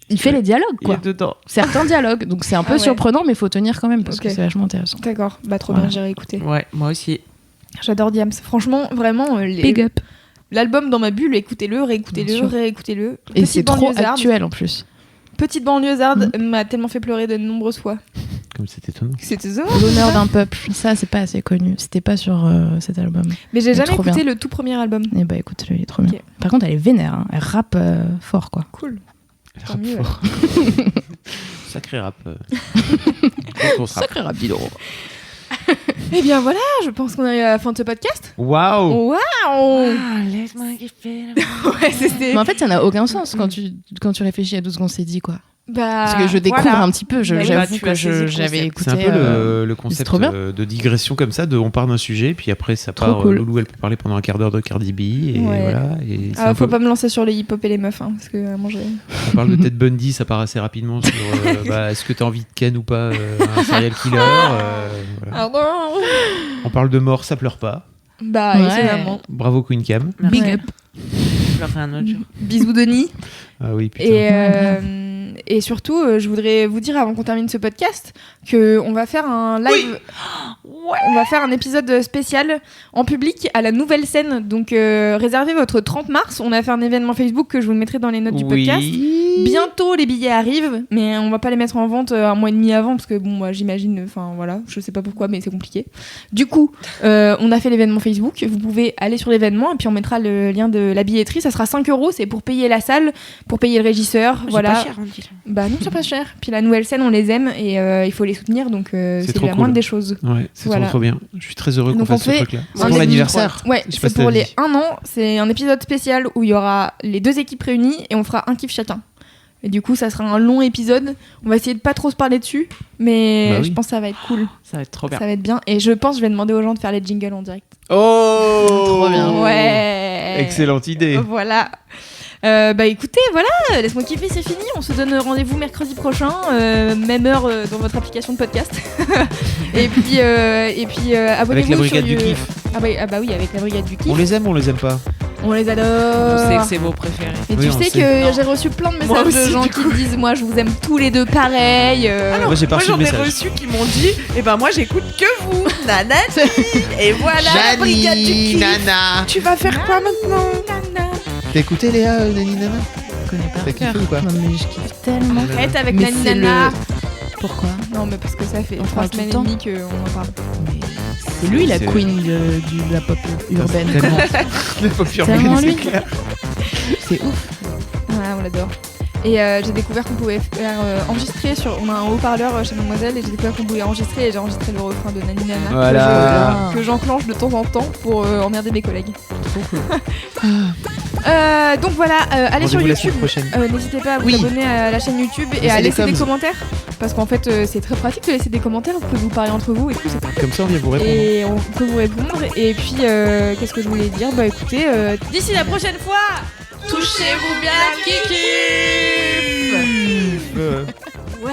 Il fait les dialogues quoi. Il est dedans. Certains dialogues. Donc c'est un peu surprenant, mais faut tenir quand même parce que c'est vachement intéressant. D'accord. Bah trop bien, j'irai écouter. Ouais, moi aussi. J'adore Diams. Franchement, vraiment. Big up. L'album dans ma bulle, écoutez-le, réécoutez-le. Et c'est trop actuel en plus. Petite banlieusarde m'a tellement fait pleurer de nombreuses fois. Comme c'est étonnant. C'était ça. L'honneur d'un peuple. Ça, c'est pas assez connu. C'était pas sur cet album. Mais j'ai jamais écouté le tout premier album. Eh bah écoute, il est trop bien. Par contre, elle est vénère. Hein. Elle rappe fort, quoi. Cool. Elle rappe fort. Sacré rap. Sacré rap, dis donc. Eh bien voilà, je pense qu'on arrive à la fin de ce podcast. Waouh. Laisse-moi kiffer. Ouais, c'était... Mais en fait, ça n'a aucun sens quand tu réfléchis à tout ce qu'on s'est dit, quoi. Bah, parce que je découvre un petit peu, j'avoue que j'avais écouté. C'est un peu le concept de digression comme ça, on part d'un sujet, puis après ça part. Cool. Loulou, elle peut parler pendant un quart d'heure de Cardi B, et voilà. Et faut pas me lancer sur les hip-hop et les meufs, hein, parce que moi On parle de Ted Bundy, ça part assez rapidement sur est-ce que t'as envie de ken ou pas un serial killer. Voilà. On parle de mort, ça pleure pas. Bah, évidemment. Bravo Queen Cam. Big up. Je leur fais un autre jour. Bisous Denis. Ah oui, putain. Et surtout, je voudrais vous dire avant qu'on termine ce podcast qu'on va faire un live. Ouais. On va faire un épisode spécial en public à la Nouvelle Scène. Donc réservez votre 30 mars. On a fait un événement Facebook que je vous mettrai dans les notes du podcast. Bientôt les billets arrivent, mais on va pas les mettre en vente un mois et demi avant parce que bon, moi j'imagine, enfin voilà, je sais pas pourquoi, mais c'est compliqué. Du coup, on a fait l'événement Facebook. Vous pouvez aller sur l'événement et puis on mettra le lien de la billetterie. Ça sera 5 €. C'est pour payer la salle, pour payer le régisseur. Voilà. Pas cher, hein, bah non, c'est pas cher. Puis la Nouvelle Scène, on les aime et il faut les soutenir, donc c'est la moindre des choses. Ouais, c'est trop bien. Je suis très heureux qu'on fasse ce truc-là. C'est pour l'anniversaire. Ouais, c'est pour les 1 an. C'est un épisode spécial où il y aura les 2 équipes réunies et on fera un kiff chacun. Et du coup, ça sera un long épisode. On va essayer de pas trop se parler dessus, mais Bah oui. je pense que ça va être cool. Ça va être trop bien. Ça va être bien. Et je pense que je vais demander aux gens de faire les jingles en direct. Oh Trop bien. Ouais. Excellente idée. Voilà. Bah écoutez, voilà, laisse-moi kiffer, c'est fini. On se donne rendez-vous mercredi prochain, même heure dans votre application de podcast. et puis abonnez-vous Avec la brigade sur du kiff. Ah bah oui, avec la brigade du kiff. On les aime ou on les aime pas? On les On adore. sait que c'est vos préférés. Et Oui, tu on sais sait. que j'ai reçu plein de Moi messages de aussi, gens du qui me disent moi je vous aime tous les deux pareil. Alors, Moi, j'ai pas reçu j'en le ai message. reçu qui m'ont dit moi j'écoute que vous, nanani. Et voilà la brigade du kiff. Nana. Tu vas faire quoi maintenant? T'as écouté Léa, Nani Nana? Je connais pas. T'as kiffé ou pas? Non, mais je kiffe tellement. Arrête avec Mais Nani c'est Nana. Pourquoi? Non mais parce que ça fait On 3 parle tout semaines le et temps. demie qu'on en parle. C'est lui la C'est- queen de la pop urbaine. Tellement. La pop urbaine, Tellement c'est lui. clair. C'est ouf. Ouais, on l'adore. Et j'ai découvert qu'on pouvait faire enregistrer sur. On a un haut-parleur chez Mademoiselle et j'ai découvert qu'on pouvait enregistrer et j'ai enregistré le refrain de Nani Nana Voilà. que j'enclenche de temps en temps pour emmerder mes collègues. Donc voilà, allez sur Rendez-vous la YouTube. semaine prochaine. N'hésitez pas à vous Oui. abonner à la chaîne YouTube et Laissez à des laisser des coms. commentaires parce qu'en fait c'est très pratique de laisser des commentaires. Vous pouvez vous parler entre vous et tout. C'est Comme ça, on vient vous répondre. et on peut vous répondre. Et puis, qu'est-ce que je voulais dire? Bah écoutez, d'ici la prochaine fois, touchez-vous bien, kiki. Euh, Ouais.